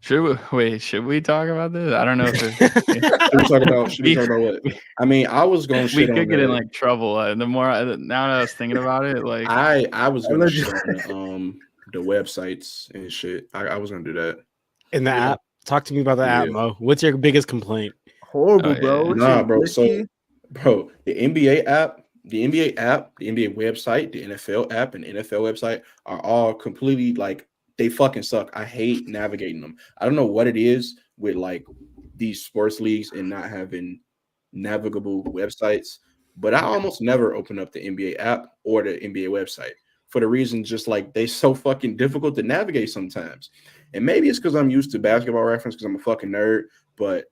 Should we talk about this? I don't know if it, Should we talk about what? I mean, I was going to we shit on could get in like trouble. The more now that I was thinking about it, like I was going to shit on the websites and shit. I was going to do that. In the app, talk to me about the app, Mo. What's your biggest complaint? Horrible, bro. Nah, bro. So, bro, the NBA app, the NBA website, the NFL app, and the NFL website are all completely like they fucking suck. I hate navigating them. I don't know what it is with like these sports leagues and not having navigable websites, but I almost never open up the NBA app or the NBA website for the reason just like they so fucking difficult to navigate sometimes. And maybe it's because I'm used to Basketball Reference because I'm a fucking nerd, but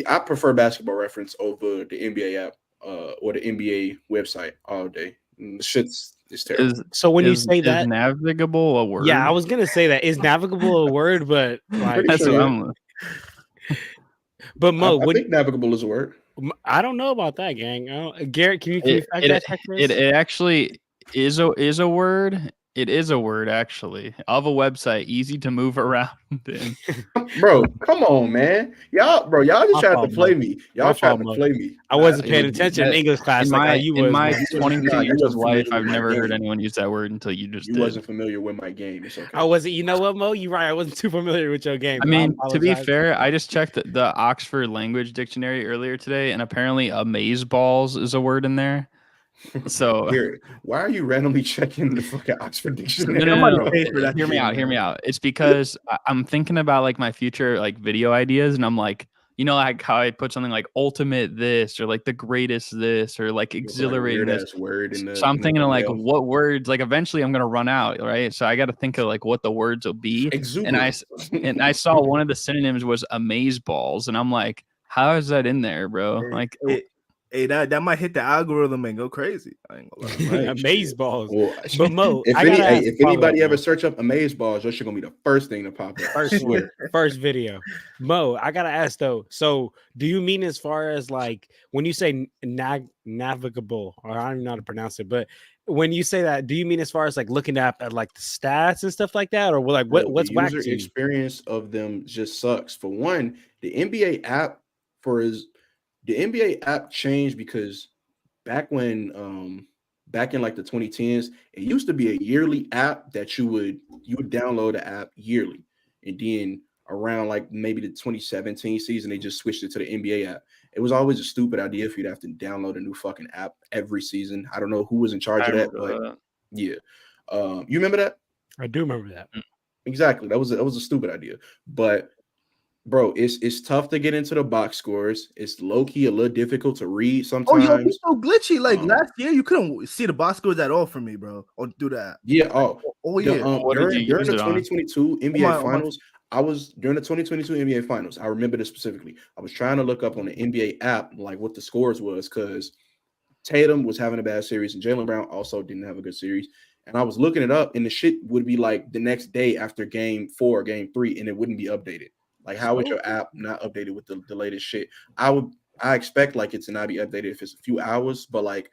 I prefer Basketball Reference over the NBA app or the NBA website all day. It's terrible. So when you say that, navigable a word? Yeah, I was gonna say that is navigable a word, but like that's what I'm. But Mo, I think navigable is a word. I don't know about that, gang. Garrett, can you fact that check for us? It actually is a word. It is a word actually of a website, easy to move around in. Bro, come on, man. Y'all just tried to play me. Y'all tried to play me. I wasn't paying attention in English class like you was. In my 22 years of life, I've never heard anyone use that word until you just did. You wasn't familiar with my game. It's okay. I wasn't. You know what, Mo? You're right. I wasn't too familiar with your game. I mean, to be fair, I just checked the Oxford Language Dictionary earlier today, and apparently amazeballs is a word in there. So why are you randomly checking the fucking Oxford Dictionary? No. Hear me out. It's because I'm thinking about like my future like video ideas, and I'm like, you know, like how I put something like ultimate this or like the greatest this or like exhilarating this word. So I'm thinking of like what words, like eventually I'm gonna run out, right? So I got to think of like what the words will be. And I saw one of the synonyms was amazeballs, and I'm like, how is that in there, bro? Like. Hey, that might hit the algorithm and go crazy. I ain't gonna lie. Amazeballs. Well, but Mo, if anybody ever search up amazeballs, your shit gonna be the first thing to pop up. First video. Mo, I gotta ask though. So, do you mean as far as like when you say navigable, or I don't even know how to pronounce it, but when you say that, do you mean as far as like looking at like the stats and stuff like that, or like what's the user experience of them just sucks. For one, the NBA app the NBA app changed because back in like the 2010s, it used to be a yearly app that you would download the app yearly, and then around like maybe the 2017 season, they just switched it to the NBA app. It was always a stupid idea for you to have to download a new fucking app every season. I don't know who was in charge of that, but yeah, you remember that? I do remember that. Exactly. That was a stupid idea, but. Bro, it's tough to get into the box scores. It's low-key a little difficult to read sometimes. Oh, yo, it's so glitchy. Like last year, you couldn't see the box scores at all for me, bro. Or do that. Yeah. Yeah. During the 2022 NBA Finals, during the 2022 NBA Finals. I remember this specifically. I was trying to look up on the NBA app like what the scores was because Tatum was having a bad series and Jaylen Brown also didn't have a good series. And I was looking it up, and the shit would be like the next day after Game 4, Game 3, and it wouldn't be updated. Like, how is your app not updated with the latest shit? I expect like it to not be updated if it's a few hours, but like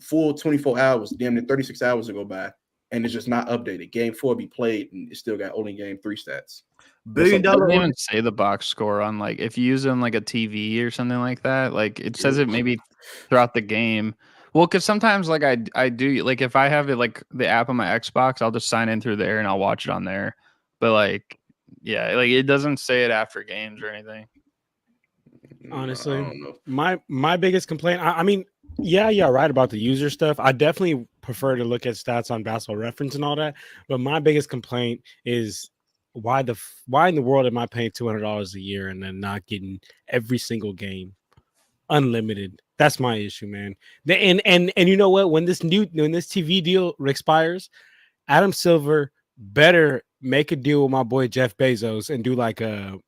full 24 hours, damn near 36 hours to go by, and it's just not updated. Game 4 be played, and it still got only Game 3 stats. $1 billion. It doesn't even say the box score on like if you use it on like a TV or something like that. Like it says it maybe throughout the game. Well, because sometimes like I do like if I have it like the app on my Xbox, I'll just sign in through there and I'll watch it on there. But like. Yeah, like it doesn't say it after games or anything. Honestly, my biggest complaint. I mean, yeah, right about the user stuff. I definitely prefer to look at stats on Basketball Reference and all that. But my biggest complaint is why in the world am I paying $200 a year and then not getting every single game unlimited? That's my issue, man. And you know what? When this TV deal expires, Adam Silver better make a deal with my boy Jeff Bezos and do like a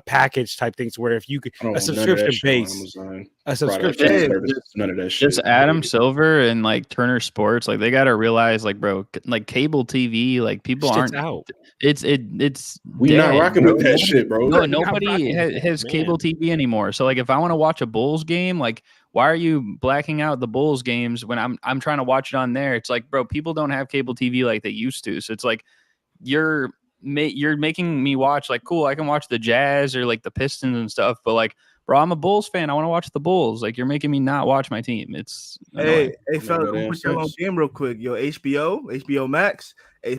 package type things where if you could a subscription base, none of that shit. Just Adam Silver and like Turner Sports, like they gotta realize, like bro, like cable TV, like people aren't out. It's we dead, not rocking with that shit, bro. No, nobody has cable TV anymore. So like if I want to watch a Bulls game, like why are you blacking out the Bulls games when I'm trying to watch it on there? It's like, bro, people don't have cable TV like they used to. So it's like you're you're making me watch like, cool, I can watch the Jazz or like the Pistons and stuff, but like, bro, I'm a Bulls fan. I want to watch the Bulls. Like, you're making me not watch my team. It's annoying. Hey, fellas, I'm put y'all on game real quick. Yo, HBO Max,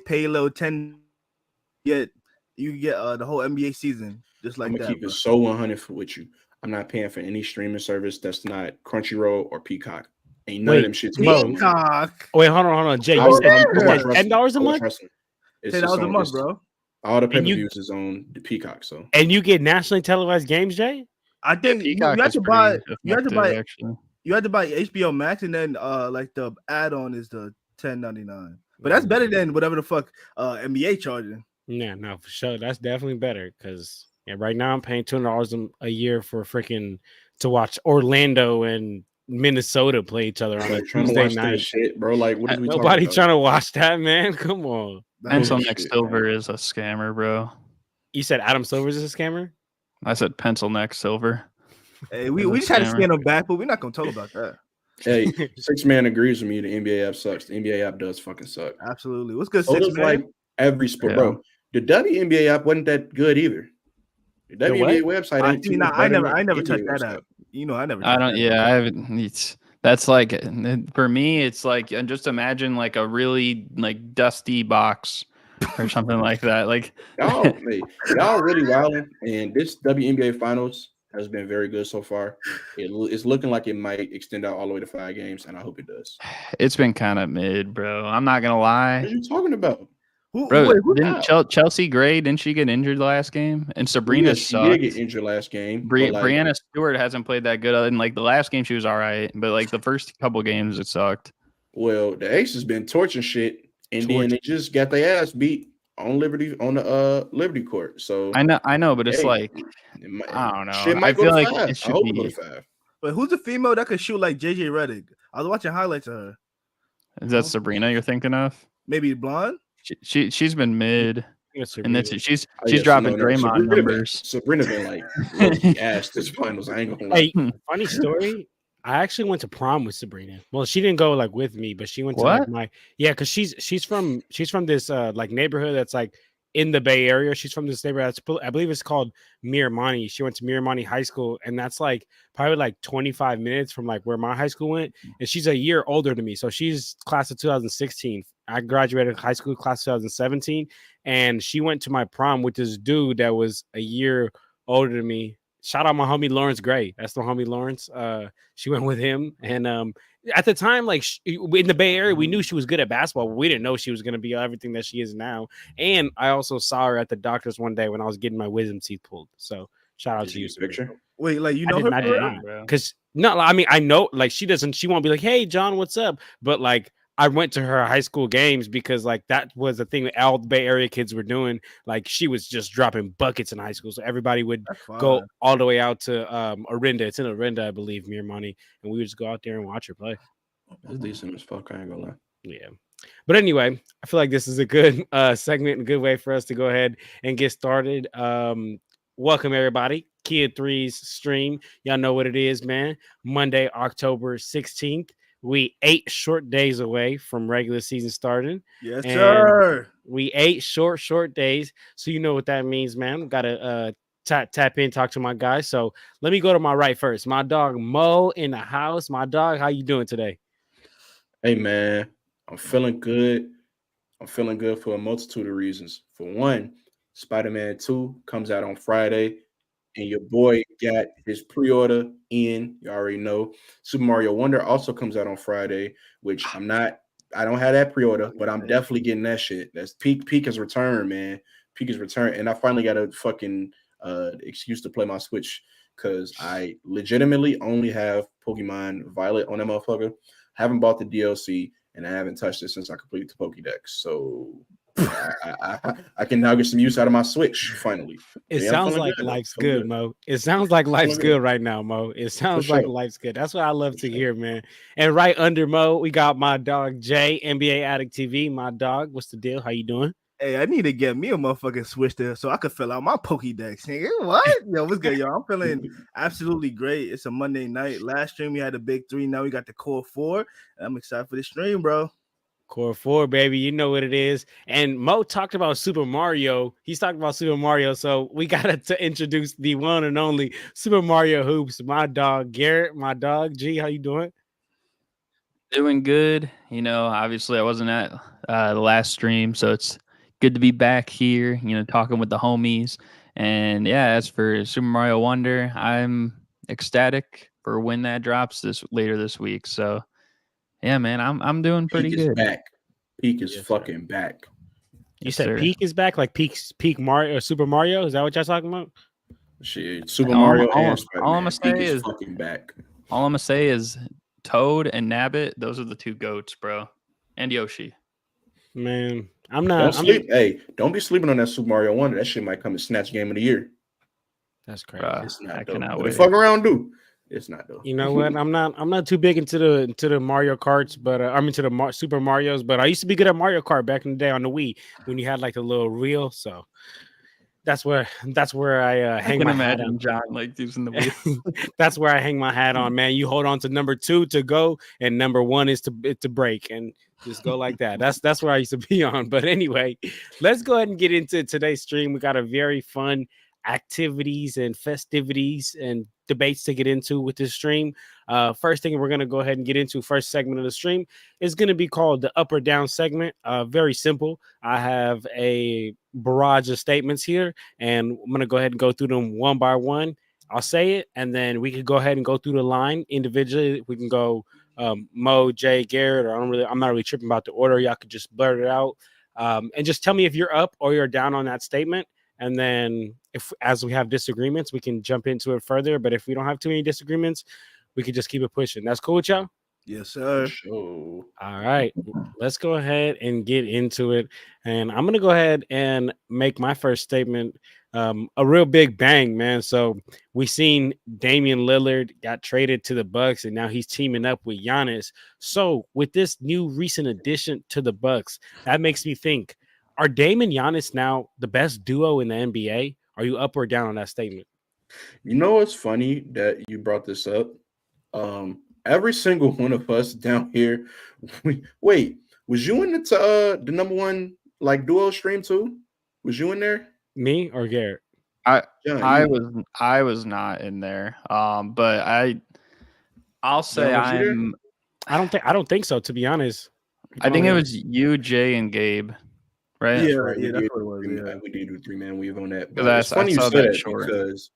pay a little 10. You get the whole NBA season just like I'm that. gonna keep it so 100 with you. I'm not paying for any streaming service that's not Crunchyroll or Peacock. Ain't none of them shits. Peacock. Wait, hold on, Jay. You said $10 a month? $10 a month, bro. All the pay-per-views is on the Peacock. So, and you get nationally televised games, Jay? I think you have to buy. You have to buy. You have to buy HBO Max, and then like the add-on is the $10.99. But that's better than whatever the fuck NBA charging. Yeah, no, for sure. That's definitely better because right now I'm paying $200 a year for freaking to watch Orlando and Minnesota play each other on a Tuesday night. Shit, bro. Like, what are we Nobody trying to watch that, man. Come on. Pencil Neck Silver is a scammer, bro. You said Adam Silver's is a scammer? I said Pencil Neck Silver. Hey, we just had to scan them back, but we're not gonna talk about that. Hey, 6 Man agrees with me. The NBA app sucks. The NBA app does fucking suck. Absolutely. What's good, 6 Man? Like every sport, bro. The WNBA app wasn't that good either. The WNBA website. I never touched that app. You know, I never. I don't. Yeah, I haven't. That's like for me. It's like just imagine like a really like dusty box or something like that. Like y'all really wilding, and this WNBA finals has been very good so far. It's looking like it might extend out all the way to 5 games, and I hope it does. It's been kind of mid, bro. I'm not gonna lie. What are you talking about? Didn't Chelsea Gray, didn't she get injured last game? And Sabrina she did get injured last game. Brianna Stewart hasn't played that good. Other than like the last game, she was all right, but like the first couple games, it sucked. Well, the Ace has been torching shit, and then they just got their ass beat on the Liberty Court. So I know, but it's like I don't know. I feel like it should be 5. But who's the female that could shoot like JJ Redick? I was watching highlights of her. Is that Sabrina you're thinking of? Maybe blonde. She's been mid, and that's she's dropping Draymond numbers. Sabrina been like ass this finals. I ain't gonna lie. Hey, funny story. I actually went to prom with Sabrina. Well, she didn't go like with me, but she went to like because she's from this like neighborhood that's like in the Bay Area. She's from this neighborhood. I believe it's called Miramani. She went to Miramani High School, and that's like probably like 25 minutes from like where my high school went. And she's a year older than me, so she's class of 2016. I graduated high school class 2017, and she went to my prom with this dude that was a year older than me. Shout out my homie Lawrence Gray. That's the homie Lawrence. She went with him, and at the time, like in the Bay Area, we knew she was good at basketball. But we didn't know she was going to be everything that she is now. And I also saw her at the doctor's one day when I was getting my wisdom teeth pulled. So shout out to you, picture. Wait, like you know her? I did not, because no, I mean I know like she won't be like, hey John, what's up? But like I went to her high school games because like that was the thing that all the Bay Area kids were doing. Like she was just dropping buckets in high school, so everybody would go all the way out to Orinda. It's in Orinda, I believe, Miramani, and we would just go out there and watch her play. It's decent as fuck. I ain't gonna lie. Yeah, but anyway, I feel like this is a good segment and good way for us to go ahead and get started. Welcome everybody, Kid 3's stream. Y'all know what it is, man. Monday, October 16th. We 8 short days away from regular season starting. Yes, sir. We 8 short days. So you know what that means, man. We got to tap in, talk to my guys. So let me go to my right first. My dog Mo in the house. My dog, how you doing today? Hey, man. I'm feeling good. I'm feeling good for a multitude of reasons. For one, Spider-Man 2 comes out on Friday. And your boy got his pre-order in. You already know. Super Mario Wonder also comes out on Friday, which I don't have that pre-order, but I'm definitely getting that shit. That's Peak has returned, man. Peak has returned. And I finally got a fucking excuse to play my Switch because I legitimately only have Pokemon Violet on that motherfucker. Haven't bought the DLC, and I haven't touched it since I completed the Pokédex. So I can now get some use out of my Switch finally. It sounds like life's good, Mo. It sounds like life's good right now, Mo. It sounds like life's good. That's what I love to hear, man. And right under Mo, we got my dog Jay, NBA Addict TV. My dog, what's the deal? How you doing? Hey, I need to get me a motherfucking Switch there so I could fill out my Pokédex. Hey, what? Yo, what's good, y'all? I'm feeling absolutely great. It's a Monday night. Last stream we had the big 3. Now we got the core 4. And I'm excited for the stream, bro. Core 4, baby. You know what it is. And Mo talked about Super Mario. He's talking about Super Mario. So we got to introduce the one and only Super Mario Hoops. My dog, Garrett, my dog. G, how you doing? Doing good. You know, obviously I wasn't at the last stream, so it's good to be back here, you know, talking with the homies. And yeah, as for Super Mario Wonder, I'm ecstatic for when that drops later this week. So yeah, man, I'm doing pretty Peak is good. back. Peak is fucking back. You said Peak is back, like Peak Mario or Super Mario? Is that what y'all talking about? Shit, Super Mario and Spider-Man. Peak is fucking back. All I'm gonna say is Toad and Nabbit, those are the two goats, bro. And Yoshi. Man, I'm not. Hey, don't be sleeping on that Super Mario Wonder. That shit might come and snatch game of the year. That's crazy. It's not dope. What the fuck around do? It's not though. You know what? I'm not too big into the Mario Karts, but I'm into the Super Marios. But I used to be good at Mario Kart back in the day on the Wii when you had like a little reel. So that's where I hang my hat on. John like using the wheel. That's where I hang my hat on, man. You hold on to number 2 to go, and number 1 is to break, and just go like that. That's where I used to be on. But anyway, let's go ahead and get into today's stream. We got a very fun activities and festivities and debates to get into with this stream. First thing we're going to go ahead and get into, first segment of the stream, is going to be called the up or down segment. Very simple. I have a barrage of statements here, and I'm going to go ahead and go through them one by one. I'll say it, and then we could go ahead and go through the line individually. We can go Mo, Jay, Garrett, or I'm not really tripping about the order. Y'all could just blurt it out, and just tell me if you're up or you're down on that statement. And then as we have disagreements, we can jump into it further. But if we don't have too many disagreements, we can just keep it pushing. That's cool with y'all? Yes, sir. Sure. All right. Let's go ahead and get into it. And I'm going to go ahead and make my first statement a real big bang, man. So we seen Damian Lillard got traded to the Bucks, and now he's teaming up with Giannis. So with this new recent addition to the Bucks, that makes me think, are Dame and Giannis now the best duo in the NBA? Are you up or down on that statement? You know, it's funny that you brought this up. Every single one of us down here. Wait, was you in the number one like duo stream too? Was you in there? Me or Garrett? I was not in there. But I'll say I don't think so, to be honest. I think it was you, Jay, and Gabe. Right? Yeah, right. Yeah, that's what it was. Yeah. We did do 3-man weave on that. But it's funny you said that because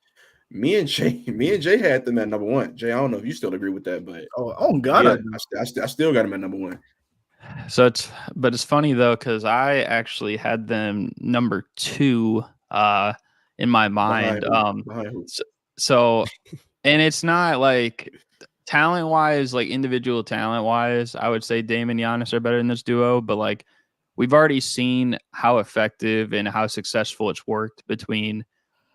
me and Jay had them at number 1. Jay, I don't know if you still agree with that, but oh God, yeah, I still got them at number 1. So it's funny though, because I actually had them number 2 in my mind. So and it's not like talent wise, like individual talent wise, I would say Dame and Giannis are better in this duo, but like we've already seen how effective and how successful it's worked between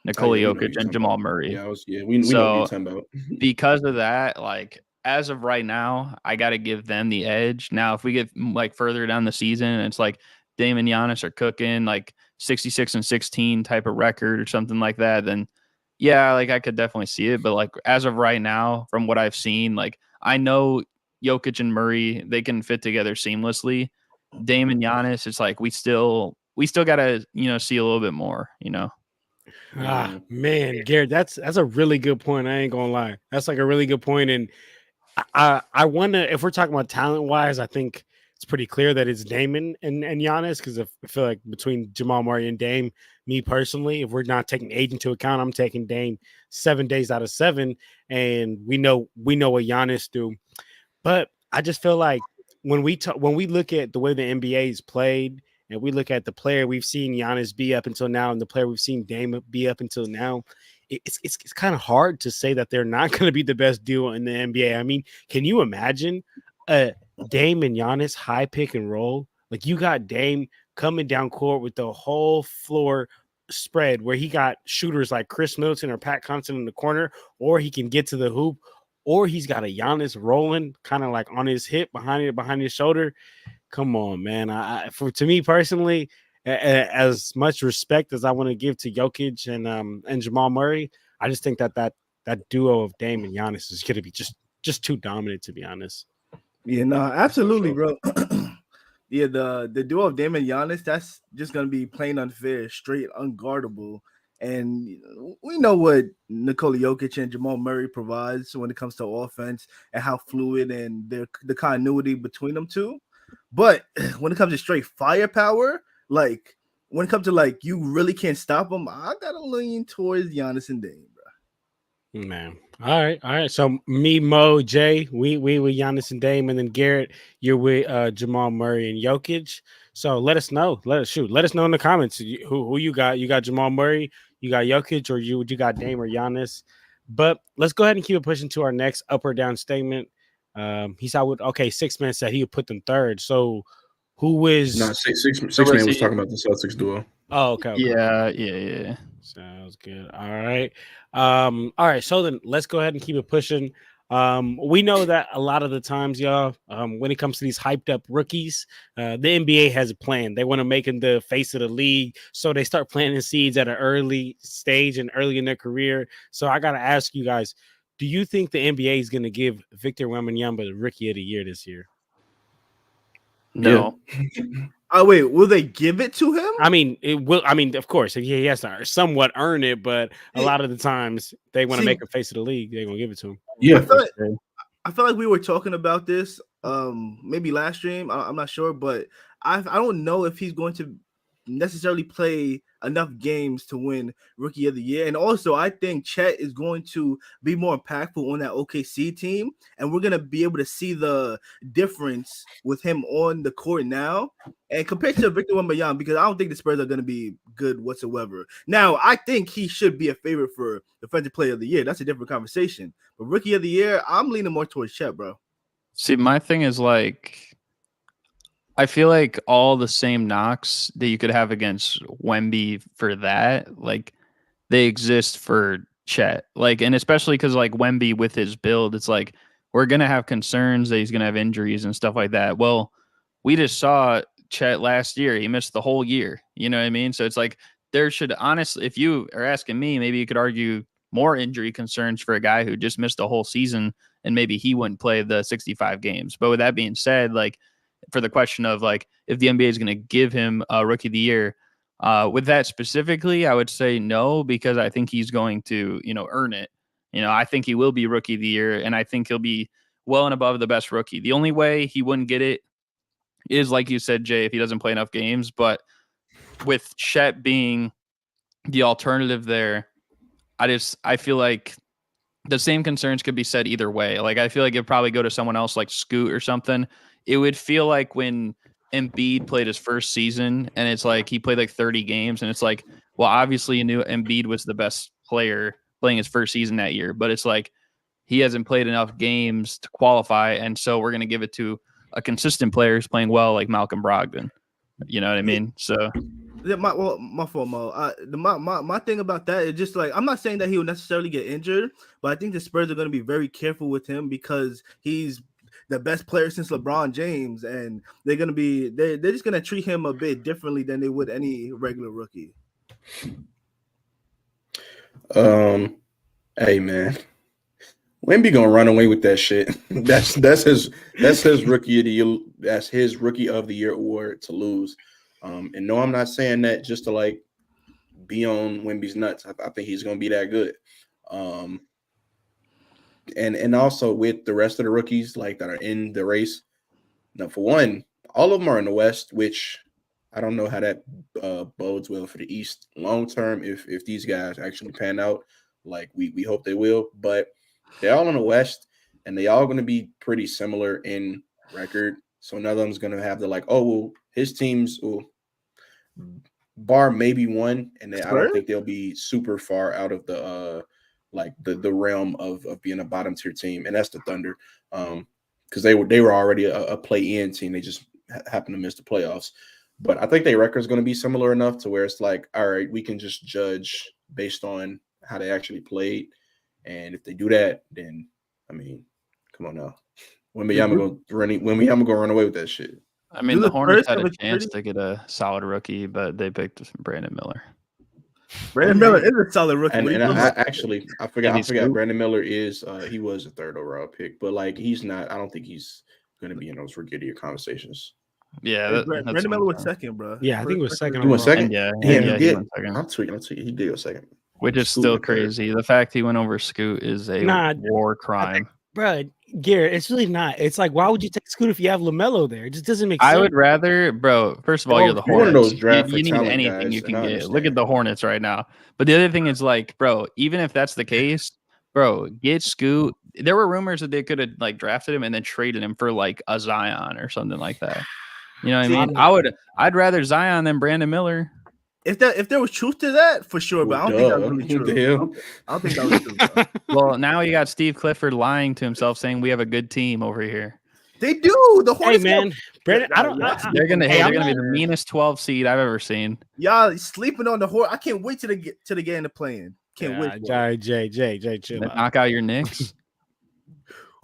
Nikola Jokic and Jamal Murray. We know what you're talking about. Because of that, like as of right now, I got to give them the edge. Now, if we get like further down the season, and it's like Dame and Giannis are cooking like 66-16 type of record or something like that, then yeah, like I could definitely see it. But like as of right now, from what I've seen, like I know Jokic and Murray, they can fit together seamlessly. Dame and Giannis, it's like we still gotta, see a little bit more, Man, Garrett, that's a really good point. I ain't gonna lie. That's like a really good point. And I wonder if we're talking about talent wise, I think it's pretty clear that it's Damon and Giannis, because I feel like between Jamal Murray and Dame, me personally, if we're not taking age into account, I'm taking Dame 7 days out of 7, and we know what Giannis do. But I just feel like when we look at the way the NBA is played, and we look at the player we've seen Giannis be up until now, and the player we've seen Dame be up until now, it's kind of hard to say that they're not going to be the best duo in the NBA. I mean, can you imagine a Dame and Giannis high pick and roll? Like you got Dame coming down court with the whole floor spread, where he got shooters like Chris Middleton or Pat Connaughton in the corner, or he can get to the hoop, or he's got a Giannis rolling kind of like on his hip behind his shoulder. Come on, man. To me personally, as much respect as I want to give to Jokic and Jamal Murray, I just think that duo of Dame and Giannis is going to be just too dominant, to be honest. Yeah, no, absolutely, bro. Yeah, the duo of Dame and Giannis, that's just gonna be plain unfair, straight unguardable. And we know what Nikola Jokic and Jamal Murray provides when it comes to offense and how fluid and the continuity between them two. But when it comes to straight firepower, like when it comes to like you really can't stop them, I gotta lean towards Giannis and Dame, bro. Man. All right. So me, Mo, Jay, we with Giannis and Dame, and then Garrett, you're with Jamal Murray and Jokic. So let us know. Let us know in the comments who you got. You got Jamal Murray, you got Jokic, or you got Dame or Giannis. But let's go ahead and keep it pushing to our next up or down statement. He said, okay, 6 Man said he would put them third. So who is no 6 Man was talking about the Celtics duo. Oh, okay. Yeah. Sounds good. All right. All right. So then let's go ahead and keep it pushing. We know that a lot of the times, y'all, when it comes to these hyped up rookies, the NBA has a plan. They want to make them the face of the league. So they start planting seeds at an early stage and early in their career. So I got to ask you guys, do you think the NBA is going to give Victor Wembanyama the Rookie of the Year this year? No. Yeah. Oh wait, will they give it to him? I mean, it will. I mean, of course, he has to somewhat earn it, but a lot of the times they want to make him face of the league. They're gonna give it to him. Yeah, I feel like we were talking about this maybe last stream. I'm not sure, but I don't know if he's going to necessarily play enough games to win Rookie of the Year. And also, I think Chet is going to be more impactful on that OKC team, and we're gonna be able to see the difference with him on the court now, and compared to Victor Wembanyama, because I don't think the Spurs are gonna be good whatsoever. Now, I think he should be a favorite for Defensive Player of the Year. That's a different conversation. But Rookie of the Year, I'm leaning more towards Chet, bro. See, my thing is like, I feel like all the same knocks that you could have against Wemby for that, like they exist for Chet. Like, and especially because like Wemby with his build, it's like we're gonna have concerns that he's gonna have injuries and stuff like that. Well, we just saw Chet last year; he missed the whole year. You know what I mean? So it's like there should honestly, if you are asking me, maybe you could argue more injury concerns for a guy who just missed the whole season, and maybe he wouldn't play the 65 games. But with that being said, like, for the question of like if the NBA is going to give him a Rookie of the Year, with that specifically, I would say no, because I think he's going to, earn it. I think he will be Rookie of the Year, and I think he'll be well and above the best rookie. The only way he wouldn't get it is, like you said, Jay, if he doesn't play enough games. But with Chet being the alternative there, I feel like the same concerns could be said either way. Like, I feel like it'd probably go to someone else like Scoot or something. It would feel like when Embiid played his first season and it's like he played like 30 games and it's like, well, obviously you knew Embiid was the best player playing his first season that year, but it's like he hasn't played enough games to qualify. And so we're going to give it to a consistent player who's playing well, like Malcolm Brogdon. You know what I mean? So my fault, Mo. My thing about that is just like, I'm not saying that he will necessarily get injured, but I think the Spurs are going to be very careful with him because he's the best player since LeBron James, and they're just gonna treat him a bit differently than they would any regular rookie. Hey man, Wemby gonna run away with that shit. That's his Rookie of the Year. That's his Rookie of the Year award to lose. And no, I'm not saying that just to like be on Wemby's nuts. I think he's gonna be that good. And also with the rest of the rookies like that are in the race. Now, for one, all of them are in the West, which I don't know how that bodes well for the East long term if these guys actually pan out like we hope they will. But they're all in the West, and they all going to be pretty similar in record. So none of them's going to have the like, oh, well, his teams will bar maybe one, and I don't think they'll be super far out of the like the realm of being a bottom tier team, and that's the Thunder, because they were already a play-in team. They just happened to miss the playoffs. But I think their record is going to be similar enough to where it's like, all right, we can just judge based on how they actually played, and if they do that, then I mean, come on now, Wembanyama gonna run away with that shit. I mean, the Hornets had a chance to get a solid rookie, but they picked Brandon Miller. Brandon Miller is a solid rookie. And I forgot Brandon Miller is he was a third overall pick, but like he's not. I don't think he's going to be in those Rookie of the Year conversations. Yeah, Brandon Miller was second, bro. Yeah, I think it was second. He went second. Yeah, he did. did. I'll tweet. He did go second. Which is still crazy. The fact he went over Scoot is a war crime. Bro, Garrett, it's really not. It's like, why would you take Scoot if you have LaMelo there? It just doesn't make sense. I would rather, bro. First of all, you're the Hornets. One of those draft you need anything guys, you can get. Look at the Hornets right now. But the other thing is, like, bro, even if that's the case, bro, get Scoot. There were rumors that they could have like drafted him and then traded him for like a Zion or something like that. You know what I mean? I'd rather Zion than Brandon Miller. If there was truth to that, for sure, but I don't think that was really true. I don't think that was true. Bro. Well, now you got Steve Clifford lying to himself, saying we have a good team over here. They do. The Hornets. Hey man, Brandon, they're gonna be the meanest 12 seed I've ever seen. Y'all sleeping on the Hornets. I can't wait to get in the play-in. Can't wait. Jay, chill. Knock out your Knicks.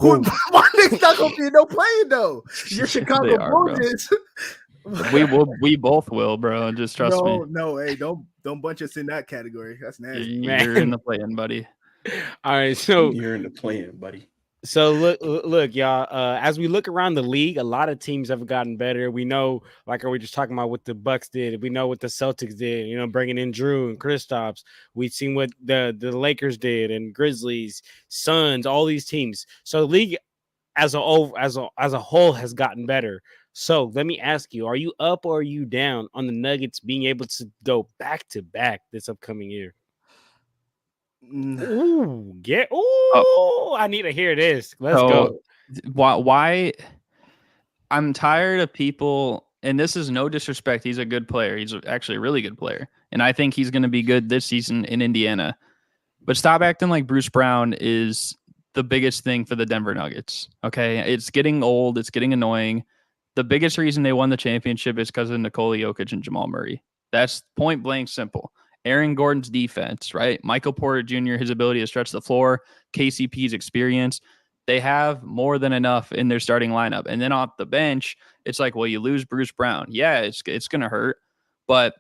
My Knicks not gonna be no play-in though. Your Chicago Bulls is. We both will, bro. Just trust me. No, hey, don't bunch us in that category. That's nasty. You're in the play-in, buddy. All right, so you're in the play-in, buddy. So look, y'all. As we look around the league, a lot of teams have gotten better. We know, like, are we just talking about what the Bucks did? We know what the Celtics did. You know, bringing in Drew and Kristaps. We've seen what the Lakers did and Grizzlies, Suns, all these teams. So the league as a whole has gotten better. So let me ask you: are you up or are you down on the Nuggets being able to go back to back this upcoming year? Ooh, I need to hear this. Let's go. Why? I'm tired of people, and this is no disrespect. He's a good player. He's actually a really good player, and I think he's going to be good this season in Indiana. But stop acting like Bruce Brown is the biggest thing for the Denver Nuggets. Okay, it's getting old. It's getting annoying. The biggest reason they won the championship is because of Nikola Jokic and Jamal Murray. That's point blank simple. Aaron Gordon's defense, right? Michael Porter Jr., his ability to stretch the floor, KCP's experience. They have more than enough in their starting lineup. And then off the bench, it's like, well, you lose Bruce Brown. Yeah, it's going to hurt. But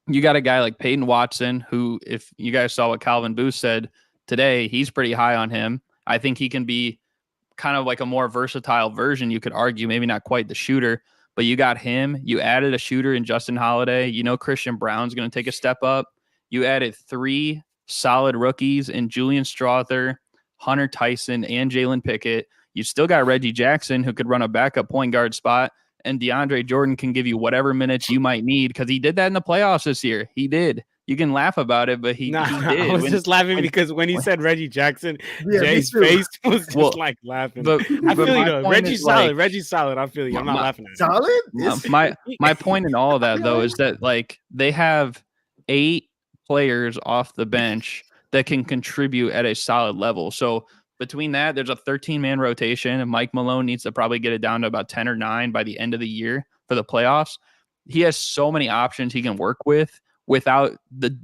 you got a guy like Peyton Watson, who, if you guys saw what Calvin Booth said today, he's pretty high on him. I think he can be kind of like a more versatile version, you could argue, maybe not quite the shooter, but you got him. You added a shooter in Justin Holiday. You know Christian Brown's going to take a step up. You added 3 solid rookies in Julian Strother, Hunter Tyson, and Jalen Pickett. You still got Reggie Jackson, who could run a backup point guard spot, and DeAndre Jordan can give you whatever minutes you might need, because he did that in the playoffs this year. He did. You can laugh about it, but he did. I was just laughing because when he said Reggie Jackson, Jay's face was just like laughing. But I feel you though. Reggie's solid. Like, Reggie's solid. I feel you. I'm not laughing at it. Solid? My point in all of that, though, is that like they have 8 players off the bench that can contribute at a solid level. So between that, there's a 13-man rotation, and Mike Malone needs to probably get it down to about 10 or 9 by the end of the year for the playoffs. He has so many options he can work with without the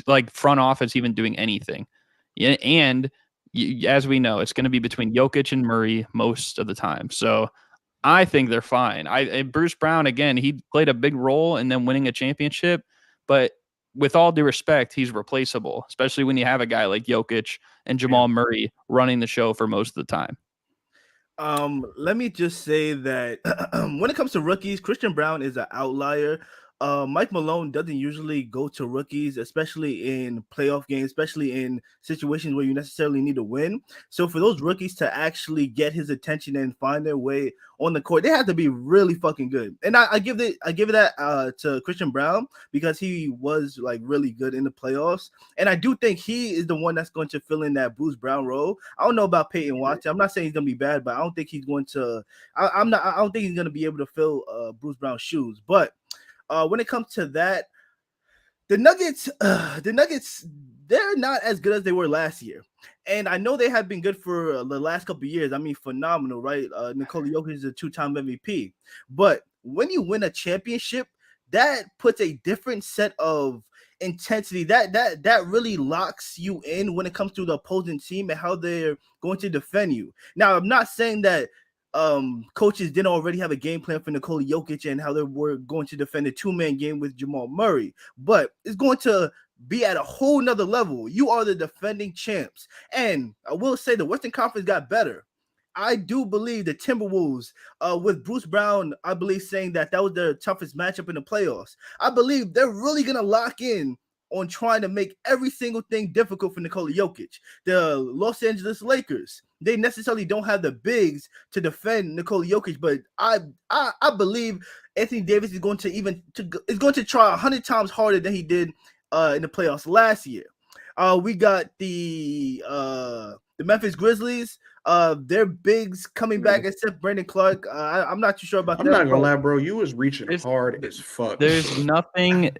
like front office even doing anything. And as we know, it's going to be between Jokic and Murray most of the time. So I think they're fine. Bruce Brown, again, he played a big role in them winning a championship, but with all due respect, he's replaceable, especially when you have a guy like Jokic and Jamal Murray running the show for most of the time. Let me just say that when it comes to rookies, Christian Brown is an outlier. Mike Malone doesn't usually go to rookies, especially in playoff games, especially in situations where you necessarily need to win. So for those rookies to actually get his attention and find their way on the court, they have to be really fucking good. And I give that to Christian Brown because he was like really good in the playoffs. And I do think he is the one that's going to fill in that Bruce Brown role. I don't know about Peyton Watson. I'm not saying he's gonna be bad, but I don't think he's going to. I don't think he's gonna be able to fill Bruce Brown's shoes. But when it comes to that, the Nuggets, they're not as good as they were last year. And I know they have been good for the last couple of years. I mean, phenomenal, right? Nikola Jokic is a 2-time MVP. But when you win a championship, that puts a different set of intensity. That really locks you in when it comes to the opposing team and how they're going to defend you. Now, I'm not saying that coaches didn't already have a game plan for Nikola Jokic and how they were going to defend a 2-man game with Jamal Murray, but it's going to be at a whole nother level. You are the defending champs. And I will say the Western Conference got better. I do believe the Timberwolves, with Bruce Brown, I believe saying that was their toughest matchup in the playoffs. I believe they're really gonna lock in on trying to make every single thing difficult for Nikola Jokic. The Los Angeles Lakers, they necessarily don't have the bigs to defend Nikola Jokic, but I believe Anthony Davis is going to try 100 times harder than he did in the playoffs last year. We got the Memphis Grizzlies. Their bigs coming back except Brandon Clark. I'm not too sure about that. I'm not gonna lie, bro. You was reaching hard as fuck. There's nothing.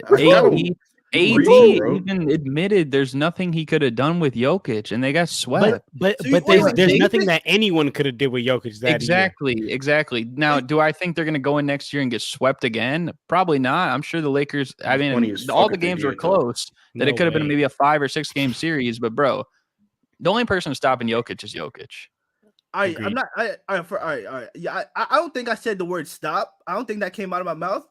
AD even admitted there's nothing he could have done with Jokic, and they got swept. But there's nothing that anyone could have did with Jokic that exactly. Now, do I think they're going to go in next year and get swept again? Probably not. I'm sure the Lakers. I mean, all the games were close. That it could have been maybe a 5 or 6 game series. But bro, the only person stopping Jokic is Jokic. I'm not. All right. Yeah, I don't think I said the word stop. I don't think that came out of my mouth.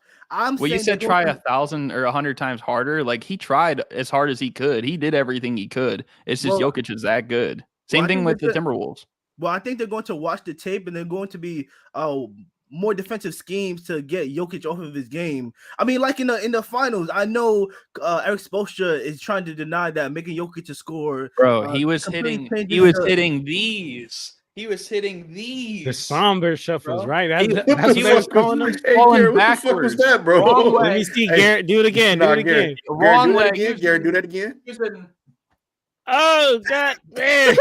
You said try 1,000 or 100 times harder. Like, he tried as hard as he could. He did everything he could. It's just Jokic is that good. Same thing with the Timberwolves. Well, I think they're going to watch the tape and they're going to be more defensive schemes to get Jokic off of his game. I mean, like in the finals, I know Eric Spoelstra is trying to deny that, making Jokic a score. Bro, he was hitting these. He was hitting these. The somber shuffles, right? He was calling them falling backwards. What the fuck was that, bro? Let me see, Garrett. Do it again. Do it again. Wrong leg. Garrett, do that again. Oh, God, man.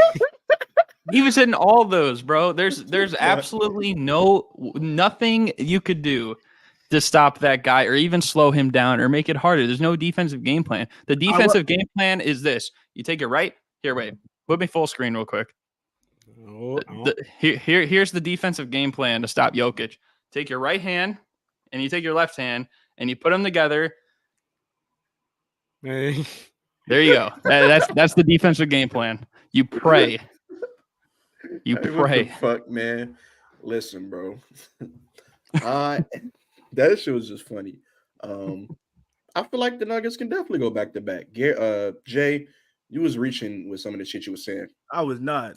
He was hitting all those, bro. There's absolutely nothing you could do to stop that guy or even slow him down or make it harder. There's no defensive game plan. The defensive game plan is this. You take it right. Here, wait. Put me full screen real quick. Here's the defensive game plan to stop Jokic. Take your right hand and you take your left hand and you put them together. There you go. That's the defensive game plan. You pray. You pray. What the fuck, man. Listen, bro. That shit was just funny. I feel like the Nuggets can definitely go back to back. Jay, you was reaching with some of the shit you was saying. I was not.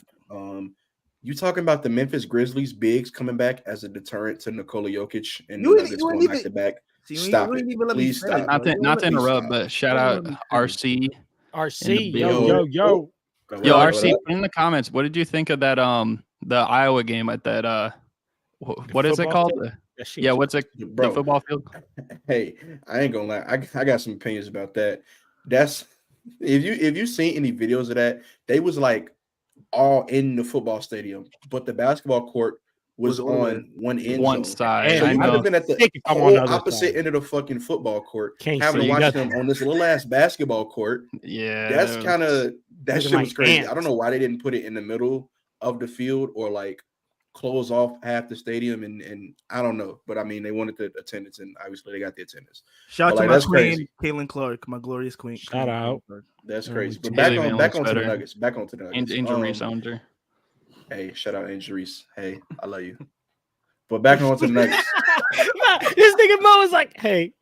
You talking about the Memphis Grizzlies bigs coming back as a deterrent to Nikola Jokic and the Nuggets going back to back? Stop it. Please stop. Not to interrupt, but shout out RC. RC, yo. Yo, RC, in the comments, what did you think of that the Iowa game at that what is it called? What's it? Bro, the football field? Hey, I ain't gonna lie. I got some opinions about that. That's if you seen any videos of that, they was like all in the football stadium, but the basketball court was on one side. So you could have been at the whole opposite end of the fucking football court, having to watch them on this little ass basketball court. Yeah, that shit was crazy. I don't know why they didn't put it in the middle of the field or like close off half the stadium, and I don't know, but I mean they wanted the attendance, and obviously they got the attendance. Shout out to my queen, Caitlin Clark, my glorious queen. Shout out. That's crazy. But back onto the Nuggets. Back onto the Nuggets. Angel Reese owns her. Hey, shout out Angel Reese. Hey, I love you. But back onto the Nuggets. This nigga Mo was like, hey.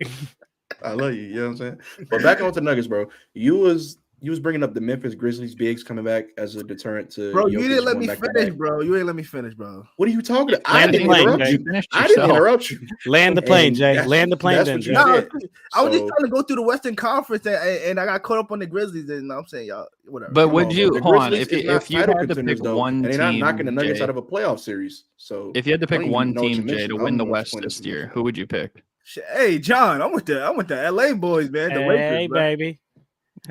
I love you. You know what I'm saying? But back onto the Nuggets, bro. You was bringing up the Memphis Grizzlies bigs coming back as a deterrent to. Bro, you didn't let me finish, bro. You ain't let me finish, bro. What are you talking about? I didn't interrupt you. Land the plane, Jay. Land the plane, then. No, I was just trying to go through the Western Conference, and I got caught up on the Grizzlies, and I'm saying y'all whatever. But would you hold on if you had to pick one team? They're not knocking the Nuggets out of a playoff series. So if you had to pick one team, Jay, to win the West this year, who would you pick? Hey, John, I'm with the LA boys, man. The Lakers, hey, baby.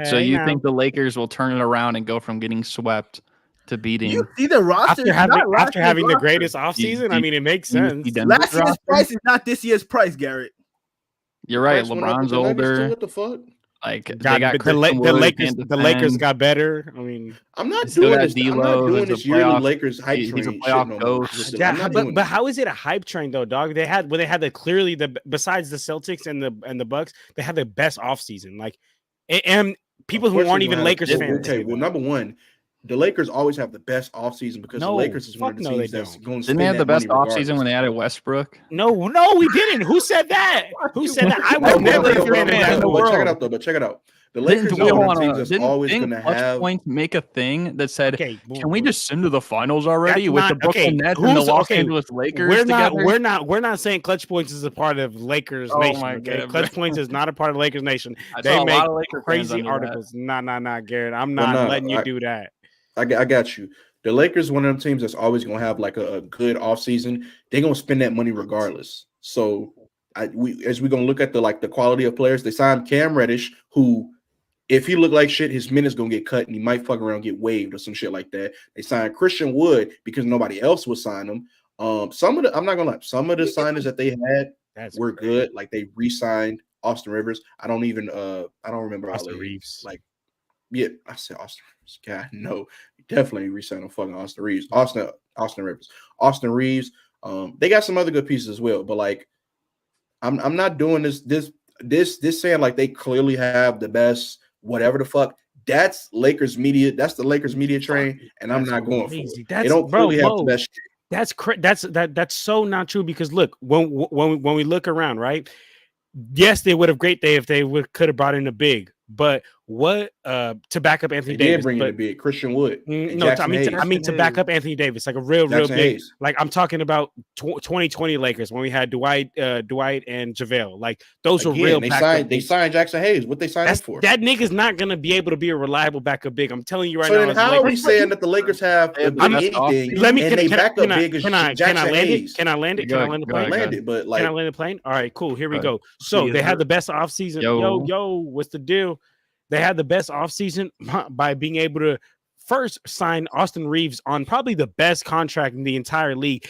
So you think the Lakers will turn it around and go from getting swept to beating? You see the roster after having the greatest offseason? I mean, it makes sense. Last year's price is not this year's price, Garrett. You're right. LeBron's older. What the fuck? Like the Lakers got better. I mean, I'm not doing this yearly Lakers hype train. He's a playoff ghost. Yeah, but how is it a hype train though, dog? They had besides the Celtics and the Bucks, they had the best offseason. Like, and people who aren't even Lakers fans. Okay, well, number one, the Lakers always have the best offseason because the Lakers is one of the teams that's going to Didn't they have the best offseason when they added Westbrook? No, we didn't. Who said that? Who said that? I was never Check it out, though. But check it out. The Lakers are one of the teams that's always didn't going to have. ClutchPoints make a thing that said, okay, "Can we just send to the finals already with the Brooklyn Nets and the Los Angeles Lakers together?" We're not saying ClutchPoints is a part of Lakers Nation. Okay, ClutchPoints is not a part of Lakers Nation. They make crazy articles. Nah, Garrett. I'm not letting you do that. I got you. The Lakers, one of them teams that's always going to have like a good offseason. They're going to spend that money regardless. So as we're going to look at the quality of players, they signed Cam Reddish, who, if he look like shit, his minutes going to get cut and he might fuck around and get waived or some shit like that. They signed Christian Wood because nobody else would sign him. I'm not going to lie. Some of the signings that they had were good. Like they re-signed Austin Rivers. I don't remember Austin Reeves. Yeah, I said Austin Reeves. God, no, definitely re-sign on fucking Austin Reeves. Austin Rivers. Austin Reeves. They got some other good pieces as well, but like, I'm not doing this saying like they clearly have the best whatever the fuck. That's Lakers media. That's the Lakers media train, and I'm not going for it. They don't clearly have the best shit. That's so not true because look, when we look around, right? Yes, they would have great day if they could have brought in a big, but what to back up Anthony Davis? Did bring in a big Christian Wood. No, I mean to back up Anthony Davis, like a real big. Hayes. Like I'm talking about 2020 Lakers when we had Dwight and JaVale. Like those were real. They signed Jackson Hayes. What they signed him for? That nigga's not gonna be able to be a reliable backup big. I'm telling you right now. So then how are we saying that the Lakers have anything? Let me. Can I land it? Can I land it? Can I land the plane? Land it, but like, can I land the plane? All right, cool. Here we go. So they had the best offseason. Yo, what's the deal? They had the best offseason by being able to first sign Austin Reeves on probably the best contract in the entire league.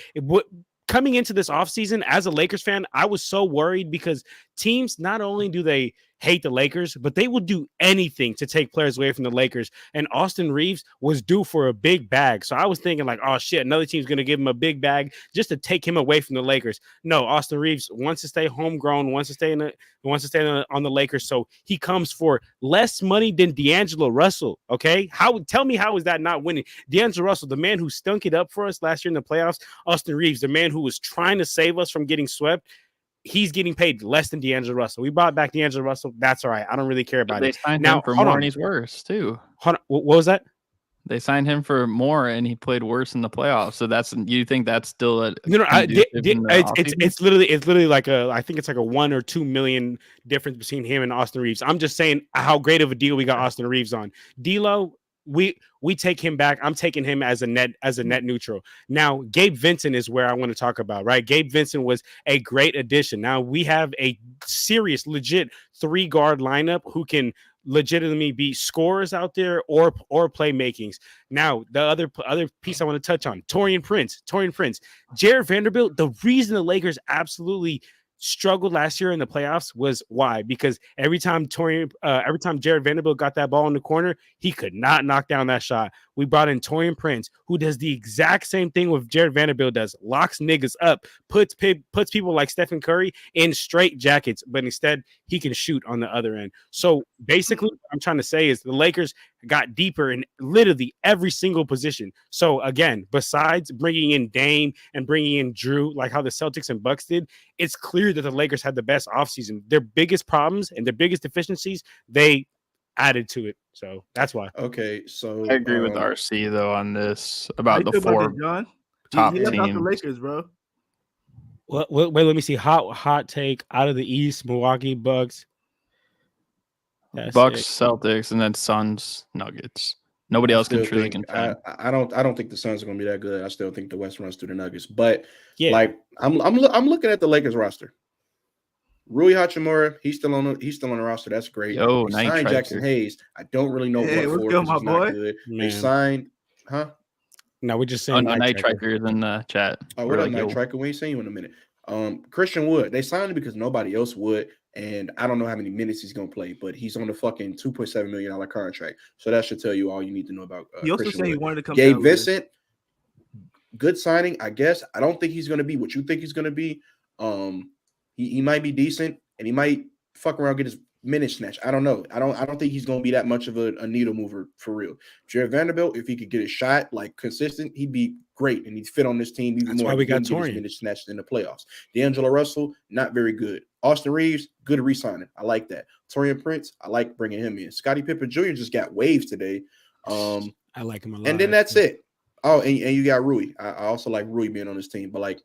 Coming into this offseason as a Lakers fan, I was so worried because teams, not only do they hate the Lakers, but they will do anything to take players away from the Lakers. And Austin Reeves was due for a big bag. So I was thinking like, oh shit, another team's going to give him a big bag just to take him away from the Lakers. No, Austin Reeves wants to stay homegrown, wants to stay on the Lakers. So he comes for less money than D'Angelo Russell. Okay. Tell me, how is that not winning? D'Angelo Russell, the man who stunk it up for us last year in the playoffs. Austin Reeves, the man who was trying to save us from getting swept. He's getting paid less than D'Angelo Russell. We brought back D'Angelo Russell. That's all right. I don't really care about it. They signed him for more and he's worse too. Hold on. What was that? They signed him for more and he played worse in the playoffs. So you think that's still a it's literally like I think it's like a 1 or 2 million difference between him and Austin Reeves. I'm just saying how great of a deal we got Austin Reeves on. D'Lo, we take him back. I'm taking him as a net neutral. Now, Gabe Vincent is where I want to talk about, right? Gabe Vincent was a great addition. Now we have a serious, legit 3-guard lineup who can legitimately be scorers out there or playmakings. Now, the other piece I want to touch on, Taurean Prince, Jared Vanderbilt. The reason the Lakers absolutely struggled last year in the playoffs was why? Because every time Jared Vanderbilt got that ball in the corner, he could not knock down that shot. We brought in Taurean Prince, who does the exact same thing with Jared Vanderbilt does, locks niggas up, puts people like Stephen Curry in straight jackets, but instead he can shoot on the other end. So basically what I'm trying to say is the Lakers got deeper in literally every single position. So again, besides bringing in Dame and bringing in Drew, like how the Celtics and Bucks did, it's clear that the Lakers had the best offseason. Their biggest problems and their biggest deficiencies, they added to it. So that's why. Okay, so I agree with RC though on this about the 4 top teams. The Lakers, bro. Wait, let me see. Hot take out of the East: Milwaukee Bucks. Bucks, Celtics, and then Suns, Nuggets. Nobody else can truly contend. I don't think the Suns are going to be that good. I still think the West runs through the Nuggets. But like I'm looking at the Lakers roster. Rui Hachimura, he's still on the roster. That's great. They signed Jackson Hayes. I don't really know what for. My boy. Good. They signed, huh? No, we're just saying Night Tracker is in the chat. Oh, we're like Night Tracker. We ain't seen you in a minute. Christian Wood, they signed him because nobody else would, and I don't know how many minutes he's gonna play, but he's on the fucking $2.7 million contract. So that should tell you all you need to know about. He also said he wanted to come. Gabe Vincent, good signing, I guess. I don't think he's gonna be what you think he's gonna be. He might be decent, and he might fuck around, get his minute snatch. I don't know. I don't think he's gonna be that much of a needle mover for real. Jared Vanderbilt, if he could get a shot like consistent, he'd be great, and he'd fit on this team even more. That's why we got Taurean minute snatched in the playoffs. D'Angelo Russell, not very good. Austin Reeves, good re-signing. I like that. Torian Prince, I like bringing him in. Scottie Pippen Jr. just got waived today. I like him a lot. And then that's it. Oh, and you got Rui. I also like Rui being on this team, but like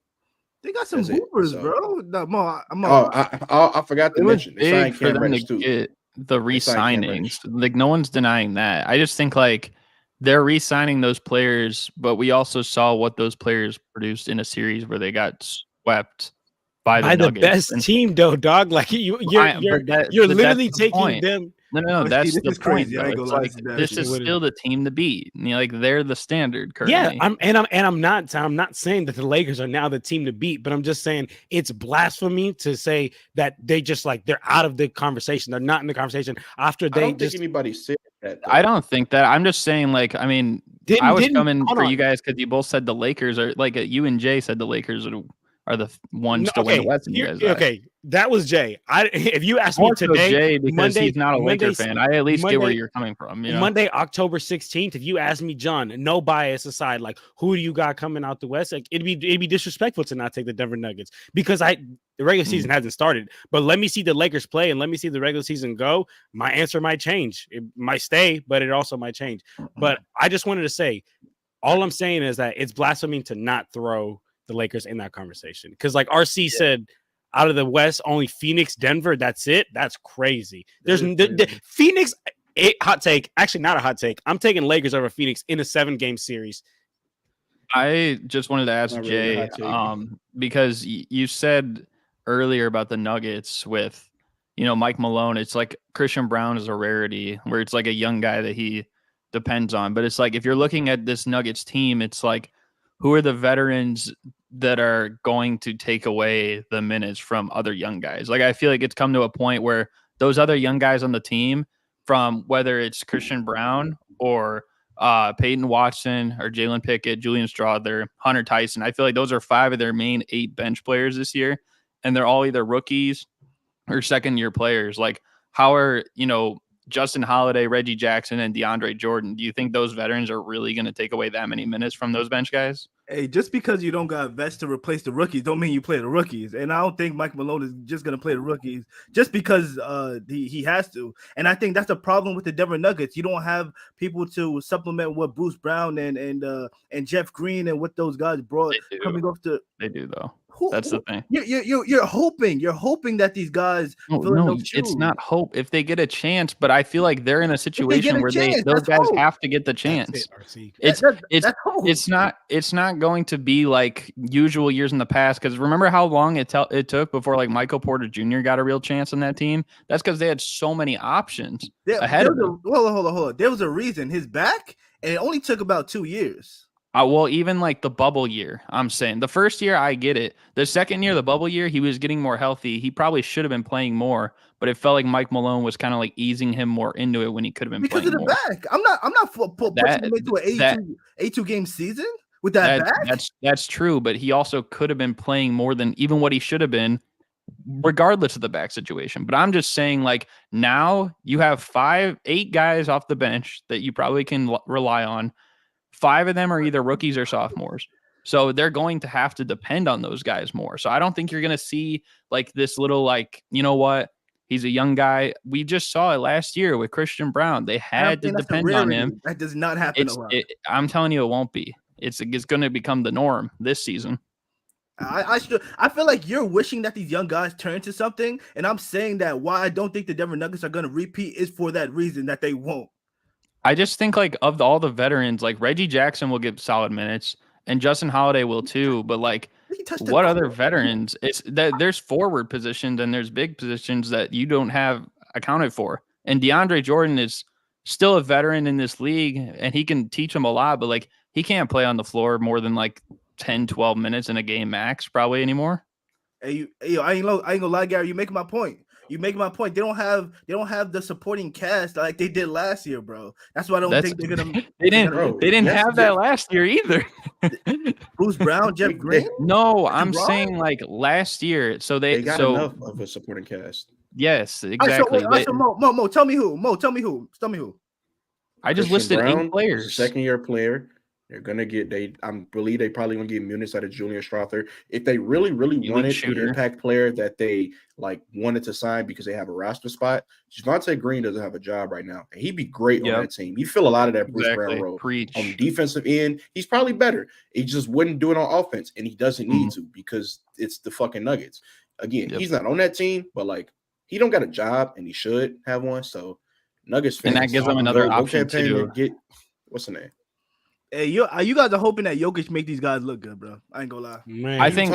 they got some hoopers, bro. No, I forgot to mention they signed Cam Reddish too. Get the re-signings. Like no one's denying that. I just think like they're re-signing those players, but we also saw what those players produced in a series where they got swept by the best team, though, dog. Like you're literally taking them. No, that's the point. It's like this is still the team to beat. Like they're the standard currently. Yeah, I'm not saying that the Lakers are now the team to beat, but I'm just saying it's blasphemy to say that they just like they're out of the conversation. They're not in the conversation after they. I don't think anybody said that. I don't think that. I'm just saying, like, I mean, I was coming for you guys because you both said the Lakers are like you and Jay said the Lakers are the ones to win the West. Okay, that was Jay. If you ask me today, Jay, because Monday, he's not a Lakers fan. I at least get where you're coming from. You know? Monday, October 16th. If you ask me, John, no bias aside, like who do you got coming out the West? Like it'd be disrespectful to not take the Denver Nuggets because the regular season hasn't started. But let me see the Lakers play and let me see the regular season go. My answer might change. It might stay, but it also might change. But I just wanted to say, all I'm saying is that it's blasphemy to not throw the Lakers in that conversation because like RC said, out of the West, only Phoenix, Denver. That's it. That's crazy. There's Phoenix. Hot take. Actually, not a hot take. I'm taking Lakers over Phoenix in a 7-game series. I just wanted to ask Jay, because you said earlier about the Nuggets with, Mike Malone. It's like Christian Brown is a rarity where it's like a young guy that he depends on. But it's like if you're looking at this Nuggets team, it's like who are the veterans that are going to take away the minutes from other young guys? Like, I feel like it's come to a point where those other young guys on the team, from whether it's Christian Brown or Peyton Watson or Jalen Pickett, Julian Strawther, Hunter Tyson, I feel like those are 5 of their main 8 bench players this year. And they're all either rookies or second-year players. Like, how are, Justin Holiday, Reggie Jackson, and DeAndre Jordan, do you think those veterans are really going to take away that many minutes from those bench guys? Hey, just because you don't got vets to replace the rookies don't mean you play the rookies. And I don't think Mike Malone is just going to play the rookies just because he has to. And I think that's a problem with the Denver Nuggets. You don't have people to supplement what Bruce Brown and Jeff Green and what those guys brought coming off the. They do, though. That's the thing. You're hoping that these guys. No, it's not hope if they get a chance. But I feel like they're in a situation where those guys have to get the chance. It's not going to be like usual years in the past. Because remember how long it took before like Michael Porter Jr. got a real chance on that team? That's because they had so many options ahead of them. Hold on. There was a reason his back, and it only took about 2 years. Well, even like the bubble year, I'm saying the first year, I get it. The second year, the bubble year, he was getting more healthy. He probably should have been playing more, but it felt like Mike Malone was kind of like easing him more into it when he could have been playing more. Because of the back. I'm not putting him into an 82 game season with that back. That's true, but he also could have been playing more than even what he should have been, regardless of the back situation. But I'm just saying, like, now you have 8 guys off the bench that you probably can rely on. 5 of them are either rookies or sophomores. So they're going to have to depend on those guys more. So I don't think you're going to see like this little, like, you know what? He's a young guy. We just saw it last year with Christian Brown. They had to depend on him. That does not happen a lot. I'm telling you, it won't be. It's going to become the norm this season. I feel like you're wishing that these young guys turn to something. And I'm saying that why I don't think the Denver Nuggets are going to repeat is for that reason that they won't. I just think like of all the veterans, like Reggie Jackson will get solid minutes and Justin Holiday will too. But like what other veterans? It's that there's forward positions and there's big positions that you don't have accounted for. And DeAndre Jordan is still a veteran in this league and he can teach them a lot, but like he can't play on the floor more than like 10, 12 minutes in a game max probably anymore. Hey, I ain't gonna lie, Gary. You making my point. They don't have the supporting cast like they did last year, bro. That's why I don't think they're gonna. They didn't have that last year either. Bruce Brown, Jeff Green. No, I'm saying like last year. So they got enough of a supporting cast. Yes, exactly. Mo, tell me who. I just Christian listed Brown, 8 players. Second-year player. They're gonna get I believe they probably gonna get minutes out of Julian Strother. If they really, really wanted an impact player that they like wanted to sign because they have a roster spot, Javonte Green doesn't have a job right now, and he'd be great on that team. You feel a lot of that Bruce Brown role. On the defensive end, he's probably better. He just wouldn't do it on offense, and he doesn't need to because it's the fucking Nuggets. Again, he's not on that team, but like he don't got a job, and he should have one. So Nuggets fans, and that gives them another option to get what's the name. Hey, you guys are hoping that Jokic make these guys look good, bro. I ain't gonna lie. Man, I think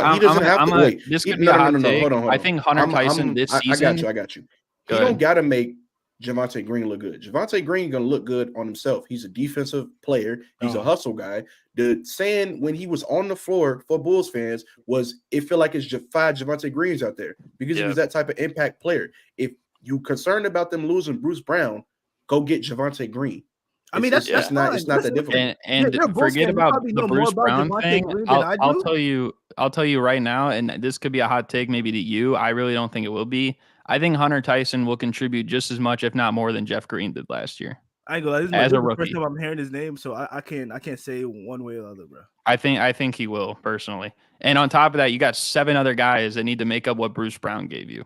this could be a hot take. Hold on. I think Hunter Tyson this season. I got you. He don't got to make Javonte Green look good. Javonte Green gonna look good on himself. He's a defensive player. He's a hustle guy. The saying when he was on the floor for Bulls fans was, "It feel like it's 5 Javonte Greens out there," because he was that type of impact player. If you concerned about them losing Bruce Brown, go get Javonte Green. I mean, that's not that difficult. And forget about the Bruce Brown thing. I'll tell you right now, and this could be a hot take maybe to you. I really don't think it will be. I think Hunter Tyson will contribute just as much, if not more, than Jeff Green did last year. I ain't gonna lie, this is the first time I'm hearing his name, so I can't say one way or the other, bro. I think he will personally. And on top of that, you got 7 other guys that need to make up what Bruce Brown gave you.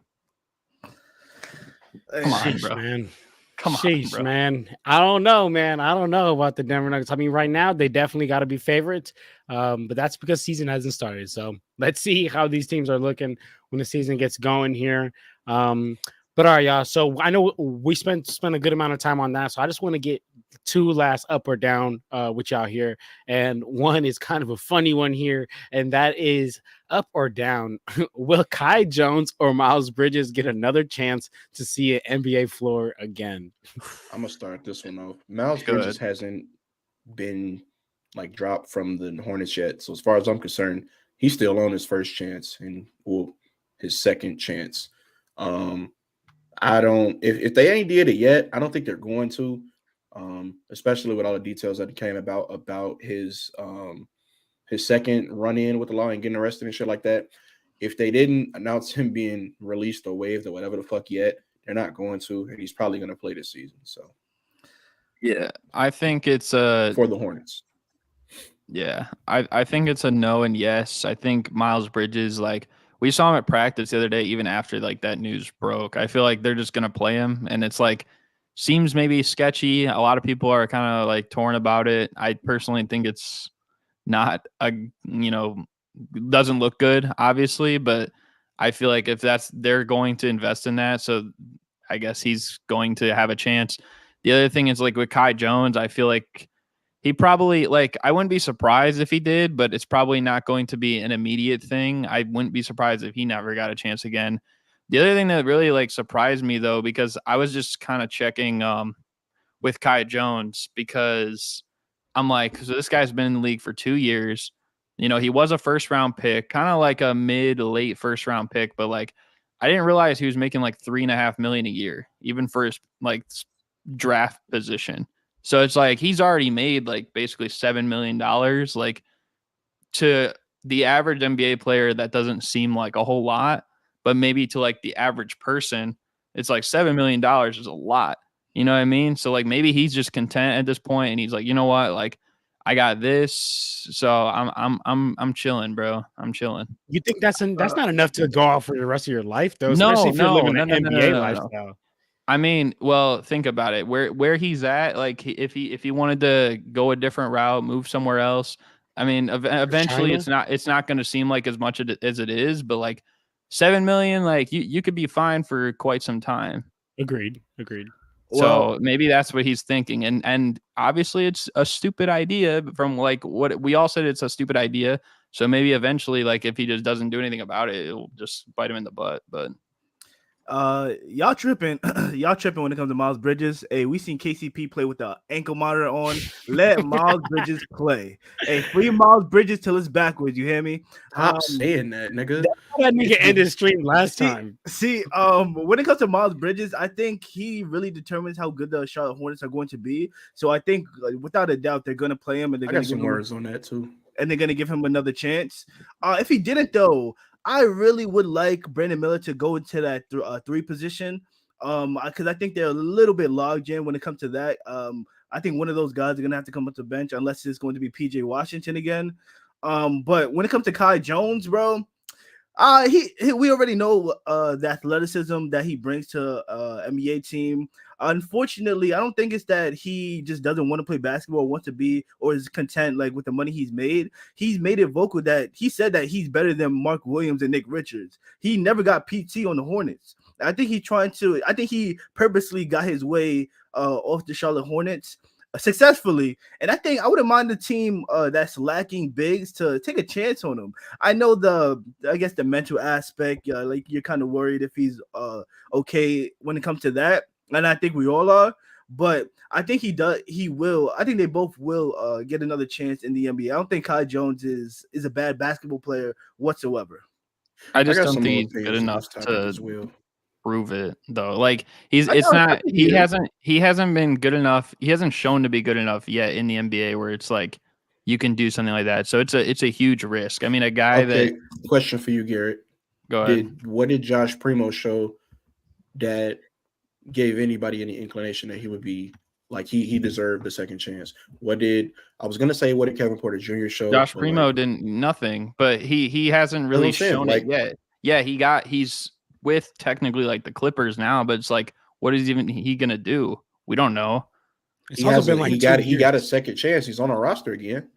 Come on, bro. Man. Come on, bro. Man. I don't know, man. I don't know about the Denver Nuggets. I mean, right now, they definitely got to be favorites, but that's because season hasn't started. So let's see how these teams are looking when the season gets going here. But all right, y'all. So I know we spent a good amount of time on that. So I just want to get 2 last up or down with y'all here. And one is kind of a funny one here. And that is up or down. Will Kai Jones or Miles Bridges get another chance to see an NBA floor again? I'm going to start this one off. Miles Bridges hasn't been like dropped from the Hornets yet. So as far as I'm concerned, he's still on his first chance and his second chance. I don't if they ain't did it yet, I don't think they're going to, especially with all the details that came about his second run in with the law and getting arrested and shit like that. If they didn't announce him being released or waived or whatever the fuck yet, they're not going to, and he's probably going to play this season. So yeah, I think it's for the Hornets. Yeah, I think it's a no and yes. I think Miles Bridges, like, we saw him at practice the other day, even after like that news broke. I feel like they're just gonna play him, and it's like seems maybe sketchy. A lot of people are kind of like torn about it. I personally think it's not doesn't look good, obviously, but I feel like if they're going to invest in that, so I guess he's going to have a chance. The other thing is like with Kai Jones, I feel like he probably, like, I wouldn't be surprised if he did, but it's probably not going to be an immediate thing. I wouldn't be surprised if he never got a chance again. The other thing that really like surprised me though, because I was just kind of checking with Kai Jones, because I'm like, so this guy's been in the league for 2 years. You know, he was a first round pick, kind of like a late first round pick, but like I didn't realize he was making like $3.5 million a year, even for his like draft position. So it's like he's already made like basically $7 million. Like, to the average NBA player, that doesn't seem like a whole lot, but maybe to like the average person, it's like $7 million is a lot. You know what I mean? So like maybe he's just content at this point, and he's like, you know what, like I got this, so I'm chilling, bro. I'm chilling. You think that's not enough to go out for the rest of your life, though? No, especially if you're living an NBA lifestyle. No. I mean, well, think about it. Where he's at, like if he wanted to go a different route, move somewhere else. I mean, eventually it's not going to seem like as much as it is, but like $7 million, like you could be fine for quite some time. Agreed. So maybe that's what he's thinking, and obviously it's a stupid idea. From like what we all said, it's a stupid idea. So maybe eventually, like if he just doesn't do anything about it, it'll just bite him in the butt. But y'all tripping when it comes to Miles Bridges. Hey, we seen KCP play with the ankle monitor on. Let Miles Bridges play. Hey, free Miles Bridges till it's backwards. You hear me? Stop saying that, nigga. That nigga ended stream last time. See, when it comes to Miles Bridges, I think he really determines how good the Charlotte Hornets are going to be. So I think, without a doubt, they're going to play him, and they're going to give some words on that too. And they're going to give him another chance. If he didn't, though, I really would like Brandon Miller to go into that 3 position. Because I think they're a little bit logged in when it comes to that. I think one of those guys are gonna have to come up to the bench unless it's going to be PJ Washington again. But when it comes to Kai Jones, bro, we already know the athleticism that he brings to NBA team. Unfortunately, I don't think it's that he just doesn't want to play basketball, wants to be, or is content like with the money he's made. He's made it vocal that he said that he's better than Mark Williams and Nick Richards. He never got PT on the Hornets. I think he purposely got his way off the Charlotte Hornets successfully, and I think I wouldn't mind the team that's lacking bigs to take a chance on him. I know the mental aspect, like you're kind of worried if he's okay when it comes to that, and I think we all are. But I think he will. I think they both will get another chance in the NBA. I don't think Kai Jones is a bad basketball player whatsoever. I just don't think he's good enough to prove it though. Like he hasn't been good enough. He hasn't shown to be good enough yet in the NBA where it's like you can do something like that. So it's a huge risk. I mean, a guy that. Question for you, Garrett. Go ahead. What did Josh Primo show that gave anybody any inclination that he would be like he deserved a second chance? What did Kevin Porter Jr. show? Josh Primo didn't nothing, but he hasn't really shown it yet. Yeah, he's with technically like the Clippers now, but it's like, what is he gonna do? We don't know. He got a second chance. He's on a roster again.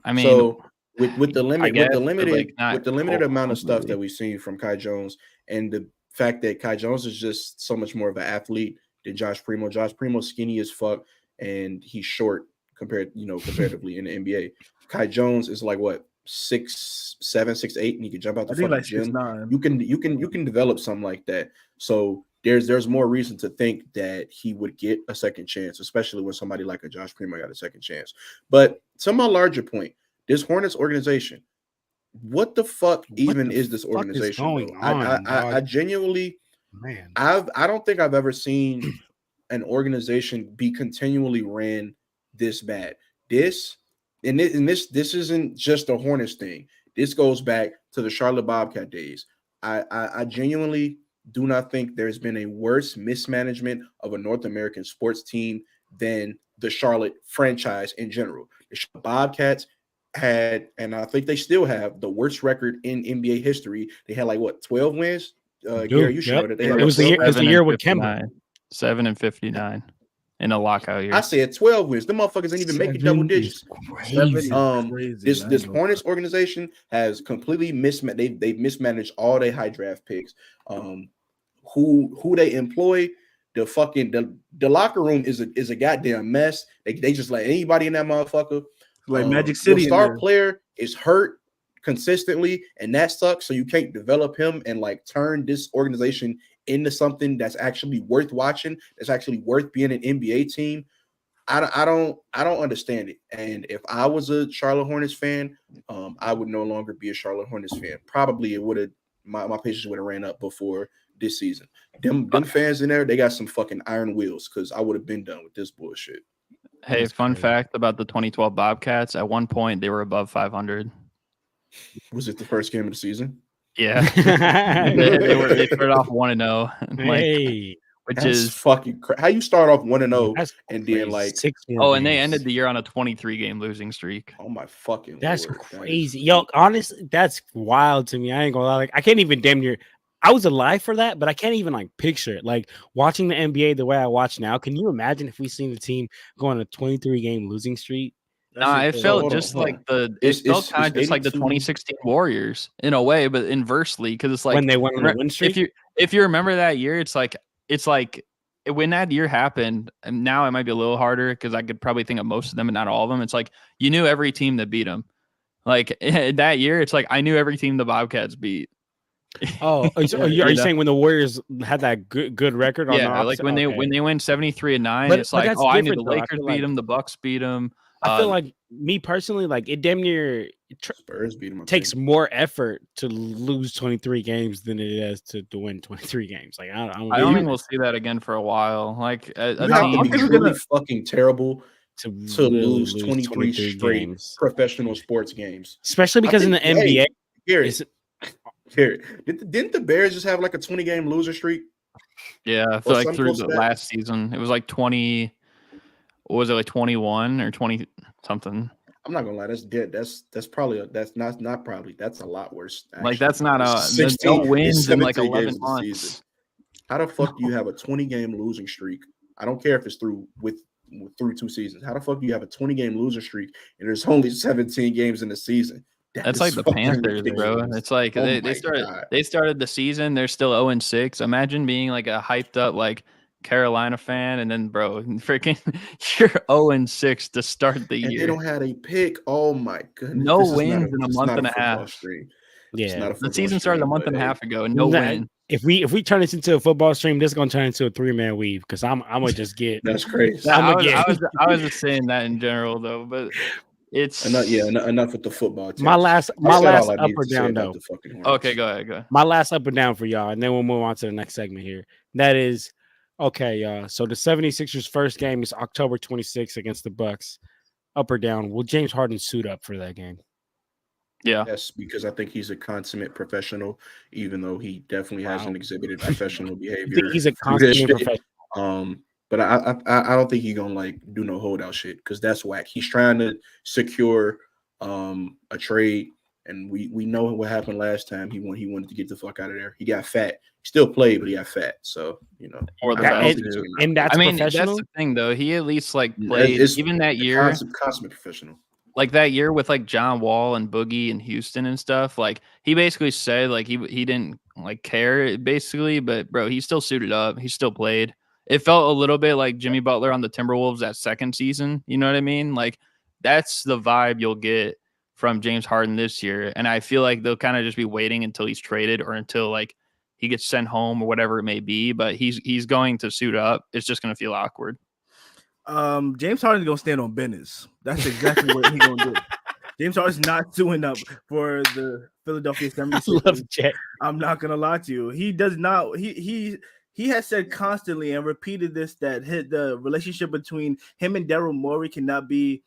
I mean, so with the limited amount of stuff that we've seen from Kai Jones, and the fact that Kai Jones is just so much more of an athlete than Josh Primo. Josh Primo's skinny as fuck, and he's short comparatively in the NBA. Kai Jones is like what? 6'7", 6'8", and he can jump out the fucking gym. 6'9". You can develop something like that. So there's more reason to think that he would get a second chance, especially when somebody like a Josh Primo got a second chance. But to my larger point, this Hornets organization, what the fuck is this organization? I genuinely, man, I don't think I've ever seen an organization be continually ran this bad. This isn't just a Hornets thing. This goes back to the Charlotte Bobcat days. I genuinely do not think there's been a worse mismanagement of a North American sports team than the Charlotte franchise in general. The Charlotte Bobcats had, and I think they still have, the worst record in NBA history. They had 12 wins. Gary, you should know that. It was the year with Kemba. 7-59. In a lockout year. I said 12 wins. The motherfuckers ain't even making double digits. This Hornets organization has completely mismanaged. They've mismanaged all their high draft picks. Who they employ, the locker room is a goddamn mess. They just let anybody in that motherfucker. Like Magic City. The star player is hurt consistently, and that sucks. So you can't develop him and turn this organization into something that's actually worth watching, that's actually worth being an NBA team. I don't understand it. And if I was a Charlotte Hornets fan, I would no longer be a Charlotte Hornets fan. Probably it would have my patience would have ran up before this season. Them fans in there, they got some fucking iron wheels, because I would have been done with this bullshit. Hey, fun fact about the 2012 Bobcats: at one point they were above 500. Was it the first game of the season? Yeah, they started off 1-0, which is fucking how you start off 1-0 and then 6 and they ended the year on a 23-game losing streak. Oh my fucking that's Lord. crazy. Yo, honestly, that's wild to me. I ain't gonna lie. I can't even damn near. I was alive for that, but I can't even ficture it. Watching the NBA the way I watch now. Can you imagine if we seen the team go on a 23-game losing streak? Nah, it felt just like the 2016 Warriors in a way, but inversely, because it's when they went on a win streak. If you remember that year, it's like when that year happened, and now it might be a little harder because I could probably think of most of them, but not all of them. It's like you knew every team that beat them. That year, it's like I knew every team the Bobcats beat. Oh, are you saying when the Warriors had that good record? When they win 73-9, it's like, I knew the Lakers beat them, the Bucks beat them. I feel like me personally, it damn near Spurs beat them. Takes more effort to lose 23 games than it is to win 23 games. I don't think we'll see that again for a while. It's really fucking terrible to lose 23 straight games. Professional sports games, especially because in the NBA, didn't the Bears just have a 20-game loser streak? Yeah, I feel like through the last season, it was like 20. What was it, like 21 or 20 something? I'm not gonna lie, that's dead. That's probably that's not probably. That's a lot worse. Actually. Like that's not no wins in like 11 months. How the fuck do you have a 20-game losing streak? I don't care if it's through 2 seasons. How the fuck do you have a 20-game losing streak and there's only 17 games in the season? That's like the Panthers, bro. It's like they started the season, they're still 0-6. Imagine being like a hyped up like Carolina fan, and then bro, freaking you're 0-6 to start the year. They don't have a pick. Oh my goodness. No wins in a month and a half. Stream. Yeah, the season started a month and a half ago, and no win. If we turn this into a football stream, this is gonna turn into a 3-man weave because I'm gonna just get. That's crazy. I was just saying that in general though, but it's enough with the football team. My last up or down though. Okay, go ahead. My last up or down for y'all, and then we'll move on to the next segment here. That is okay, y'all. So the 76ers first game is October 26th against the Bucks. Up or down? Will James Harden suit up for that game? Yeah. Yes, because I think he's a consummate professional, even though he definitely hasn't exhibited professional behavior. He's a consummate professional. But I don't think he's gonna like do no holdout shit because that's whack. He's trying to secure a trade, and we know what happened last time. He wanted to get the fuck out of there. He got fat. He still played, but he got fat. So and that's that's the thing though. He at least like played even that year. Consummate professional. Like that year with like John Wall and Boogie and Houston and stuff, like he basically said like he didn't like care basically, but bro, he still suited up. He still played. It felt a little bit like Jimmy Butler on the Timberwolves that second season. You know what I mean? Like that's the vibe you'll get from James Harden this year. And I feel like they'll kind of just be waiting until he's traded or until like he gets sent home or whatever it may be. But he's going to suit up. It's just going to feel awkward. James Harden's gonna stand on business. That's exactly what he's gonna do. James Harden's not suing up for the Philadelphia 76ers. I'm not gonna lie to you. He does not. He has said constantly and repeated this that the relationship between him and Daryl Morey cannot be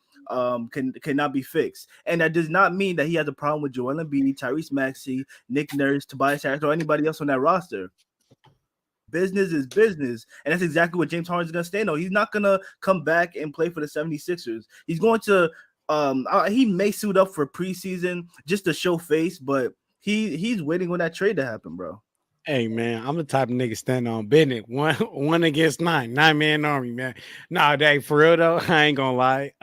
fixed, and that does not mean that he has a problem with Joel Embiid, Tyrese Maxey, Nick Nurse, Tobias Harris, or anybody else on that roster. Business is business, and that's exactly what James Harden's going to stand on. He's not going to come back and play for the 76ers. He's going to he may suit up for preseason just to show face, but he's waiting on that trade to happen, bro. Hey man, I'm the type of nigga standing on business. One against 9-man army, man. Nah, dang, for real though, I ain't gonna lie.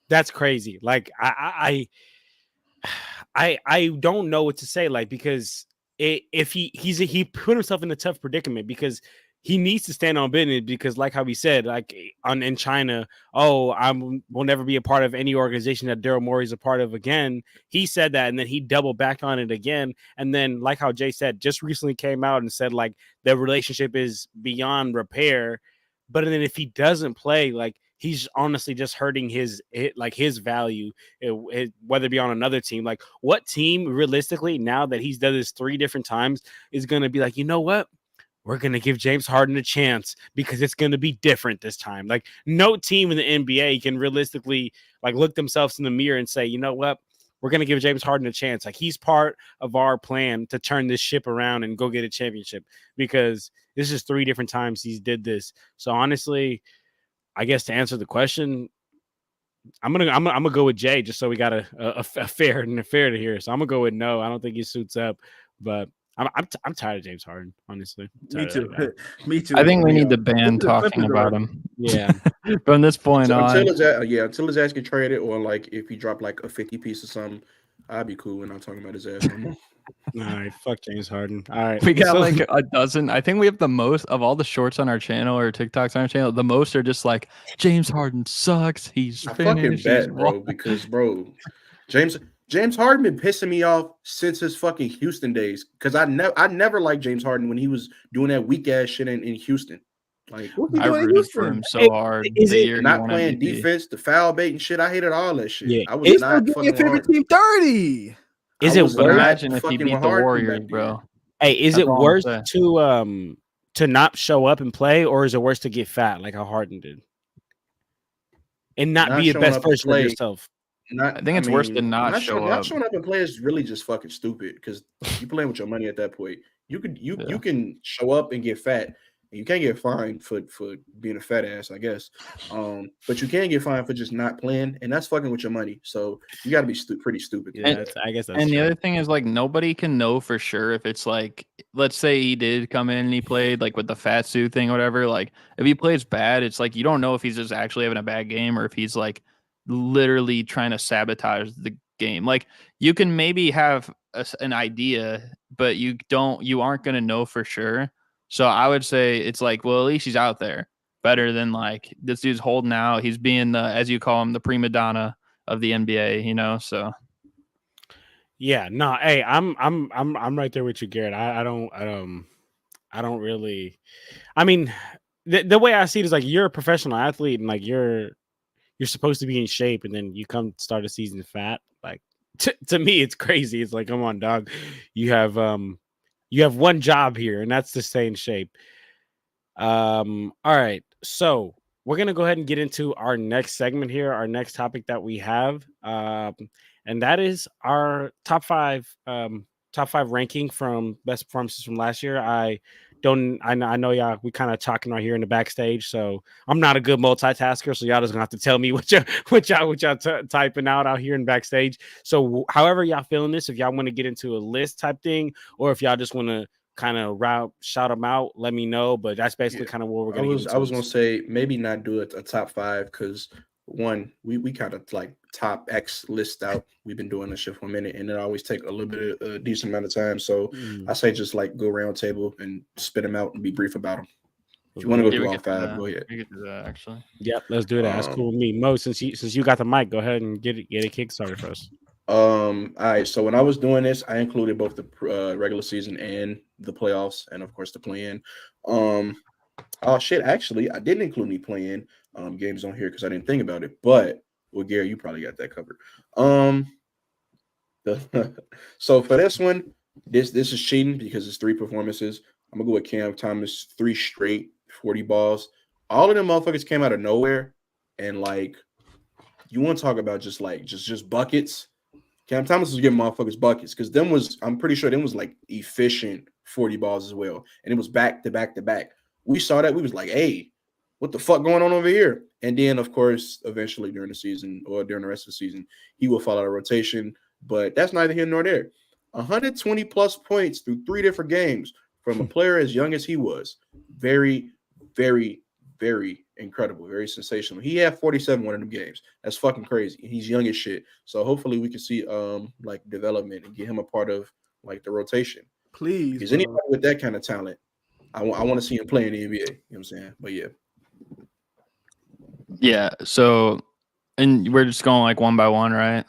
That's crazy. Like I don't know what to say, like, because if he put himself in a tough predicament because he needs to stand on business because, like how he said, like in China, will never be a part of any organization that Daryl Morey's a part of again. He said that, and then he doubled back on it again. And then, like how Jay said, just recently came out and said like their relationship is beyond repair. But then if he doesn't play, like he's honestly just hurting his value, whether it be on another team. Like what team realistically, now that he's done this 3 different times, is going to be like, you know what? We're going to give James Harden a chance because it's going to be different this time. Like no team in the NBA can realistically like look themselves in the mirror and say, you know what? We're going to give James Harden a chance. Like he's part of our plan to turn this ship around and go get a championship, because this is 3 different times he's did this. So honestly, I guess to answer the question, I'm gonna go with Jay just so we got a fair to here. So I'm gonna go with no. I don't think he suits up, but I'm tired of James Harden, honestly. Me too. Me too. I think we need the ban talking about him. Yeah. From this point on. Until his ass get traded, or like if he dropped like a 50 piece or something, I'd be cool when I'm talking about his ass. All right, fuck James Harden. All right, we got like a dozen. I think we have the most of all the shorts on our channel or TikToks on our channel. The most are just like James Harden sucks. He's finished. Fucking bet, bro. Because James Harden been pissing me off since his fucking Houston days. Because I never liked James Harden when he was doing that weak ass shit in Houston. Like I rooted for him so hard. Not playing defense, the foul bait and shit. I hated all that shit. Yeah. I was not fucking favorite team 30. Is it worse? Imagine if he beat the Warriors, bro. Hey, is it worse to not show up and play, or is it worse to get fat like how Harden did, and not be the best version of yourself? I think it's worse than not show up. Not showing up and play is really just fucking stupid because you playing with your money at that point. You can show up and get fat. And you can't get fined for being a fat ass, I guess. But you can get fined for just not playing, and that's fucking with your money. So you got to be pretty stupid. Yeah, I guess that's and true. The other thing is like nobody can know for sure if it's like, let's say he did come in and he played like with the fat suit thing or whatever. Like if he plays bad, it's like you don't know if he's just actually having a bad game or if he's like literally trying to sabotage the game. Like you can maybe have an idea, but you aren't going to know for sure. So I would say it's like, well, at least he's out there, better than like this dude's holding out. He's being the, as you call him, the prima donna of the NBA, you know? So yeah, no, hey, I'm right there with you, Garrett. I don't really, I mean, the way I see it is like you're a professional athlete and like you're supposed to be in shape, and then you come start a season fat. Like to me, it's crazy. It's like, come on, dog. You have one job here, and that's to stay in shape. All right. So we're gonna go ahead and get into our next segment here, our next topic that we have. And that is our top five ranking from best performances from last year. I know y'all, we kind of talking right here in the backstage, so I'm not a good multitasker, so y'all just gonna have to tell me what y'all typing out here in backstage. So however y'all feeling this, if y'all want to get into a list type thing, or if y'all just want to kind of shout them out, let me know. But that's basically kind of what we're gonna get into. I was gonna say maybe not do a top five because one, we kind of like top X list out. We've been doing this shit for a minute, and it always take a little bit of a decent amount of time. So I say just like go round table and spit them out and be brief about them. If you want to go through all five, go ahead. We could do that actually. Yep, let's do that. That's cool with me. Mo, since you got the mic, go ahead and get it kick started for us. All right. So when I was doing this, I included both the regular season and the playoffs, and of course the play-in. Oh shit! Actually, I didn't include any play-in games on here because I didn't think about it. But well, Gary, you probably got that covered. So for this one, this is cheating because it's 3 performances. I'm gonna go with Cam Thomas, 3 straight 40 balls. All of them motherfuckers came out of nowhere, and like you want to talk about just buckets. Cam Thomas was giving motherfuckers buckets because I'm pretty sure them was like efficient 40 balls as well. And it was back to back to back. We saw that. We was like, hey, what the fuck going on over here? And then, of course, eventually during the season or during the rest of the season, he will fall out of rotation. But that's neither here nor there. 120 plus points through 3 different games from a player as young as he was. Very, very, very incredible, very sensational. He had 47 one of them games. That's fucking crazy. He's young as shit. So hopefully we can see like development and get him a part of like the rotation. Please. Is anybody with that kind of talent? I want to see him play in the NBA. You know what I'm saying? But yeah. Yeah. So, and we're just going like one by one, right?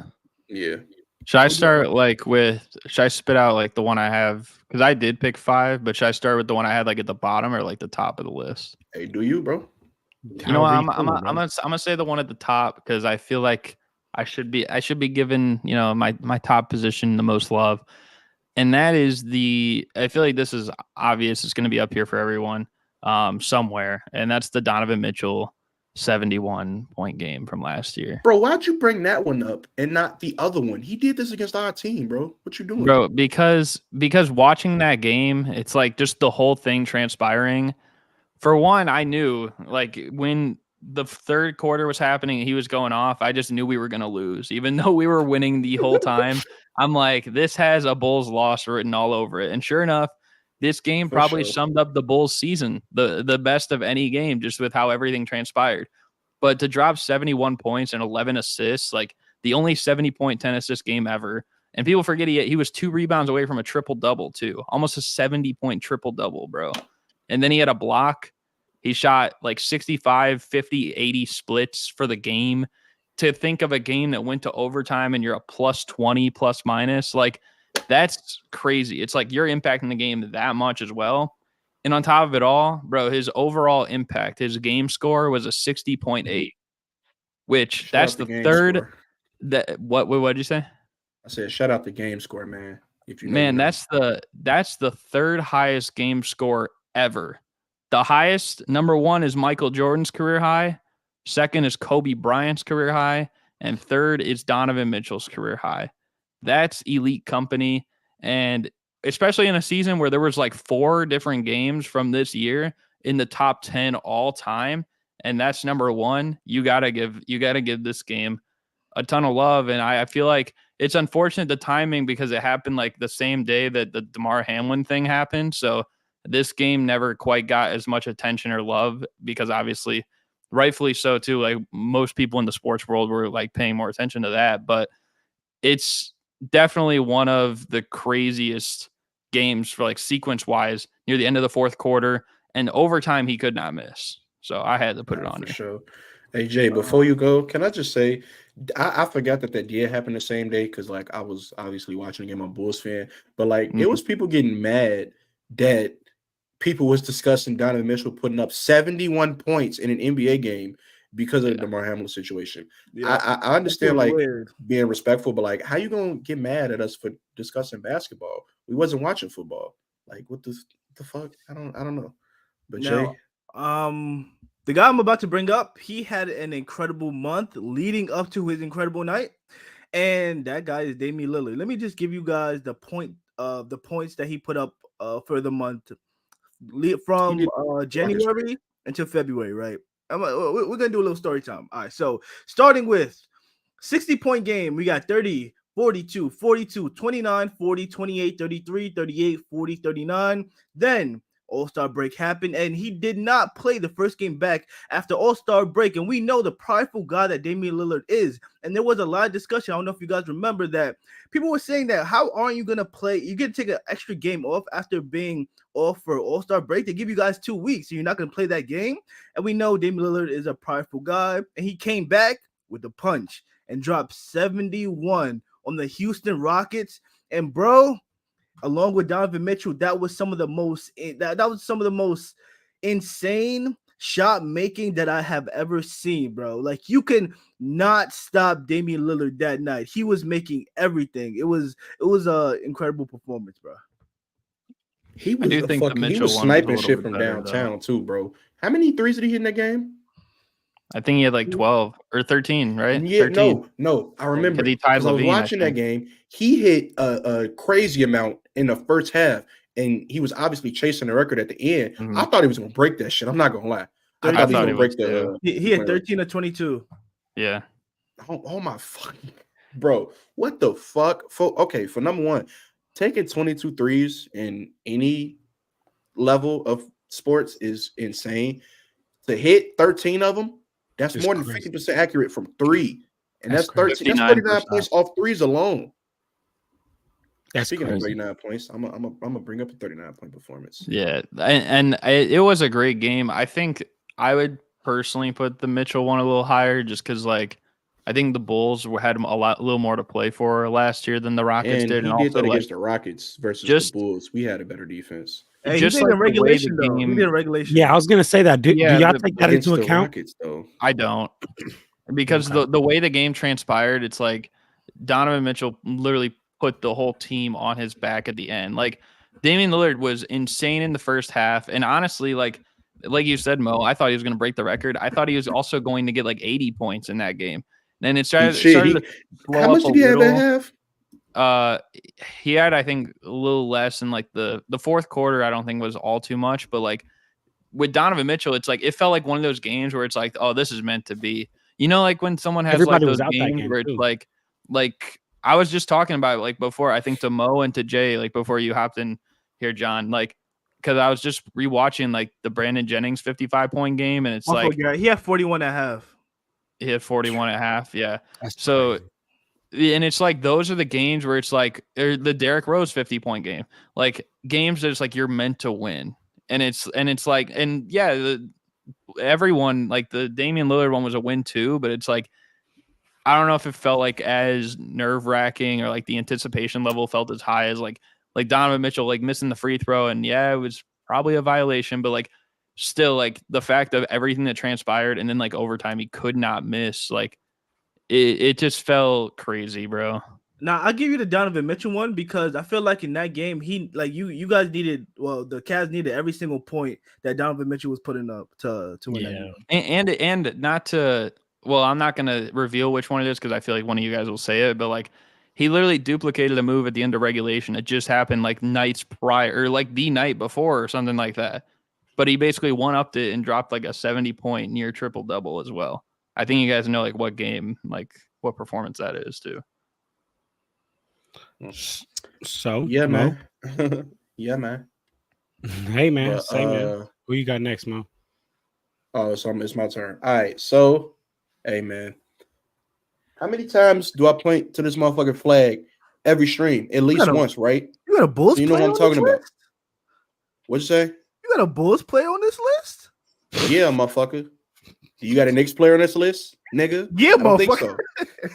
Yeah. Should I start should I spit out like the one I have? Because I did pick 5, but should I start with the one I had like at the bottom or like the top of the list? Hey, do you, bro? You know what? I'm gonna say the one at the top because I feel like I should be given, you know, my top position the most love. And that is I feel like this is obvious. It's going to be up here for everyone somewhere. And that's the Donovan Mitchell 71-point game from last year. Bro, why'd you bring that one up and not the other one? He did this against our team, bro. What you doing? Bro, because watching that game, it's like just the whole thing transpiring. For one, I knew like when the third quarter was happening and he was going off, I just knew we were going to lose. Even though we were winning the whole time, I'm like, this has a Bulls loss written all over it. And sure enough, this game probably summed up the Bulls season, the best of any game, just with how everything transpired. But to drop 71 points and 11 assists, like the only 70-point 10 assist game ever. And people forget he was 2 rebounds away from a triple-double too. Almost a 70-point triple-double, bro. And then he had a block. He shot like 65, 50, 80 splits for the game. To think of a game that went to overtime and you're a plus 20, plus minus, like that's crazy. It's like you're impacting the game that much as well. And on top of it all, bro, his overall impact, his game score was a 60.8, which that's the third. What did you say? I said, shout out the game score, man. If you know, man, that's the third highest game score ever. The highest, number 1 is Michael Jordan's career high. Second is Kobe Bryant's career high. and third is Donovan Mitchell's career high. That's elite company, and especially in a season where there was like 4 different games from this year in the top 10 all time, and that's number 1. You gotta give this game a ton of love, and I feel like it's unfortunate the timing because it happened like the same day that the DeMar Hamlin thing happened. So this game never quite got as much attention or love because obviously, rightfully so too. Like most people in the sports world were like paying more attention to that, but it's definitely one of the craziest games for like sequence wise near the end of the fourth quarter and overtime. He could not miss. So I had to put it on for here. sure. Hey Jay, before you go, can I just say I forgot that did happen the same day because like I was obviously watching the game. I'm a Bulls fan, but like it was people getting mad that people was discussing Donovan Mitchell putting up 71 points in an NBA game because of the DeMar Hamlin situation. Yeah. I understand like being respectful, but like how you gonna get mad at us for discussing basketball? We wasn't watching football. Like what the fuck? I don't know. But now, Jay, the guy I'm about to bring up, he had an incredible month leading up to his incredible night, and that guy is Damian Lillard. Let me just give you guys the points that he put up for the month from January until February, right? We're gonna do a little story time. All right, so starting with 60-point game, we got 30, 42, 42, 29, 40, 28, 33, 38, 40, 39. Then All-Star break happened, and he did not play the first game back after All-Star break. And we know the prideful guy that Damian Lillard is. And there was a lot of discussion. I don't know if you guys remember that. People were saying that, how aren't you going to play? You're going to take an extra game off after being off for All-Star break. They give you guys 2 weeks, so you're not going to play that game. And we know Damian Lillard is a prideful guy. And he came back with a punch and dropped 71 on the Houston Rockets. And bro, along with Donovan Mitchell, that was some of the most insane shot making that I have ever seen, bro. Like you can not stop Damian Lillard that night. He was making everything. It was an incredible performance, bro. He was sniping shit from downtown too, bro. How many threes did he hit in that game? I think he had like 12 or 13, right? Yeah, 13. No. I remember because I was watching that game. He hit a crazy amount in the first half, and he was obviously chasing the record at the end. I thought he was going to break that shit. I'm not going to lie. I thought he was going to break the. He had 13 or 22. Yeah. Oh my fucking bro! What the fuck? For number one, taking 22 threes in any level of sports is insane. To hit 13 of them. That's more than 50% accurate from 3. And that's 13. That's 39 points off threes alone. Speaking of 39 points, I'm gonna bring up a 39-point performance. Yeah, and it was a great game. I think I would personally put the Mitchell one a little higher just because like I think the Bulls had a little more to play for last year than the Rockets did. And he did that against the Rockets versus the Bulls. We had a better defense. Hey, just like regulation, though. He did a regulation. Yeah, I was gonna say that. Do y'all take that into account? Rockets, though. I don't, because the way the game transpired, it's like Donovan Mitchell literally put the whole team on his back at the end. Like Damian Lillard was insane in the first half, and honestly, like you said, Mo, I thought he was going to break the record. I thought he was also going to get like 80 points in that game. Then it started to blow how much did he have at half? He had, I think, a little less in like the fourth quarter. I don't think was all too much, but like with Donovan Mitchell, it's like it felt like one of those games where it's like, oh, this is meant to be. You know, like when someone has everybody like those games where it's like I was just talking about it, like before. I think to Mo and to Jay, like before you hopped in here, John, like because I was just rewatching like the Brandon Jennings 55-point game, and it's like he had 41 and a half. He had 41 and a half. Yeah. So. And it's like those are the games where it's like the Derrick Rose 50-point game, like games that it's like you're meant to win, and it's like everyone like the Damian Lillard one was a win too, but it's like I don't know if it felt like as nerve-wracking or like the anticipation level felt as high as like Donovan Mitchell like missing the free throw, and it was probably a violation, but like still like the fact of everything that transpired and then like overtime he could not miss like. It just felt crazy, bro. Now I'll give you the Donovan Mitchell one because I feel like in that game he like you guys needed the Cavs needed every single point that Donovan Mitchell was putting up to win that game. And not to well, I'm not gonna reveal which one it is because I feel like one of you guys will say it, but like he literally duplicated a move at the end of regulation. It just happened like nights prior, or like the night before, or something like that. But he basically one-upped it and dropped like a 70-point near triple double as well. I think you guys know like what game, like what performance that is too. So yeah, Mo? man. Yeah, man. Hey man, But, say man. Who you got next, Mo? Oh, so it's my turn. All right. So, hey man, how many times do I point to this motherfucking flag every stream? At least once, right? You got a Bulls So you know player what I'm talking on this about. list? What'd you say? You got a Bulls player on this list? Yeah, motherfucker. You got a Knicks player on this list, nigga? Yeah, I don't think so.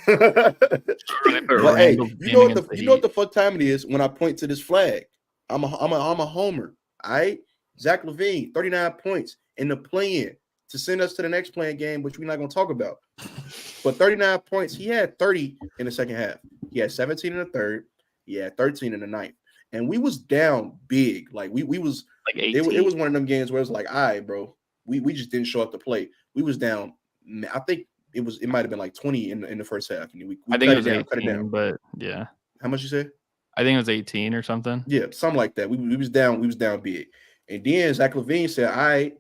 But hey, you know what the fuck time it is when I point to this flag? I'm a homer. All right, Zach LaVine, 39 points in the play-in to send us to the next playing game, which we're not gonna talk about. But 39 points, he had 30 in the second half. He had 17 in the third. He had 13 in the ninth, and we was down big. Like we was like 18. It was one of them games where it was like, all right, bro, we just didn't show up to play. We was down. I think it might have been like 20 in the first half. And we I think it was cut it down. But yeah. How much you said? I think it was 18 or something. Yeah, something like that. We was down big. And then Zach LaVine said, all right,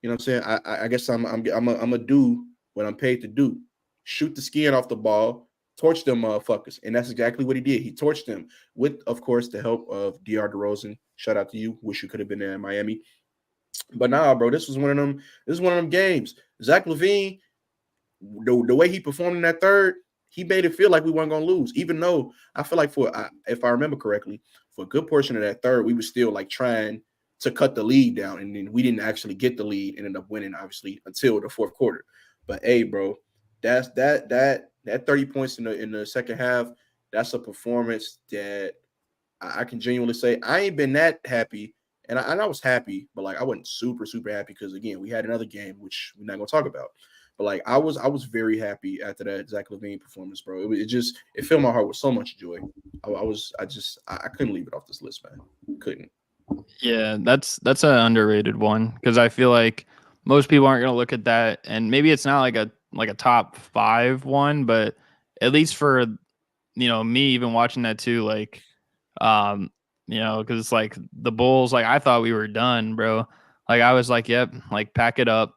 you know what I'm saying? I guess I'm gonna do what I'm paid to do. Shoot the skin off the ball, torch them motherfuckers. And that's exactly what he did. He torched them with, of course, the help of DeAndre DeRozan. Shout out to you. Wish you could have been there in Miami. But nah, bro, this was one of them. This is one of them games. Zach LaVine, the way he performed in that third, he made it feel like we weren't gonna lose. Even though I feel like if I remember correctly, for a good portion of that third, we were still like trying to cut the lead down, and then we didn't actually get the lead. Ended up winning, obviously, until the fourth quarter. But hey, bro, that's that 30 points in the second half. That's a performance that I can genuinely say I ain't been that happy. And I was happy, but like I wasn't super happy because again we had another game which we're not gonna talk about. But like I was very happy after that Zach LaVine performance, bro. It filled my heart with so much joy. I couldn't leave it off this list, man. Couldn't. Yeah, that's an underrated one because I feel like most people aren't gonna look at that, and maybe it's not like a top 5 one, but at least for me even watching that too, like because it's like the Bulls, like I thought we were done, bro. Like I was like, yep, like pack it up.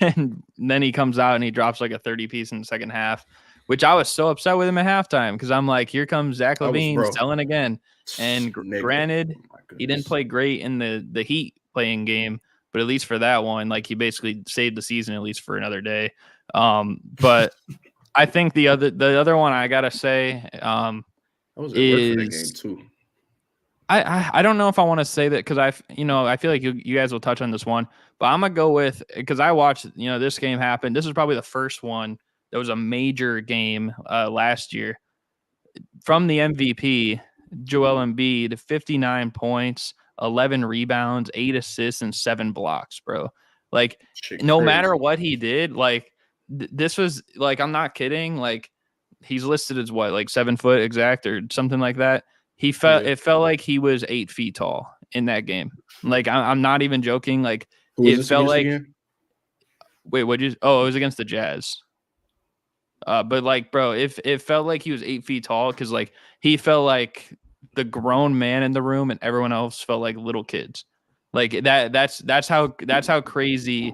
And then he comes out and he drops like a 30 piece in the second half, which I was so upset with him at halftime because I'm like, here comes Zach LaVine selling again. And granted, he didn't play great in the Heat playing game, but at least for that one, like he basically saved the season at least for another day. But I think the other one I gotta say, that was a word for that game too. I don't know if I want to say that because I feel like you guys will touch on this one, but I'm gonna go with because I watched this game happen. This is probably the first one that was a major game last year from the MVP Joel Embiid, 59 points, 11 rebounds, 8 assists, and 7 blocks, bro. Like no matter what he did, like this was like I'm not kidding. Like he's listed as what, like 7 foot exact or something like that. It felt like he was 8 feet tall in that game. Like I'm not even joking. Like it felt like. Again? Wait, what you? Oh, it was against the Jazz. But like, bro, it felt like he was 8 feet tall because like he felt like the grown man in the room and everyone else felt like little kids. Like that's how crazy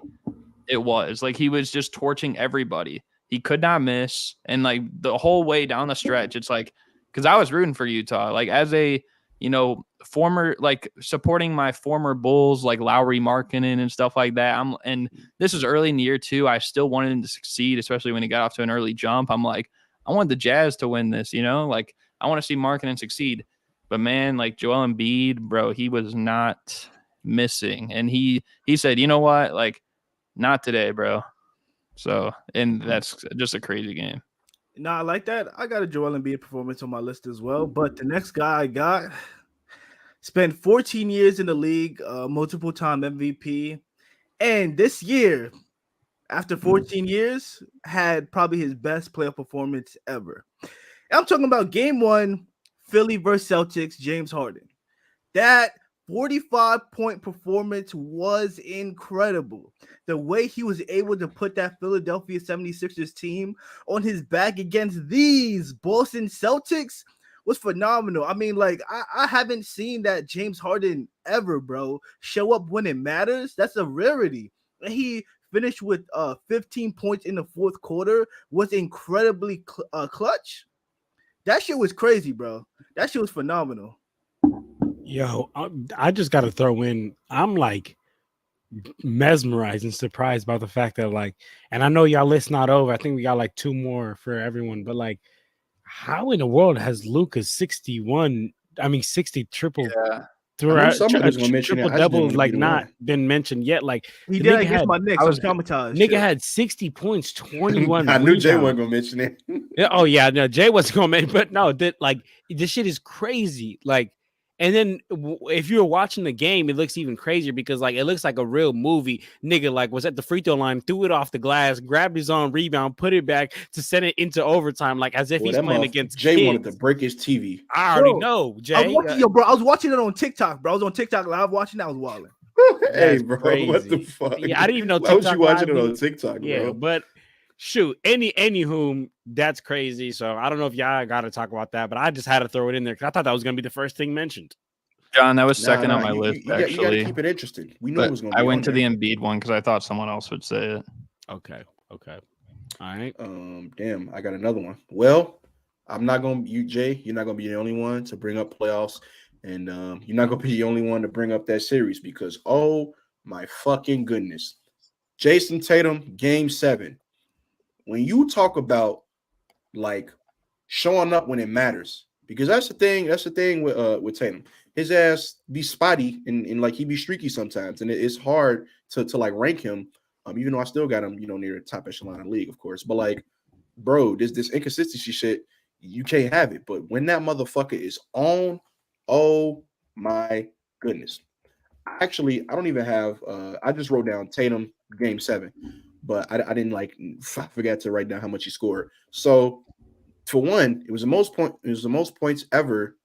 it was. Like he was just torching everybody. He could not miss, and like the whole way down the stretch, it's like. Because I was rooting for Utah, like as a former, like supporting my former Bulls, like Lowry Markkinen and stuff like that. And this is early in the year too. I still wanted him to succeed, especially when he got off to an early jump. I'm like, I want the Jazz to win this, like I want to see Markkinen succeed. But man, like Joel Embiid, bro, he was not missing, and he said, you know what, like not today, bro. So, and that's just a crazy game. No, I like that. I got a Joel Embiid performance on my list as well. But the next guy I got spent 14 years in the league, multiple time MVP. And this year, after 14 years, had probably his best playoff performance ever. And I'm talking about game 1, Philly versus Celtics, James Harden. That 45-point performance was incredible. The way he was able to put that Philadelphia 76ers team on his back against these Boston Celtics was phenomenal. I mean, like, I haven't seen that James Harden ever, bro, show up when it matters. That's a rarity. And he finished with 15 points in the fourth quarter, was incredibly clutch. That shit was crazy, bro. That shit was phenomenal. Yo, I just got to throw in, I'm like mesmerized and surprised by the fact that, like, and I know y'all list not over. I think we got like 2 more for everyone, but like, how in the world has Luka's 60 triple throughout triple double like not been mentioned yet? Like, he did against my Knicks. I was traumatized. Nigga had 60 points, 21. I knew Jay wasn't gonna mention it. Oh yeah, no, Jay wasn't gonna mention, but no, that like this shit is crazy. Like, and then if you're watching the game, it looks even crazier because like it looks like a real movie. Nigga like was at the free throw line, threw it off the glass, grabbed his own rebound, put it back to send it into overtime, like as if he's playing against Jay kids. Wanted to break his TV. I already know, Jay. I was watching it on TikTok, bro. I was on TikTok live watching that. I was wilding. Hey, bro, crazy. What the fuck? Yeah, I didn't even know. Why was you watching it on TikTok, bro? Yeah, but shoot, anywho, that's crazy. So I don't know if y'all got to talk about that, but I just had to throw it in there because I thought that was going to be the first thing mentioned. John, that was second on my list. Actually, you got to keep it interesting. We knew it was going to be. I went to the Embiid one because I thought someone else would say it. Okay, all right. Damn, I got another one. Well, I'm not going to. Jay, you're not going to be the only one to bring up playoffs, and you're not going to be the only one to bring up that series because oh my fucking goodness, Jason Tatum, Game 7. When you talk about like showing up when it matters, because that's the thing. That's the thing with Tatum. His ass be spotty and like he be streaky sometimes, and it's hard to like rank him. Even though I still got him, near the top echelon of the league, of course. But like, bro, this inconsistency shit, you can't have it. But when that motherfucker is on, oh my goodness. Actually, I don't even have. I just wrote down Tatum Game 7, but I didn't I forgot to write down how much he scored. So for one, it was the most points ever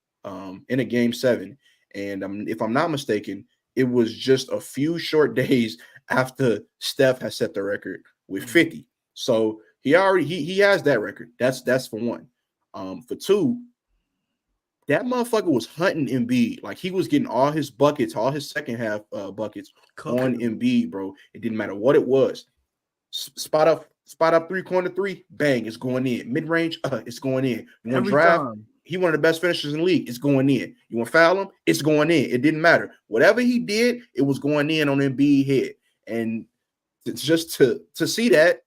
in a Game 7. And if I'm not mistaken, it was just a few short days after Steph has set the record with 50. So he has that record. That's for one. For two, that motherfucker was hunting Embiid. Like he was getting all his buckets, all his second half buckets on Embiid, bro. It didn't matter what it was. Spot up 3-corner 3, bang, it's going in. Mid range, it's going in. You want to drive? He one of the best finishers in the league. It's going in. You want to foul him? It's going in. It didn't matter. Whatever he did, it was going in on Embiid's head. And it's just to see that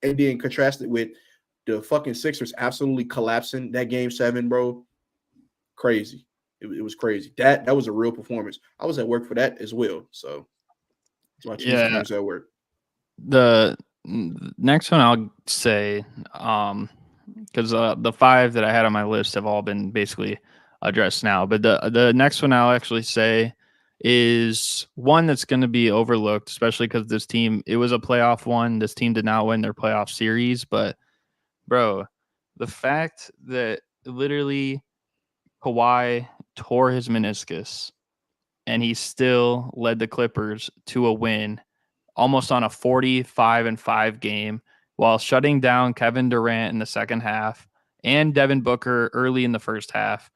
and then contrast it with the fucking Sixers absolutely collapsing that Game 7, bro. Crazy. It was crazy. That was a real performance. I was at work for that as well. So my two experience at work. The next one I'll say, because the 5 that I had on my list have all been basically addressed now. But the next one I'll actually say is one that's going to be overlooked, especially because this team, it was a playoff one. This team did not win their playoff series. But, bro, the fact that literally Kawhi tore his meniscus and he still led the Clippers to a win almost on a 45-5 game while shutting down Kevin Durant in the second half and Devin Booker early in the first half.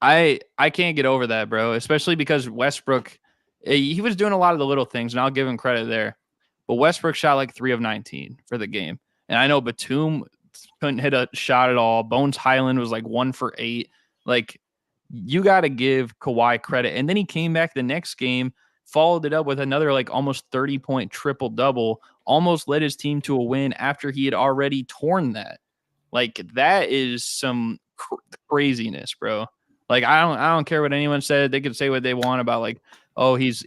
I can't get over that, bro, especially because Westbrook, he was doing a lot of the little things, and I'll give him credit there. But Westbrook shot like 3 of 19 for the game. And I know Batum couldn't hit a shot at all. Bones Highland was like 1 for 8. Like, you got to give Kawhi credit. And then he came back the next game, followed it up with another like almost 30-point triple-double, almost led his team to a win after he had already torn that. Like, that is some craziness, bro. Like, I don't care what anyone said. They could say what they want about like, oh, he's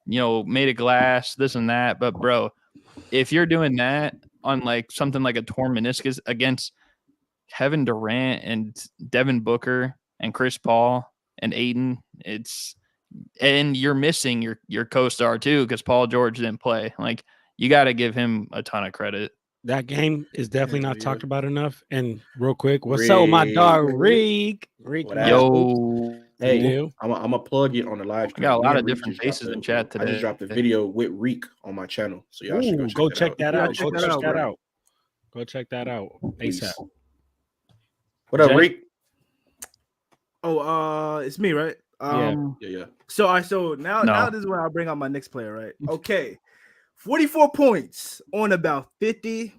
made of glass, this and that. But bro, if you're doing that on like something like a torn meniscus against Kevin Durant and Devin Booker and Chris Paul and Aiden, and you're missing your co-star too because Paul George didn't play. Like, you got to give him a ton of credit. That game is definitely not talked about enough. And real quick, what's up with my dog, Reek? Yo. Hey, I'm gonna plug it on the live stream. We got a lot of different faces in chat today. I just dropped a video with Reek on my channel, so y'all should go check that out. Go check that out. Go check that out. ASAP. What up, Reek? Oh, it's me, right? Yeah. So now this is where I'll bring out my next player, right? Okay, 44 points on about 50.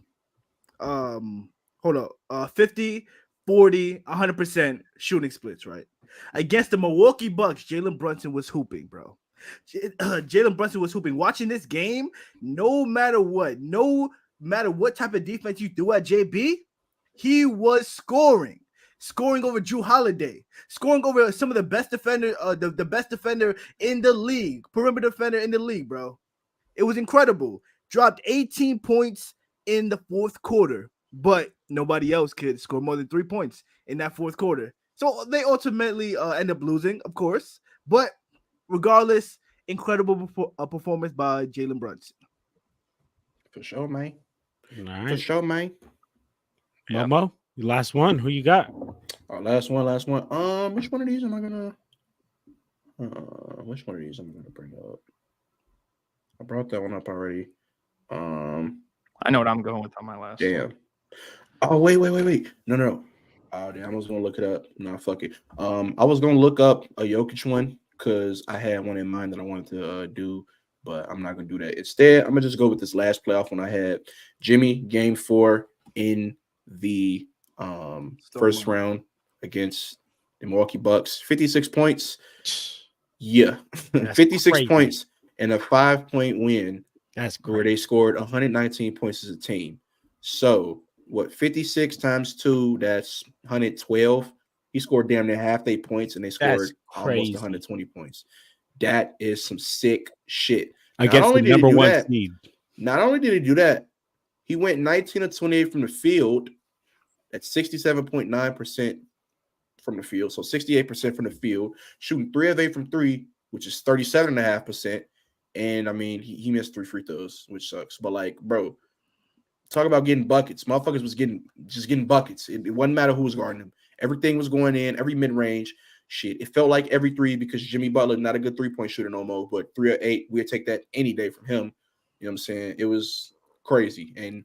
50, 40, 100% shooting splits, right? Against the Milwaukee Bucks, Jalen Brunson was hooping, bro. Jalen Brunson was hooping. Watching this game, no matter what type of defense you threw at JB, he was scoring over Drew Holiday, scoring over some of the best defender, the best defender in the league, perimeter defender in the league, bro. It was incredible. Dropped 18 points in the fourth quarter, but nobody else could score more than 3 points in that fourth quarter. So they ultimately end up losing, of course. But regardless, incredible performance by Jalen Brunson. For sure, man. Right. For sure, man. Momo, last one. Who you got? Last one. Which one of these am I gonna? Which one of these I'm gonna bring up? I brought that one up already. I know what I'm going with on my last. Damn. One. Oh wait. No. Oh damn, I was gonna look it up. No, fuck it. I was gonna look up a Jokic one because I had one in mind that I wanted to do, but I'm not gonna do that. Instead, I'm gonna just go with this last playoff when I had Jimmy Game 4 in the first round against the Milwaukee Bucks. 56 points. Yeah, 56 crazy. Points and a 5-point win. That's great. Where they scored 119 points as a team. So what? 56 times 2, that's 112. He scored damn near half their points, and they scored almost 120 points. That is some sick shit. Against the number one seed. Not only did he do that, he went 19 of 28 from the field. That's 67.9% from the field. So 68% from the field. Shooting 3 of 8 from 3, which is 37.5%. And I mean, he missed 3 free throws, which sucks. But like, bro, talk about getting buckets. Motherfuckers was getting buckets. It wasn't matter who was guarding them. Everything was going in, every mid-range. Shit. It felt like every 3 because Jimmy Butler, not a good 3-point shooter no more, but 3 or 8, we'd take that any day from him. You know what I'm saying? It was crazy. And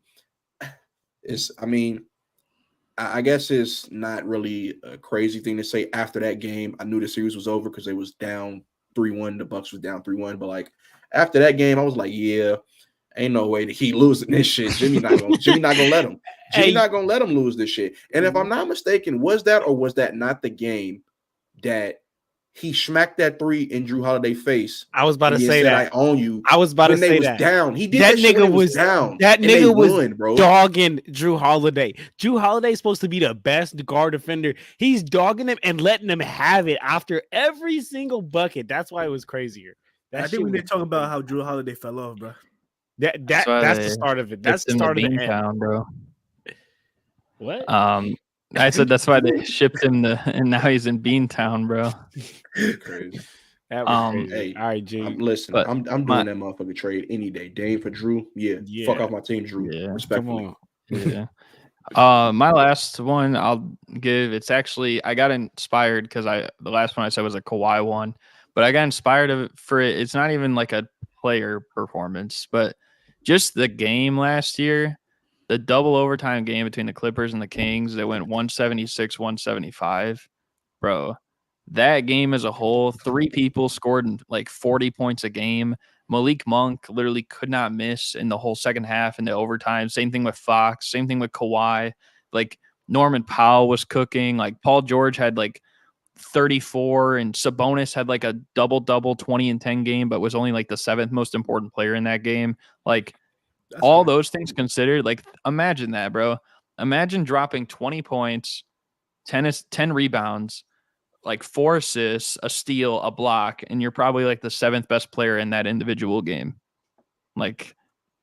I guess it's not really a crazy thing to say after that game. I knew the series was over because they was down 3-1. The Bucks was down 3-1. But like after that game, I was like, yeah, ain't no way that he losing this shit. Jimmy not gonna let him. Jimmy not gonna let him lose this shit. And if I'm not mistaken, was that not the game that he smacked that 3 in Drew Holiday's face? I was about to say that. I own you. I was about to say that. Down. He did that nigga was down. That nigga was bro. Dogging Drew Holiday. Drew Holiday's supposed to be the best guard defender. He's dogging him and letting him have it after every single bucket. That's why it was crazier. I think we need to talk about how Drew Holiday fell off, bro. That's the start of it. That's the start of the end, bro. What? I said that's why they shipped him and now he's in Beantown, bro. Crazy. That was crazy. Hey, all right, G. I'm doing that motherfucking trade any day. Dame for Drew. Yeah. Fuck off my team, Drew. Yeah. Respectfully. Yeah. My last one I'll give. It's actually I got inspired because the last one I said was a Kawhi one, but I got inspired for it. It's not even like a player performance, but just the game last year. The double overtime game between the Clippers and the Kings that went 176-175, bro. That game as a whole, 3 people scored like 40 points a game. Malik Monk literally could not miss in the whole second half in the overtime. Same thing with Fox. Same thing with Kawhi. Like Norman Powell was cooking. Like Paul George had like 34 and Sabonis had like a double 20 and 10 game, but was only like the 7th most important player in that game. Like, that's all crazy. Those things considered, like imagine that, bro. Imagine dropping 20 points, 10 rebounds, like 4 assists, a steal, a block, and you're probably like the 7th best player in that individual game. Like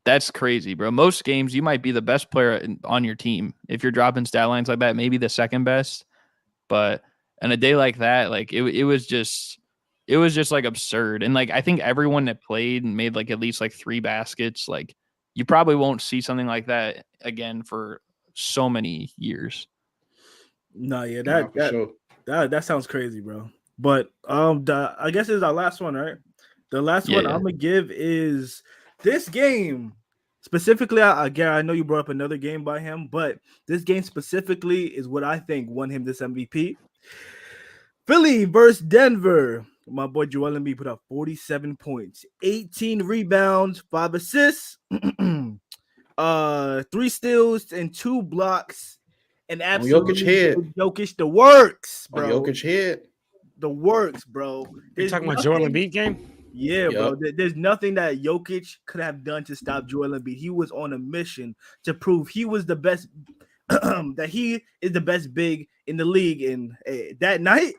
that's crazy, bro. Most games you might be the best player on your team. If you're dropping stat lines like that, maybe the 2nd best. But on a day like that, like it was just like absurd. And like I think everyone that played and made like at least like 3 baskets, like you probably won't see something like that again for so many years. No, yeah, that sounds crazy, bro. But I guess it's our last one, right? The last one I'm gonna give is this game specifically. Again, I know you brought up another game by him, but this game specifically is what I think won him this MVP. Philly versus Denver. My boy Joel Embiid put up 47 points, 18 rebounds, 5 assists, 3 steals, and 2 blocks. And absolutely Jokic the works, bro. Jokic head. The works, bro. You're talking about Joel Embiid game? Yeah, bro. There's nothing that Jokic could have done to stop Joel Embiid. He was on a mission to prove he was the best, that he is the best big in the league. And that night,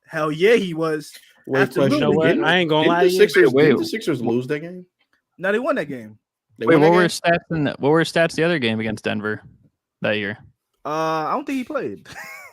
hell yeah, he was. Wait, you know what? I ain't gonna lie to you. Did the Sixers lose that game? No, they won that game. What were stats the other game against Denver that year? I don't think he played.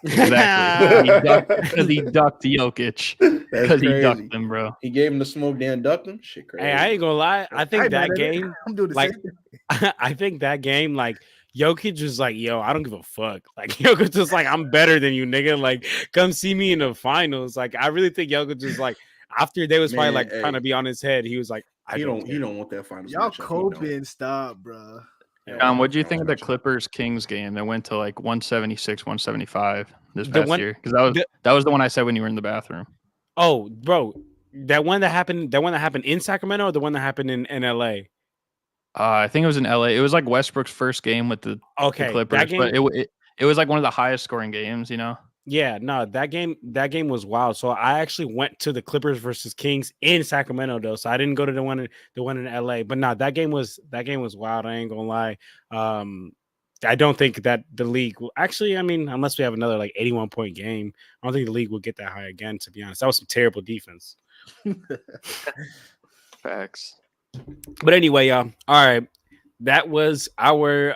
Exactly. He ducked Jokic. Because he ducked him, bro. He gave him the smoke, then ducked him. Shit, crazy. Hey, I ain't gonna lie. I think that game, I'm doing the like, same. I think that game, like, Jokic was like, yo, I don't give a fuck. Like, Jokic was like, I'm better than you, nigga. Like, come see me in the finals. Like, I really think Jokic was like, after they was probably like trying to be on his head, he was like, he don't want that finals. Y'all coping, stop, bro. What'd you think of the Clippers-Kings game that went to like 176, 175 this past year? Because that was the one I said when you were in the bathroom. Oh, bro, that one that happened in Sacramento, or the one that happened in LA? I think it was in LA. It was like Westbrook's first game with the Clippers, but it was like one of the highest scoring games, you know? Yeah, no, that game was wild. So I actually went to the Clippers versus Kings in Sacramento though. So I didn't go to the one in LA. But no, that game was wild. I ain't gonna lie. I don't think that the league will actually, I mean, unless we have another like 81-point game, I don't think the league will get that high again, to be honest. That was some terrible defense. Facts. But anyway, y'all. All right. That was our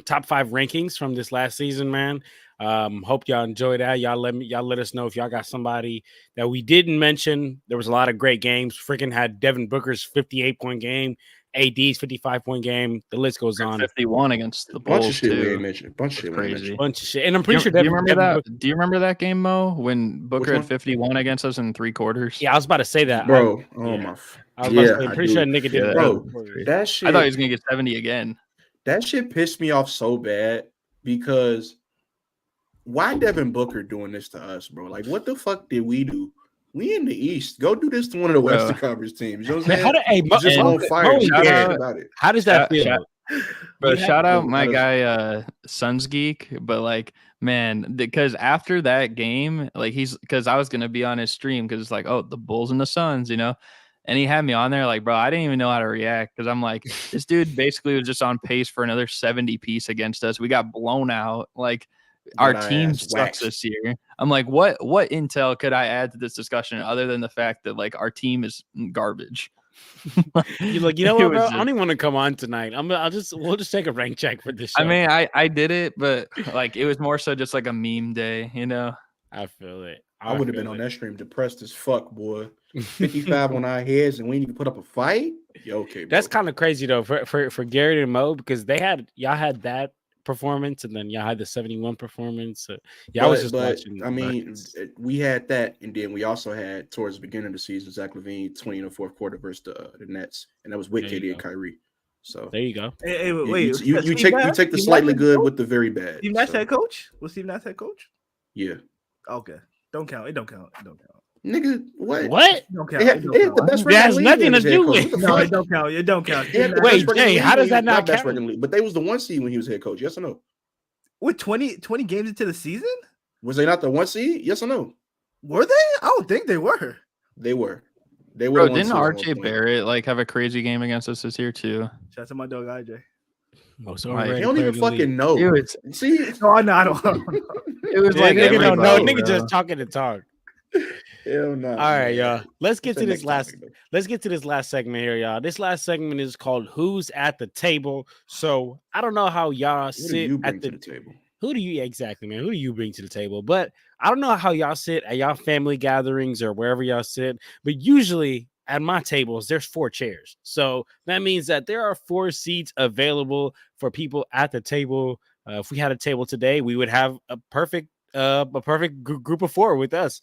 top 5 rankings from this last season, man. Hope y'all enjoyed that. Y'all let us know if y'all got somebody that we didn't mention. There was a lot of great games. Freaking had Devin Booker's 58-point game, AD's 55-point game. The list goes on. 51 against the Bulls. Bunch of shit we ain't mentioned. Bunch of shit. And I'm pretty sure. Do you remember that game, Mo? When Booker had 51 against us in 3 quarters? Yeah, I was about to say that, bro. I'm pretty sure nigga did that. Bro, that shit. I thought he was gonna get 70 again. That shit pissed me off so bad because why Devin Booker doing this to us, bro? Like, what the fuck did we do? We in the East. Go do this to one of the Western Conference teams. You know what I'm saying? Just on fire. About it. How does that feel? Shout out my guy, Suns Geek. But like, man, because after that game, like because I was gonna be on his stream because it's like, oh, the Bulls and the Suns, you know. And he had me on there, like, bro, I didn't even know how to react because I'm like, this dude basically was just on pace for another 70 piece against us. We got blown out. Like, our team sucks this year. I'm like, what intel could I add to this discussion other than the fact that like our team is garbage? You're like, you know what, bro? I don't even want to come on tonight. We'll just take a rank check for this show. I mean, I did it, but like it was more so just like a meme day, you know. I feel it. I would have been on that stream depressed as fuck, boy. 55 on our heads, and we need to put up a fight. Yo, okay, bro. That's kind of crazy though for Garrett and Mo because y'all had that performance, and then y'all had the 71 performance. So, yeah, I was just watching. I mean, we had that, and then we also had towards the beginning of the season Zach LaVine 20 in the fourth quarter versus the Nets, and that was with KD and Kyrie. So there you go. Hey, wait, you take the slightly good with the very bad. Steve Nash head coach? Was Steve Nash head coach? Yeah. Okay. Don't count. It don't count. Nigga, what? What? Don't count. The best that has nothing to do with it. No, it don't count. It don't count. Wait, Jay, how does that not count? But they was the 1 seed when he was head coach. Yes or no? With 20 games into the season? Was they not the 1 seed? Yes or no? Were they? I don't think they were. They were. Bro, didn't RJ Barrett like have a crazy game against us this year too? Shout out to my dog IJ. He don't even fucking know. See, no, I don't know. It was like nigga don't know. Nigga just talking to talk. Hell no. All right, y'all. Let's get to this last segment here, y'all. This last segment is called "Who's at the Table." So I don't know how y'all sit at the table. Who do you exactly, man? Who do you bring to the table? But I don't know how y'all sit at y'all family gatherings or wherever y'all sit. But usually at my tables, there's 4 chairs. So that means that there are 4 seats available for people at the table. If we had a table today, we would have a perfect a perfect group of 4 with us.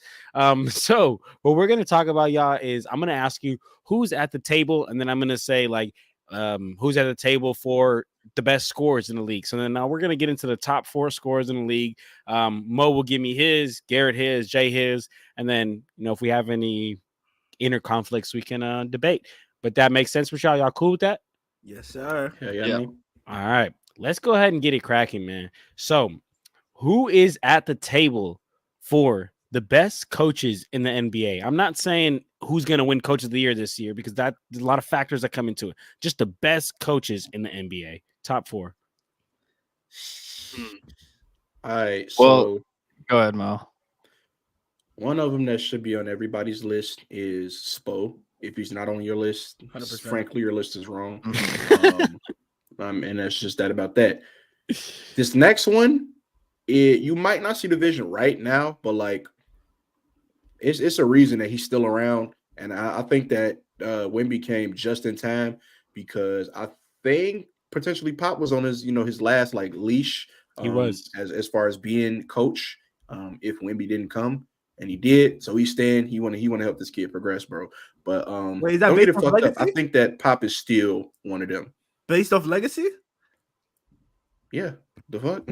So what we're gonna talk about, y'all, is I'm gonna ask you who's at the table, and then I'm gonna say like who's at the table for the best scores in the league. So then now we're gonna get into the top 4 scores in the league. Mo will give me his, Garrett his, Jay his, and then if we have any inner conflicts, we can debate. But that makes sense with y'all. Y'all cool with that? Yes, sir. Yeah. All right, let's go ahead and get it cracking, man. So, who is at the table for the best coaches in the NBA? I'm not saying who's going to win Coach of the Year this year because there's a lot of factors that come into it. Just the best coaches in the NBA, top 4. All right. So, go ahead, Mo. One of them that should be on everybody's list is Spo. If he's not on your list, 100%. frankly, your list is wrong. And that's just that about that. This next one, you might not see the vision right now, but like it's a reason that he's still around. And I think that Wemby came just in time because I think potentially Pop was on his his last like leash. He was as far as being coach. If Wemby didn't come. And he did, so he's staying. He want to help this kid progress, bro. But wait, is that don't get it based off fucked up. legacy? I think that Pop is still one of them. Based off legacy? Yeah, the fuck.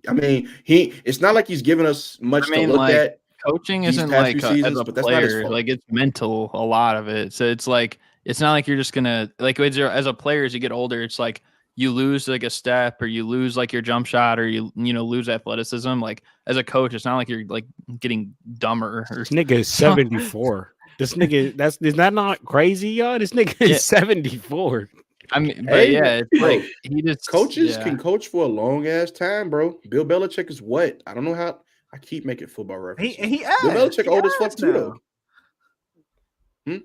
I mean, it's not like he's giving us much to look at. Coaching these isn't past like few seasons, as a but that's not his player, fault. like it's mental, a lot of it. So it's like it's not like you're just gonna like as a player as you get older, it's like you lose like a step or you lose like your jump shot or you lose athleticism. Like as a coach, it's not like you're like getting dumber. Or this nigga is 74. This nigga, is that not crazy, y'all? This nigga is 74. I mean, but it's bro, like he just coaches can coach for a long ass time, bro. Bill Belichick is what? I don't know how. I keep making football references. He Bill Belichick old as fuck too, though.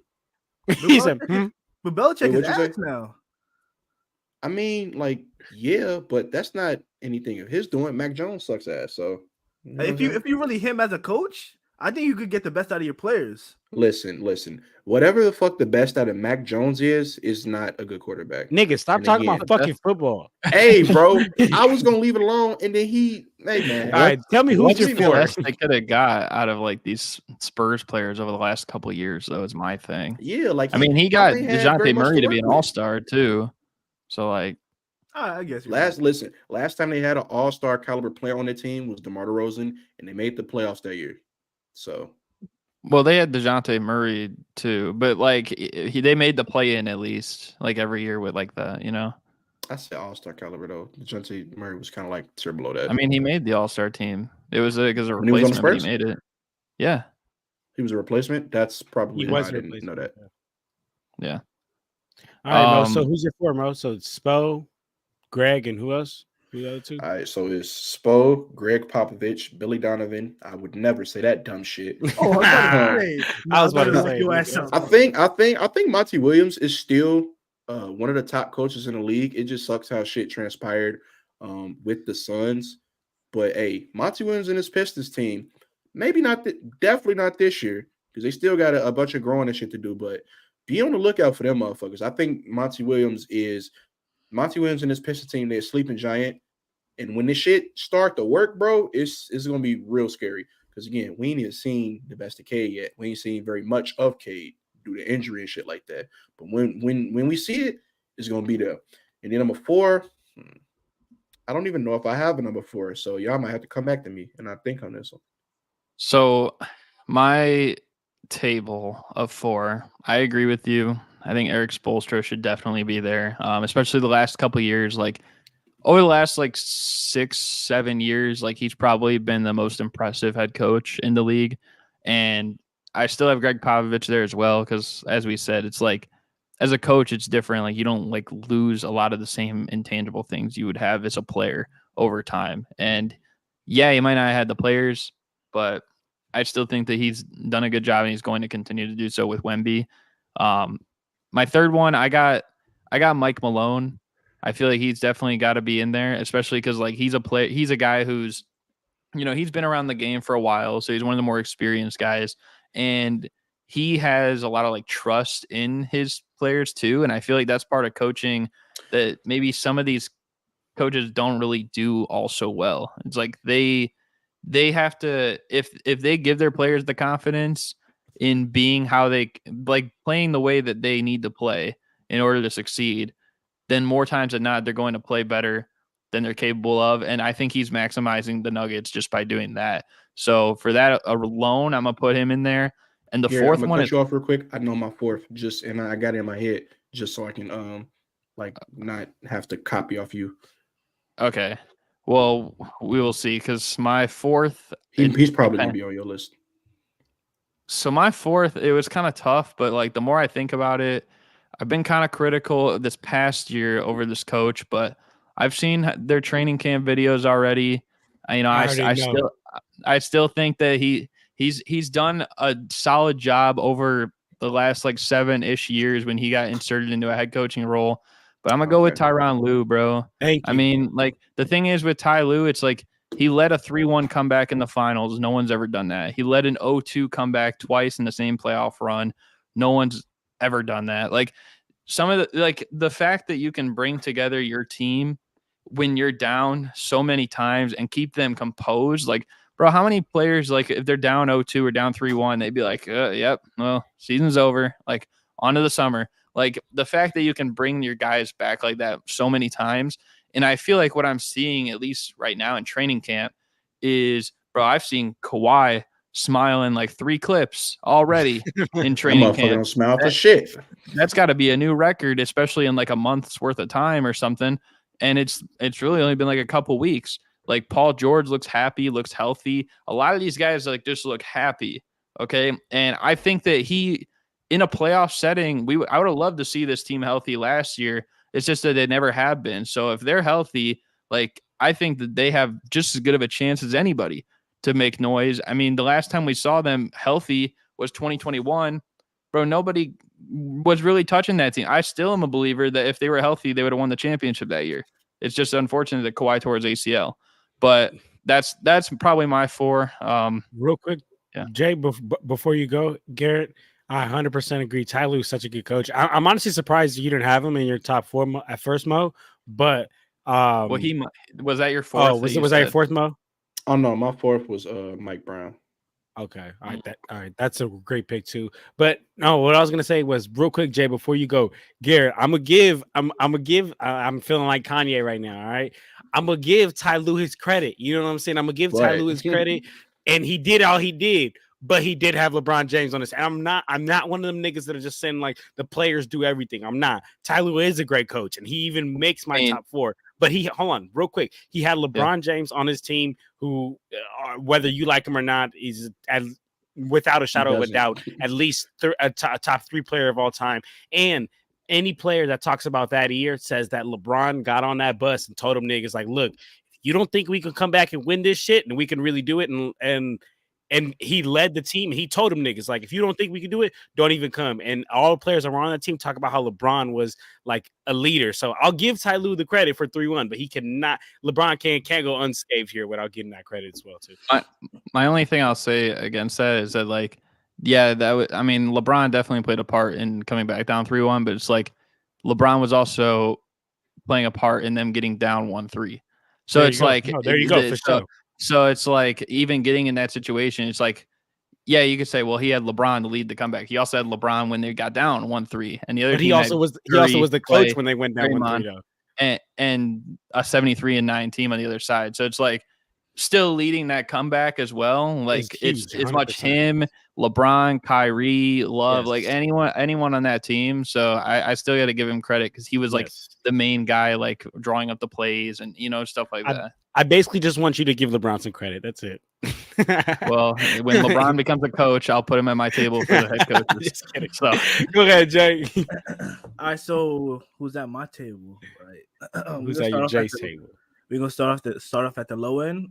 He said, but Belichick is ass now. I mean, like, yeah, but that's not anything of his doing. Mac Jones sucks ass. So if you really him as a coach, I think you could get the best out of your players. Listen. Whatever the fuck the best out of Mac Jones is not a good quarterback. Nigga, stop talking about fucking football. Hey, bro, I was gonna leave it alone, and then hey man. All right, tell me who's your 4. best they could have got out of like these Spurs players over the last couple of years, though, is my thing. Yeah, like I mean, he got DeJounte Murray to be an all-star too. So like, I guess last time they had an all-star caliber player on their team was DeMar DeRozan, and they made the playoffs that year. So, well, they had DeJounte Murray too, but like they made the play-in at least like every year with like that, I said all-star caliber though. DeJounte Murray was kind of like tier below that. I mean, he made the all-star team. It was because a replacement, but he made it. Yeah, he was a replacement. That's probably why I didn't know that. Yeah. All right, Mo. So who's your 4, Mo? So it's Spo, Greg, and who else? Who the other 2? All right, so it's Spo, Greg Popovich, Billy Donovan. I would never say that dumb shit. Oh, I was about to say. I think Monty Williams is still one of the top coaches in the league. It just sucks how shit transpired with the Suns. But hey, Monty Williams and his Pistons team, maybe not, definitely not this year because they still got a bunch of growing and shit to do. But be on the lookout for them motherfuckers. I think Monty Williams and his Pistons team, they're a sleeping giant. And when this shit start to work, bro, it's going to be real scary. Because, again, we ain't even seen the best of Cade yet. We ain't seen very much of Cade due to injury and shit like that. But when we see it, it's going to be there. And then number 4, I don't even know if I have a number 4. So y'all might have to come back to me and I think on this one. So my table of 4, I agree with you. I think Eric Spoelstra should definitely be there, especially the last couple of years. Like over the last like 6-7 years, like he's probably been the most impressive head coach in the league. And I still have Greg Popovich there as well because, as we said, it's like as a coach, it's different. Like you don't like lose a lot of the same intangible things you would have as a player over time. And yeah, he might not have had the players, but I still think that he's done a good job and he's going to continue to do so with Wemby. My third one, I got Mike Malone. I feel like he's definitely got to be in there, especially because like he's a guy who's, he's been around the game for a while, so he's one of the more experienced guys, and he has a lot of like trust in his players too. And I feel like that's part of coaching that maybe some of these coaches don't really do all so well. It's like they they have to, if they give their players the confidence in being how they like playing the way that they need to play in order to succeed, then more times than not, they're going to play better than they're capable of. And I think he's maximizing the Nuggets just by doing that. So for that alone, I'm going to put him in there. And the fourth I'm one cut you off real quick. I know my fourth, and I got it in my head just so I can like not have to copy off you. Okay. Well, we will see, because my fourth, he's probably gonna be on your list. So my fourth, it was kind of tough, but like the more I think about it, I've been kind of critical this past year over this coach, but I've seen their training camp videos already. I still think that he's done a solid job over the last like 7-ish years when he got inserted into a head coaching role. But I'm gonna go with Tyronn Lue, bro. Thank you. I mean, like the thing is with Ty Lue, it's like he led a 3-1 comeback in the finals. No one's ever done that. He led an 0-2 comeback twice in the same playoff run. No one's ever done that. Like some of the fact that you can bring together your team when you're down so many times and keep them composed. Like, bro, how many players, like if they're down 0-2 or down 3-1, they'd be like, yep, well, season's over. Like on to the summer. Like the fact that you can bring your guys back like that so many times. And I feel like what I'm seeing, at least right now in training camp, is, bro, I've seen Kawhi smiling like 3 clips already in training camp. Don't smile for shit. That's got to be a new record, especially in like a month's worth of time or something. And it's really only been like a couple weeks. Like Paul George looks happy, looks healthy. A lot of these guys like just look happy. Okay. And I think that he, in a playoff setting, I would have loved to see this team healthy last year. It's just that they never have been. So if they're healthy, like I think that they have just as good of a chance as anybody to make noise. I mean, the last time we saw them healthy was 2021. Bro, nobody was really touching that team. I still am a believer that if they were healthy, they would have won the championship that year. It's just unfortunate that Kawhi tore his ACL. But that's probably my 4. Real quick, Jay, before you go, Garrett, I 100% agree. Ty Lue's such a good coach. I'm honestly surprised you didn't have him in your top 4 at first, Mo. But well, he was that your 4th? Oh, was that your 4th, Mo? Oh no, my 4th was Mike Brown. Okay, all right, that's a great pick too. But no, what I was gonna say was real quick, Jay, before you go, Garrett, I'm feeling like Kanye right now. All right, I'm gonna give Ty Lue his credit. You know what I'm saying? I'm gonna give Ty Lue his credit, and he did all he did. But he did have LeBron James on his. I'm not one of them niggas that are just saying like the players do everything. I'm not. Ty Lue is a great coach, and he even makes my top 4. But hold on, real quick. He had LeBron James on his team, who, whether you like him or not, is without a shadow of a doubt, at least a top 3 player of all time. And any player that talks about that year says that LeBron got on that bus and told them niggas like, look, if you don't think we can come back and win this shit and we can really do it, and he led the team. He told them niggas, like, if you don't think we can do it, don't even come. And all the players that were on that team talk about how LeBron was like a leader. So I'll give Ty Lue the credit for 3-1, but he cannot. LeBron can't go unscathed here without getting that credit as well too. My only thing I'll say against that is that like, yeah, I mean, LeBron definitely played a part in coming back down 3-1, but it's like LeBron was also playing a part in them getting down 1-3. So it's like, there you go for sure. So it's like even getting in that situation, it's like, yeah, you could say, well, he had LeBron to lead the comeback. He also had LeBron when they got down 1-3, and the other. But he also was the coach when they went down 1-3, and a 73-9 team on the other side. So it's like still leading that comeback as well. Like it's much him, LeBron, Kyrie, Love, like anyone on that team. So I still got to give him credit because he was like the main guy, like drawing up the plays and stuff like that. I basically just want you to give LeBron some credit. That's it. Well, when LeBron becomes a coach, I'll put him at my table for the head coaches. Just kidding. So go ahead, Jay. All right, so who's at my table? Right. Who's at your Jay's table? We're gonna start off at the low end.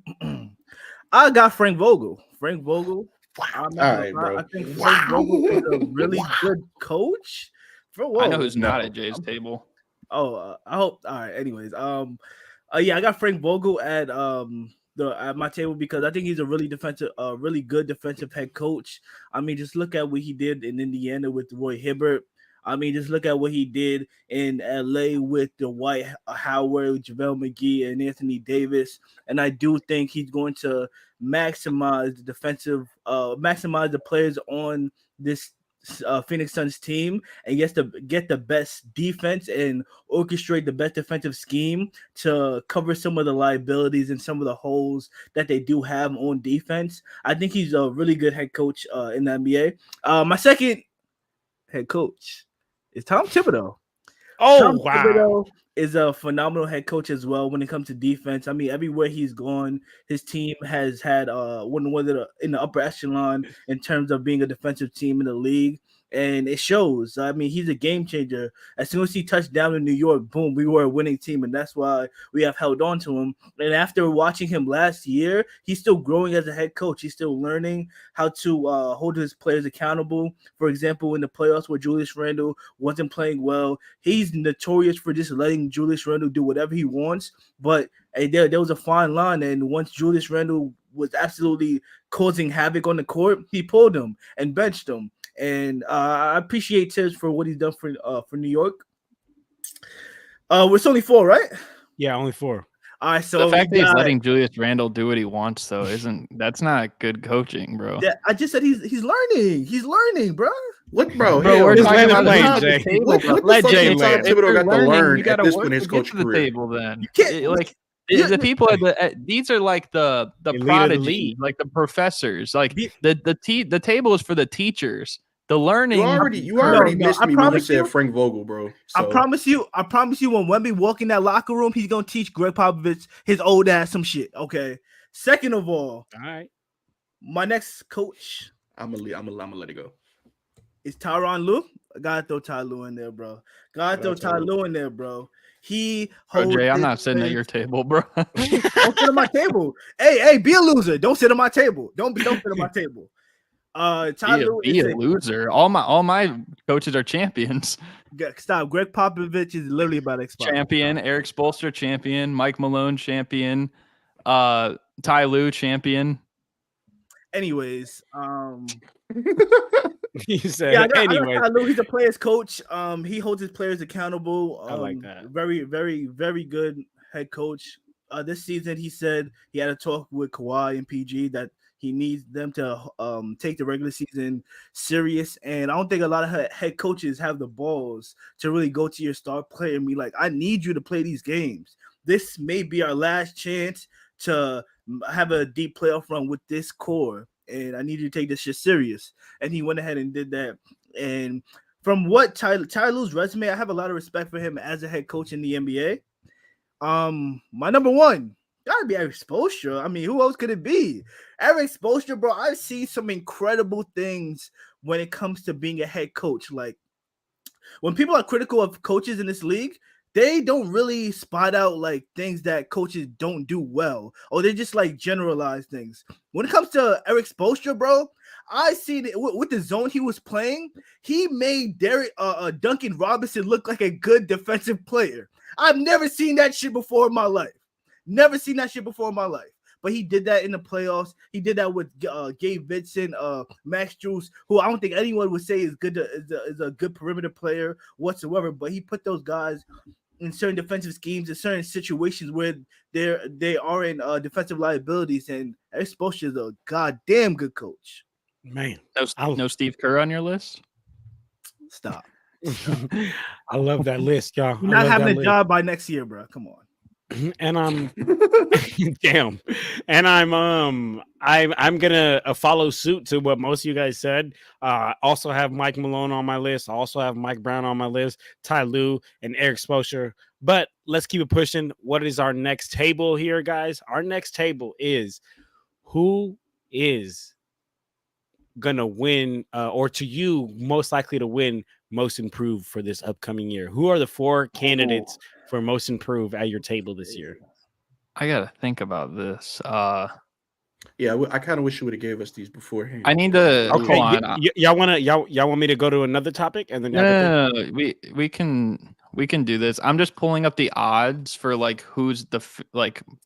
I got Frank Vogel. Frank Vogel. All right, bro. I think Frank Vogel is a really good coach. I know who's not at Jay's table. I hope. All right. Anyways, I got Frank Vogel at my table because I think he's a really good defensive head coach. I mean, just look at what he did in Indiana with Roy Hibbert. I mean, just look at what he did in LA with the Dwight Howard, JaVale McGee, and Anthony Davis. And I do think he's going to maximize the players on this Phoenix Suns team, and gets to get the best defense and orchestrate the best defensive scheme to cover some of the liabilities and some of the holes that they do have on defense. I think he's a really good head coach in the NBA. My second head coach is Tom Thibodeau. Tom Thibodeau is a phenomenal head coach as well when it comes to defense. I mean, everywhere he's gone, his team has had one of in the upper echelon in terms of being a defensive team in the league. And it shows. I mean, he's a game changer. As soon as he touched down in New York, boom, we were a winning team. And that's why we have held on to him. And after watching him last year, he's still growing as a head coach. He's still learning how to hold his players accountable. For example, in the playoffs where Julius Randle wasn't playing well, he's notorious for just letting Julius Randle do whatever he wants. But there was a fine line. And once Julius Randle was absolutely causing havoc on the court, he pulled him and benched him. And I appreciate Tibbs for what he's done for New York. It's only 4, right? Yeah, only 4. All right, so the fact that he's letting Julius Randle do what he wants, though, that's not good coaching, bro. Yeah, I just said he's learning. He's learning, bro. What, bro? We're talking about Jay. Let Jay learn. Thibodeau got to learn you got at to this point in his coach to the career. table. Then you can't the people these are like the prodigy, like the professors. Like the table is for the teachers. The learning. You already missed me when you said Frank Vogel, bro. So. I promise you, when Wemby walk in that locker room, he's gonna teach Greg Popovich his old ass some shit. Okay. Second of all right, my next coach, I'm gonna let it go. It's Tyronn Lue. I gotta throw Ty Lue in there, bro. He holds Jay, I'm not sitting at your table, bro. Don't sit at my table. Hey, be a loser. Don't sit at my table. Don't sit at my table. Be a loser. All my coaches are champions. Stop. Greg Popovich is literally about to expire. Champion. Eric Spoelstra, champion. Mike Malone, champion. Ty Lue, champion. Anyways, he said, anyway. He's a player's coach. He holds his players accountable. I like that. Very, very, very good head coach. This season, he said he had a talk with Kawhi and PG that he needs them to take the regular season serious. And I don't think a lot of head coaches have the balls to really go to your star player and be like, I need you to play these games. This may be our last chance to have a deep playoff run with this core. And I need you to take this shit serious. And he went ahead and did that. And from what Ty Lue's resume, I have a lot of respect for him as a head coach in the NBA. My number one, gotta be Eric Spoelstra. I mean, who else could it be? Eric Spoelstra, bro. I see some incredible things when it comes to being a head coach. Like, when people are critical of coaches in this league, they don't really spot out like things that coaches don't do well, or they just like generalize things. When it comes to Eric Spoelstra, bro, I see that with the zone he was playing, he made Duncan Robinson look like a good defensive player. I've never seen that shit before in my life. But he did that in the playoffs. He did that with Gabe Vincent, Max Strus, who I don't think anyone would say is a good perimeter player whatsoever. But he put those guys in certain defensive schemes, in certain situations where they are in defensive liabilities. And Eric Spoelstra is a goddamn good coach. Man, no Steve Kerr on your list? Stop. I love that list, y'all. You're not having a job by next year, bro. Come on. And I'm damn. And I'm gonna follow suit to what most of you guys said. Also have Mike Malone on my list. I also have Mike Brown on my list, Ty Lue and Eric Spoelstra. But let's keep it pushing. What is our next table here, guys? Our next table is who is gonna win, or to you most likely to win most improved for this upcoming year. Who are the 4 candidates for most improved at your table this year? I gotta think about this. Yeah, I kind of wish you would have gave us these beforehand. I need to. Okay, y'all want me to go to another topic and then no, we can do this. I'm just pulling up the odds for like who's the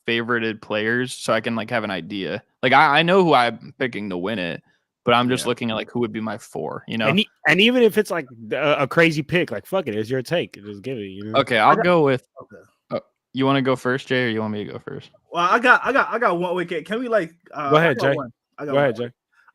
favorited players, so I can like have an idea. Like I know who I'm picking to win it, but I'm just looking at like who would be my 4. You know, and even if it's like a crazy pick, like fuck it, it's your take. Just give it. You know. Okay, I'll go with. Okay. You want to go first, Jay, or you want me to go first? Well, I got one. Wait, can we like? Go ahead, Jay. Go ahead, Jay.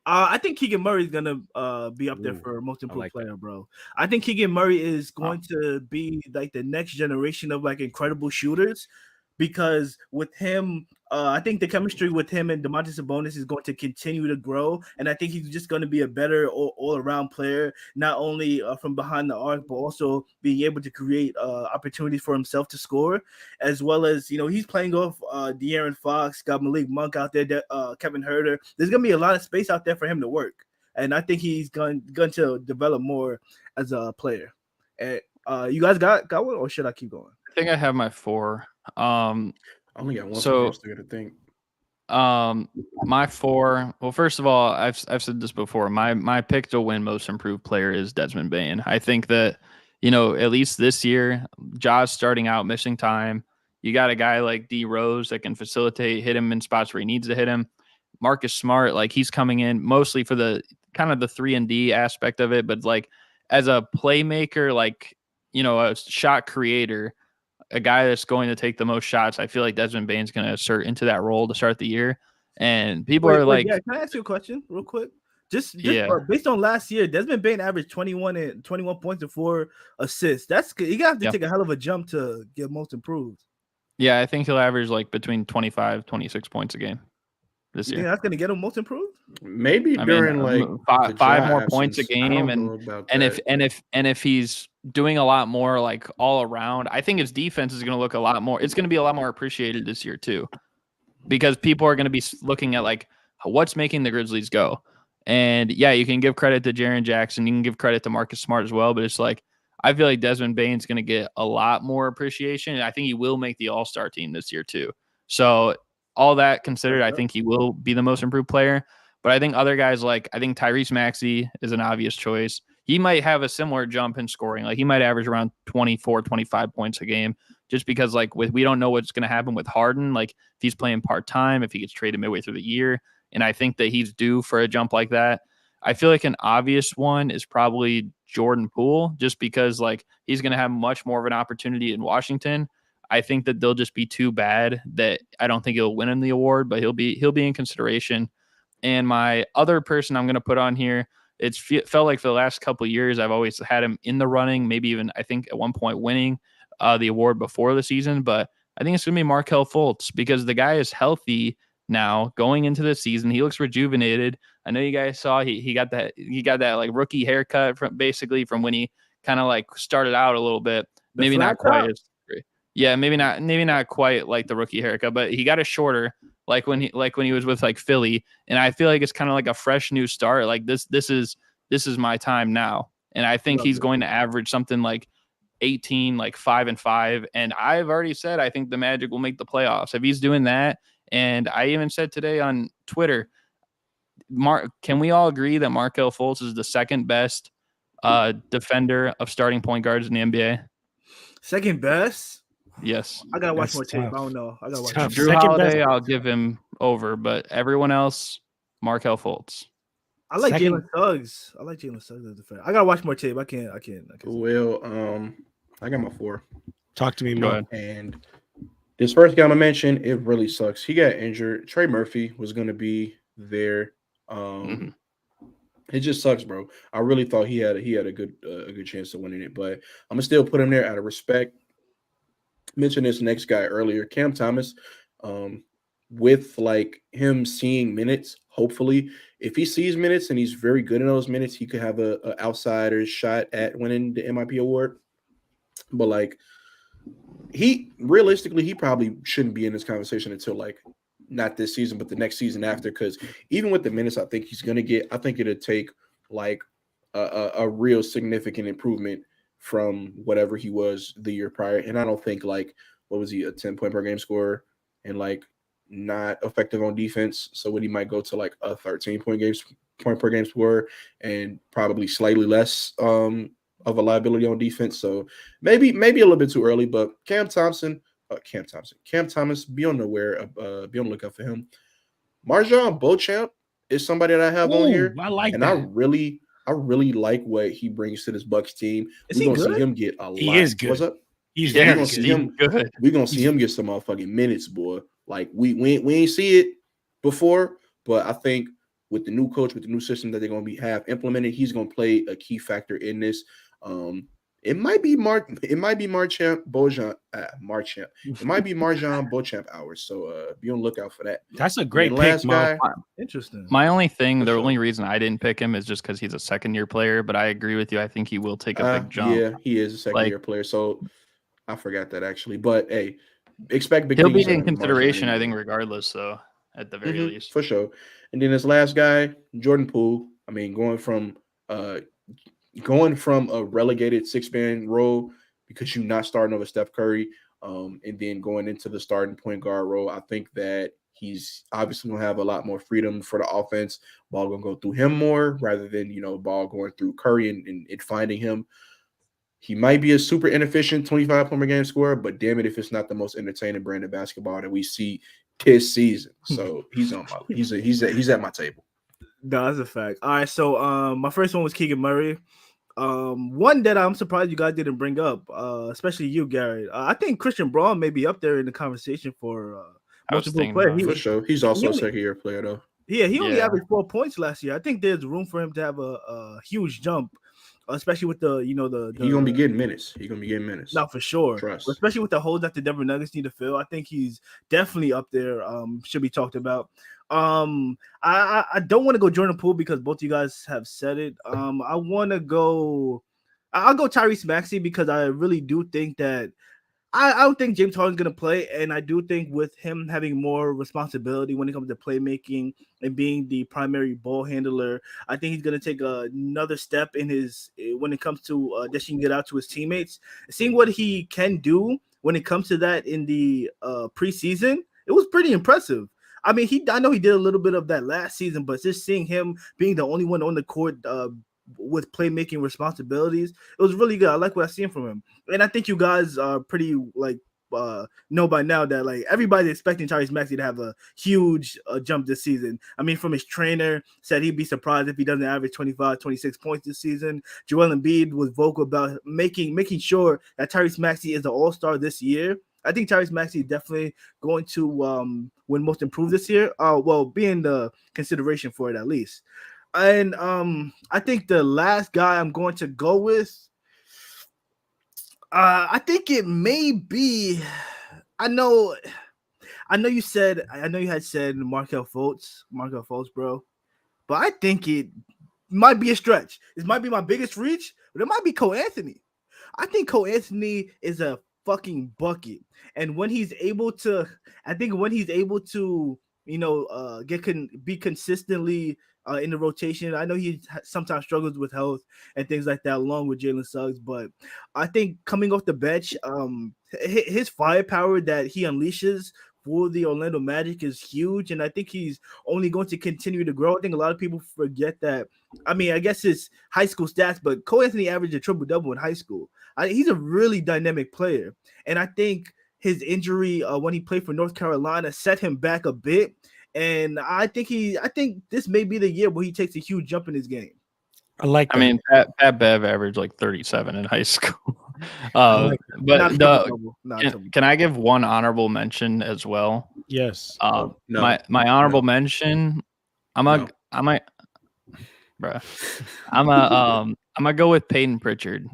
I think Keegan Murray is gonna be up there for most improved player, bro. I think Keegan Murray is going to be like the next generation of like incredible shooters, because with him, I think the chemistry with him and Domantas Sabonis is going to continue to grow, and I think he's just going to be a better all-around player, not only from behind the arc, but also being able to create opportunities for himself to score, as well as, you know, he's playing off De'Aaron Fox, got Malik Monk out there, Kevin Huerter. There's going to be a lot of space out there for him to work, and I think he's going to develop more as a player. And you guys got one, or should I keep going? I think I have my 4. I only got one. So I got to think. My 4. Well, first of all, I've said this before. My pick to win most improved player is Desmond Bane. I think that, you know, at least this year, Ja's starting out missing time. You got a guy like D Rose that can facilitate, hit him in spots where he needs to hit him. Marcus Smart, like he's coming in mostly for the kind of the 3-and-D aspect of it, but like as a playmaker, like, you know, a shot creator, a guy that's going to take the most shots, I feel like Desmond Bane's going to assert into that role to start the year. And people are like, can I ask you a question real quick? Just based on last year, Desmond Bane averaged 21 points and 4 assists. That's good. You have to take a hell of a jump to get most improved. Yeah, I think he'll average like between 25, 26 points a game this year. Yeah, that's going to get him most improved. Maybe during like 5 more points a game, and if he's doing a lot more like all around, I think his defense is going to look a lot more. It's going to be a lot more appreciated this year too, because people are going to be looking at like what's making the Grizzlies go. And yeah, you can give credit to Jaren Jackson, you can give credit to Marcus Smart as well, but it's like I feel like Desmond Bane's going to get a lot more appreciation, and I think he will make the All-Star team this year too. So all that considered, I think he will be the most improved player. But I think other guys, like I think Tyrese Maxey is an obvious choice. He might have a similar jump in scoring. Like he might average around 24, 25 points a game, just because like we don't know what's going to happen with Harden. Like if he's playing part-time, if he gets traded midway through the year. And I think that he's due for a jump like that. I feel like an obvious one is probably Jordan Poole, just because like he's going to have much more of an opportunity in Washington. I think that they'll just be too bad that I don't think he'll win him the award, but he'll be in consideration. And my other person I'm going to put on here, felt like for the last couple of years, I've always had him in the running, maybe even I think at one point winning the award before the season. But I think it's going to be Markelle Fultz, because the guy is healthy now going into the season. He looks rejuvenated. I know you guys saw he got that like rookie haircut from when he kind of like started out a little bit. Maybe not quite as maybe not quite like the rookie haircut, but he got it shorter. Like when he was with like Philly, and I feel like it's kind of like a fresh new start. Like this is my time now, and I think he's going to average something like 18, like 5-5. And I've already said I think the Magic will make the playoffs if he's doing that. And I even said today on Twitter, can we all agree that Markelle Fultz is the second best defender of starting point guards in the NBA? Second best? Yes. I gotta watch more tape. I don't know. I gotta watch more. Drew Holiday, I'll give him over, but everyone else, Markelle Fultz. I like Jalen Suggs. as a defender. I gotta watch more tape. I can't. Well, I got my 4. Talk to me more. And this first guy I'm gonna mention, it really sucks. He got injured. Trey Murphy was gonna be there. It just sucks, bro. I really thought he had a good chance of winning it, but I'm gonna still put him there out of respect. Mentioned this next guy earlier, Cam Thomas. With like him seeing minutes, hopefully, if he sees minutes and he's very good in those minutes, he could have a outsider's shot at winning the MIP award. But like, he probably shouldn't be in this conversation until like not this season, but the next season after. Because even with the minutes, I think he's gonna get. I think it'll take like a real significant improvement from whatever he was the year prior. And I don't think like, what was he, a 10-point per game scorer and like not effective on defense. So what he might go to like a 13-point per game scorer and probably slightly less of a liability on defense. So maybe a little bit too early, but Cam Thomas, be on the lookout for him. Marjon Beauchamp, is somebody that I have on here. I like and that. I really like what he brings to this Bucks team. Is We're he gonna see good? him get a lot. He is good. What's up? He's We're very gonna good. see him. Good. We're gonna see him get some motherfucking minutes, boy. Like we ain't see it before, but I think with the new coach, with the new system that they're gonna have implemented, he's gonna play a key factor in this. It might be Marchand Beauchamp. It might be Marjan Beauchamp hours. So be on the lookout for that. That's a great pick, last guy. Interesting. My only thing, the only reason I didn't pick him is just because he's a second-year player. But I agree with you. I think he will take a big jump. Yeah, he is a second-year player. So I forgot that actually. But hey, expect big He'll things. be in consideration, I think, regardless. So at the very least, for sure. And then this last guy, Jordan Poole. I mean, going from a relegated 6-man role because you're not starting over Steph Curry, and then going into the starting point guard role, I think that he's obviously going to have a lot more freedom for the offense. Ball going to go through him more rather than, ball going through Curry and it finding him. He might be a super inefficient 25-point-per-game scorer, but damn it if it's not the most entertaining brand of basketball that we see this season. So he's at my table. No, that's a fact. All right, so my first one was Keegan Murray. One that I'm surprised you guys didn't bring up, especially you, Garrett. I think Christian Braun may be up there in the conversation for multiple players. For sure. He's also a second-year player, though. Yeah, he only averaged 4 points last year. I think there's room for him to have a huge jump, especially with the he's gonna be getting minutes. He's gonna be getting minutes. Not for sure. Trust. Especially with the holes that the Denver Nuggets need to fill. I think he's definitely up there. Should be talked about. I don't want to go Jordan Poole because both of you guys have said it. I'll go Tyrese Maxey because I really do think that I don't think James Harden's going to play, and I do think with him having more responsibility when it comes to playmaking and being the primary ball handler, I think he's going to take another step in when it comes to dishing it out to his teammates. Seeing what he can do when it comes to that in the preseason, it was pretty impressive. I mean, I know he did a little bit of that last season, but just seeing him being the only one on the court with playmaking responsibilities, it was really good. I like what I seen from him, and I think you guys are pretty know by now that everybody's expecting Tyrese Maxey to have a huge jump this season. I mean, from his trainer said he'd be surprised if he doesn't average 25, 26 points this season. Joel Embiid was vocal about making sure that Tyrese Maxey is the All-Star this year. I think Tyrese Maxey is definitely going to win Most Improved this year. Be in the consideration for it at least. And I think the last guy I'm going to go with, I think it may be. I know you had said Markelle Fultz, bro. But I think it might be a stretch. This might be my biggest reach, but it might be Cole Anthony. I think Cole Anthony is a fucking bucket, and when he's able to, be consistently in the rotation. I know he sometimes struggles with health and things like that, along with Jalen Suggs. But I think coming off the bench, his firepower that he unleashes for the Orlando Magic is huge, and I think he's only going to continue to grow. I think a lot of people forget that. I mean, I guess it's high school stats, but Cole Anthony averaged a triple-double in high school. He's a really dynamic player, and I think his injury when he played for North Carolina set him back a bit. And I think this may be the year where he takes a huge jump in his game. I like that. I mean, Pat Bev averaged 37 in high school. Can I give one honorable mention as well? Yes. My honorable mention. I'm gonna go with Peyton Pritchard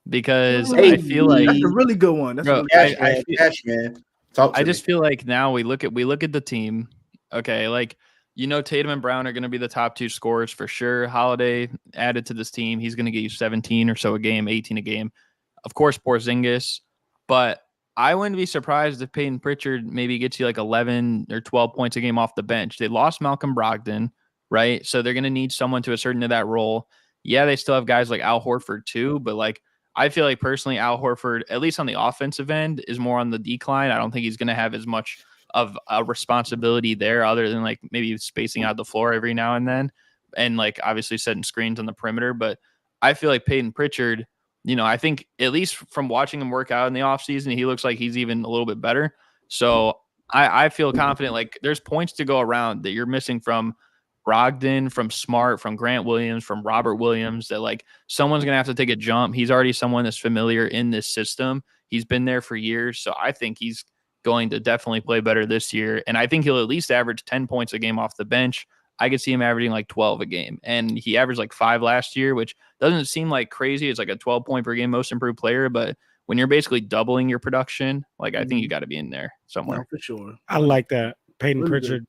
because I feel like that's a really good one. That's man. I just feel like now we look at the team. Okay, Tatum and Brown are going to be the top two scorers for sure. Holiday added to this team. He's going to get you 17 or so a game, 18 a game. Of course, Porzingis. But I wouldn't be surprised if Peyton Pritchard maybe gets you 11 or 12 points a game off the bench. They lost Malcolm Brogdon, right? So they're going to need someone to assert into that role. Yeah, they still have guys like Al Horford too, but I feel like personally Al Horford, at least on the offensive end, is more on the decline. I don't think he's going to have as much of a responsibility there other than maybe spacing out the floor every now and then and obviously setting screens on the perimeter. But I feel like Peyton Pritchard, I think at least from watching him work out in the offseason, he looks like he's even a little bit better. So I feel confident there's points to go around that you're missing from Brogdon, from Smart, from Grant Williams, from Robert Williams, that like someone's going to have to take a jump. He's already someone that's familiar in this system. He's been there for years. So I think he's going to definitely play better this year. And I think he'll at least average 10 points a game off the bench. I could see him averaging like 12 a game. And he averaged like 5 last year, which doesn't seem like crazy. It's like a 12 point per game most improved player. But when you're basically doubling your production, like I think you got to be in there somewhere. No, for sure. I like that. Peyton Really Pritchard.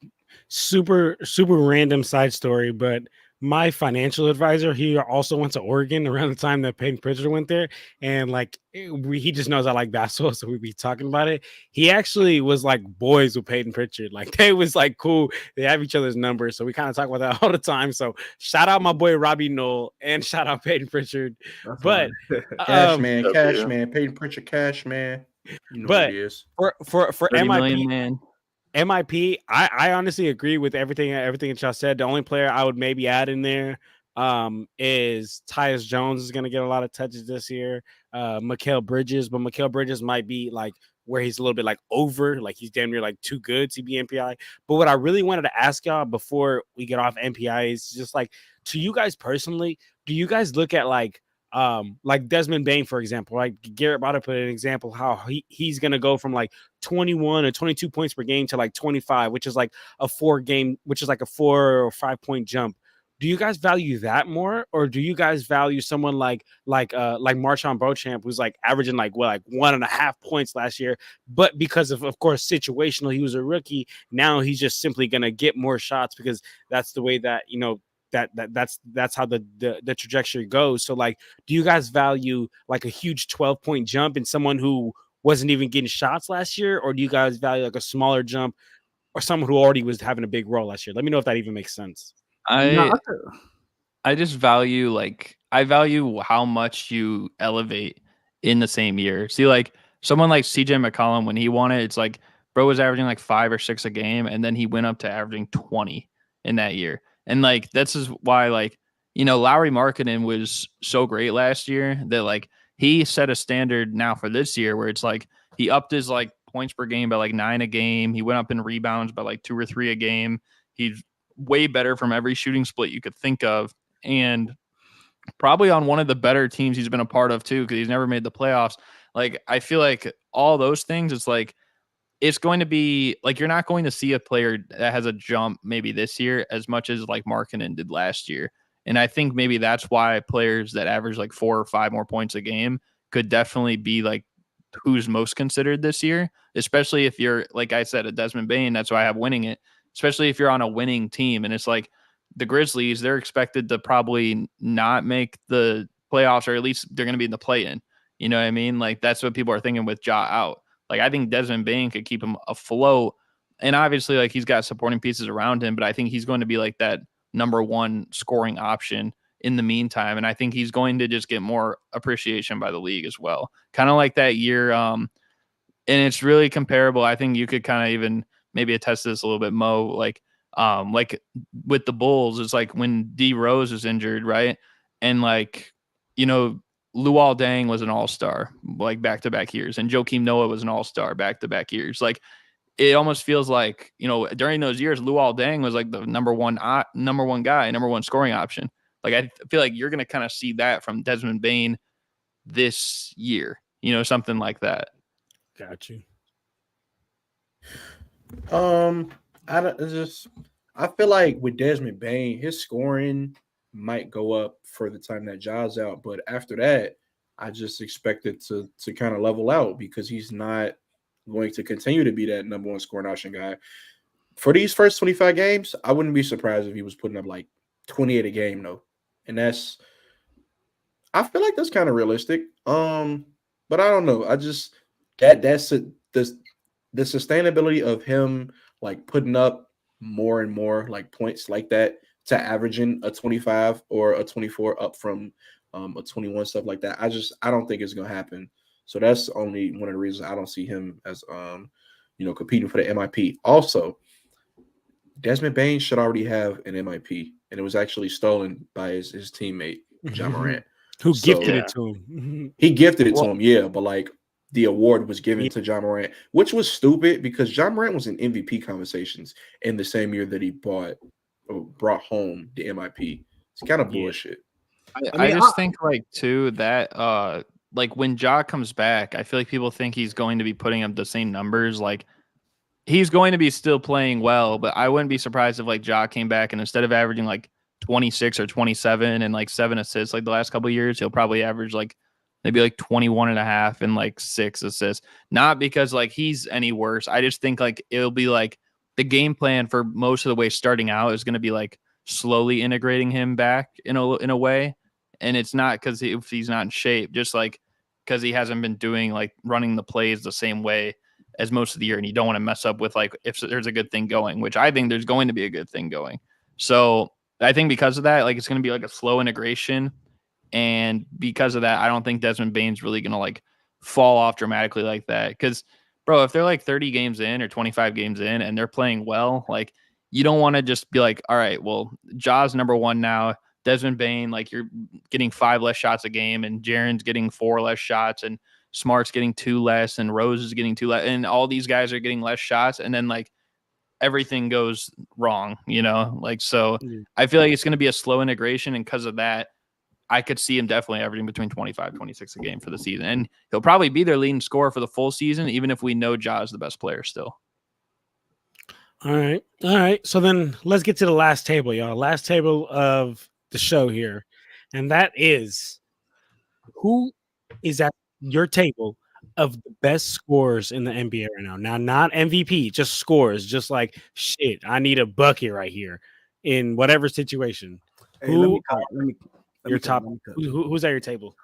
Super random side story, but my financial advisor, he also went to Oregon around the time that Peyton Pritchard went there, and like he just knows I like basketball, so we'd be talking about it. He actually was like boys with Peyton Pritchard, like they was like cool. They have each other's numbers, so we kind of talk about that all the time. So shout out my boy Robbie Knoll and shout out Peyton Pritchard. That's but Cash man, Peyton Pritchard, cash man. You know but what it is. For $30 MIP, million, man. MIP, I honestly agree with everything that y'all said. The only player I would maybe add in there is Tyus Jones is going to get a lot of touches this year. Mikal Bridges, but Mikal Bridges might be like where he's a little bit like over, like he's damn near like too good to be MPI. But what I really wanted to ask y'all before we get off MPI is just like, to you guys personally, do you guys look at like Desmond Bane, for example, like Garrett brought up an example how he's going to go from like 21 or 22 points per game to like 25, which is like a 4 or 5 point jump. Do you guys value that more, or do you guys value someone like Marshawn Beauchamp, who's like averaging like 1.5 points last year, but because of course situational, he was a rookie. Now he's just simply going to get more shots because that's the way that that's how the trajectory goes. So like, do you guys value like a huge 12-point jump in someone who wasn't even getting shots last year, or do you guys value like a smaller jump or someone who already was having a big role last year? Let me know if that even makes sense. I just value I value how much you elevate in the same year. See, like someone like CJ McCollum, when he won it, it's like bro was averaging like 5 or 6 a game, and then he went up to averaging 20 in that year. And like this is why Lauri Markkanen was so great last year that like he set a standard now for this year where it's like he upped his like points per game by like 9 a game. He went up in rebounds by like 2 or 3 a game. He's way better from every shooting split you could think of, and probably on one of the better teams he's been a part of too, because he's never made the playoffs. Like I feel like all those things, it's like it's going to be like you're not going to see a player that has a jump maybe this year as much as like Markkanen did last year. And I think maybe that's why players that average like 4 or 5 more points a game could definitely be like who's most considered this year, especially if you're, like I said, a Desmond Bane. That's why I have winning it, especially if you're on a winning team. And it's like the Grizzlies, they're expected to probably not make the playoffs, or at least they're going to be in the play-in. You know what I mean? Like that's what people are thinking with Ja out. Like I think Desmond Bane could keep him afloat. And obviously like he's got supporting pieces around him, but I think he's going to be like that number 1 scoring option in the meantime. And I think he's going to just get more appreciation by the league as well. Kind of like that year. And it's really comparable. I think you could kind of even maybe attest to this a little bit, Mo, like with the Bulls, it's like when D Rose is injured, right? And like, Luol Deng was an all-star like back-to-back years, and Joakim Noah was an all-star back-to-back years. Like it almost feels like, during those years, Luol Deng was like the number one guy, number 1 scoring option. Like I feel like you're going to kind of see that from Desmond Bane this year, something like that. Got you. I feel like with Desmond Bane, his scoring might go up for the time that Ja's out, but after that, I just expect it to kind of level out because he's not going to continue to be that number 1 scoring option guy. For these first 25 games, I wouldn't be surprised if he was putting up like 28 a game though. And I feel like that's kind of realistic. But I don't know. I just that's the sustainability of him like putting up more and more like points like that to averaging a 25 or a 24 up from a 21, stuff like that. I don't think it's gonna happen. So that's only one of the reasons I don't see him as competing for the MIP. Also, Desmond Bane should already have an MIP, and it was actually stolen by his teammate Ja Morant, who gifted it to him. He gifted it to him, yeah, but like the award was given to Ja Morant, which was stupid because Ja Morant was in MVP conversations in the same year that he bought. Oh, brought home the MIP. It's kind of bullshit. I just think like too that like when Ja comes back, I feel like people think he's going to be putting up the same numbers. Like he's going to be still playing well, but I wouldn't be surprised if like Ja came back and instead of averaging like 26 or 27 and like 7 assists like the last couple of years, he'll probably average like maybe like 21 and a half and like 6 assists. Not because like he's any worse. I just think like it'll be like the game plan for most of the way starting out is going to be like slowly integrating him back in a way. And it's not because if he's not in shape, just like because he hasn't been doing like running the plays the same way as most of the year. And you don't want to mess up with like if there's a good thing going, which I think there's going to be a good thing going. So I think because of that, like it's going to be like a slow integration. And because of that, I don't think Desmond Bane's really going to like fall off dramatically like that. Because, bro, if they're like 30 games in or 25 games in and they're playing well, like you don't want to just be like, all right, well, Ja's number one now. Desmond Bane, like you're getting 5 less shots a game, and Jaren's getting 4 less shots, and Smart's getting 2 less, and Rose is getting 2 less, and all these guys are getting less shots, and then like everything goes wrong, you know? Like, so I feel like it's going to be a slow integration, and because of that, I could see him definitely averaging between 25, 26 a game for the season, and he'll probably be their leading scorer for the full season, even if we know Ja is the best player still. All right. So then let's get to the last table, y'all. Last table of the show here, and that is who is at your table of the best scorers in the NBA right now. Now, not MVP, just scores, just like shit. I need a bucket right here in whatever situation. Hey, Who let me your top? Who's at your table?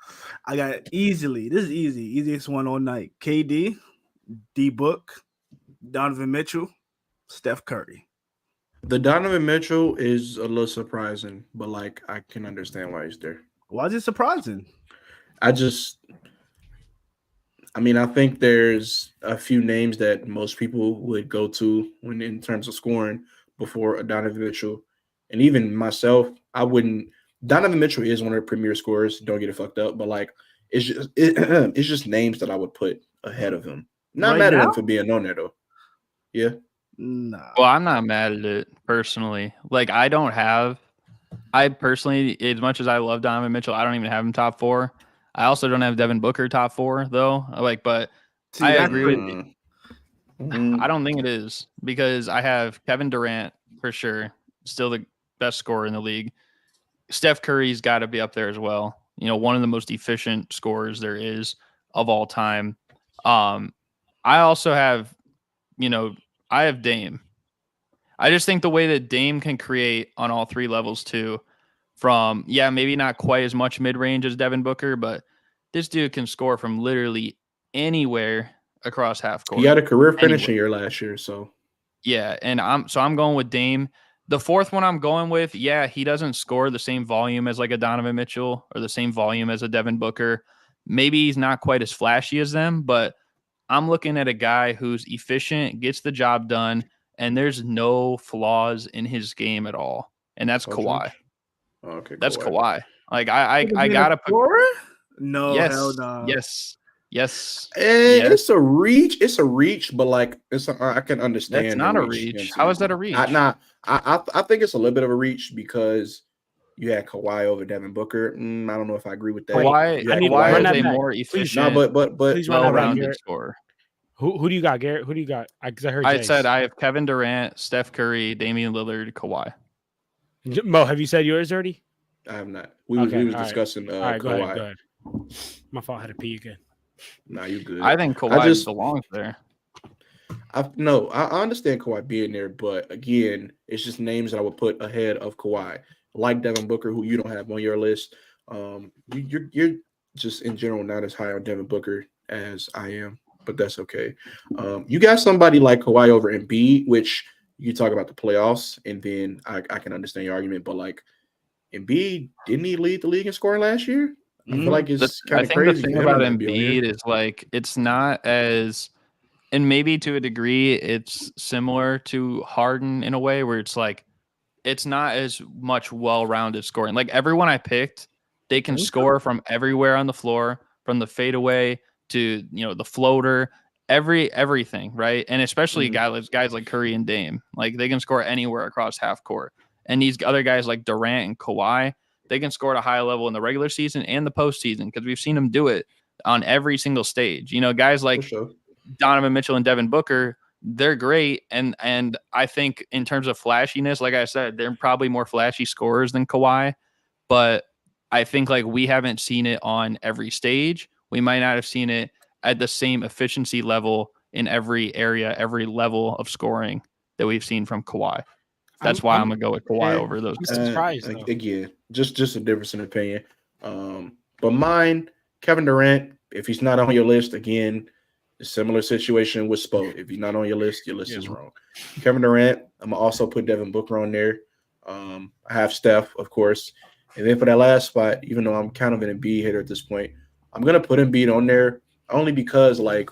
I got easily. This is easy. Easiest one all night. KD, D Book, Donovan Mitchell, Steph Curry. The Donovan Mitchell is a little surprising, but like I can understand why he's there. Why is it surprising? I think there's a few names that most people would go to when in terms of scoring before Donovan Mitchell. And even myself, I wouldn't. Donovan Mitchell is one of the premier scorers. Don't get it fucked up, but like it's just names that I would put ahead of him. Not mad at him for being on there though. Yeah. No. Well, I'm not mad at it personally. Like I personally, as much as I love Donovan Mitchell, I don't even have him top 4. I also don't have Devin Booker top 4 though. But See, I agree with you. I don't think it is because I have Kevin Durant for sure, still the best scorer in the league. Steph Curry's got to be up there as well. You know, one of the most efficient scorers there is of all time. I also have, I have Dame. I just think the way that Dame can create on all 3 levels too, from maybe not quite as much mid-range as Devin Booker, but this dude can score from literally anywhere across half court. He had a career finishing year last year, so yeah, and I'm going with Dame. The fourth one I'm going with, he doesn't score the same volume as like a Donovan Mitchell or the same volume as a Devin Booker. Maybe he's not quite as flashy as them, but I'm looking at a guy who's efficient, gets the job done, and there's no flaws in his game at all. And that's Kawhi. Okay, that's Kawhi. Like I gotta put. No, yes, hell no. Yes. It's a reach. It's a reach, but like I can understand. That's not a reach. You know how is that a reach? I think it's a little bit of a reach because you had Kawhi over Devin Booker. I don't know if I agree with that. Kawhi is a more efficient, but well-rounded scorer. Who do you got, Garrett? Who do you got? Because I heard I said I have Kevin Durant, Steph Curry, Damian Lillard, Kawhi. Mo, have you said yours already? I have not. We was discussing Kawhi. Go ahead. My fault. I had to pee again. Nah, you good. I think Kawhi belongs there. I understand Kawhi being there, but again, it's just names that I would put ahead of Kawhi, like Devin Booker, who you don't have on your list. You're just in general not as high on Devin Booker as I am, but that's okay. You got somebody like Kawhi over Embiid, which you talk about the playoffs, and then I can understand your argument, but like Embiid, didn't he lead the league in scoring last year? I feel like it's kind of crazy. The thing about Embiid is like it's not as, and maybe to a degree, it's similar to Harden in a way where it's like it's not as much well-rounded scoring. Like everyone I picked, they can score from everywhere on the floor, from the fadeaway to the floater, everything, right? And especially guys like Curry and Dame, like they can score anywhere across half court. And these other guys like Durant and Kawhi, they can score at a high level in the regular season and the postseason because we've seen them do it on every single stage. Guys like Donovan Mitchell and Devin Booker, they're great. And I think in terms of flashiness, like I said, they're probably more flashy scorers than Kawhi. But I think like we haven't seen it on every stage. We might not have seen it at the same efficiency level in every area, every level of scoring that we've seen from Kawhi. That's why I'm gonna go with Kawhi over those. I'm surprised. Again, just a difference in opinion. But mine, Kevin Durant, if he's not on your list, again, a similar situation with Spo. If he's not on your list is wrong. Kevin Durant, I'm gonna also put Devin Booker on there. I have Steph, of course. And then for that last spot, even though I'm kind of an Embiid hitter at this point, I'm gonna put Embiid on there only because like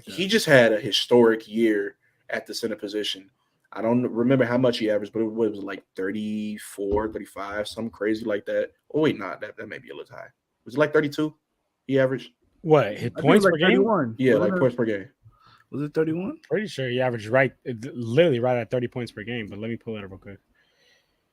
he just had a historic year at the center position. I don't remember how much he averaged, but it was like 34, 35, something crazy like that. Oh, wait, not that may be a little high. Was it like 32 he averaged? What, his points per game? Yeah, like points per game. Was it 31? Pretty sure he averaged literally right at 30 points per game, but let me pull it up real quick.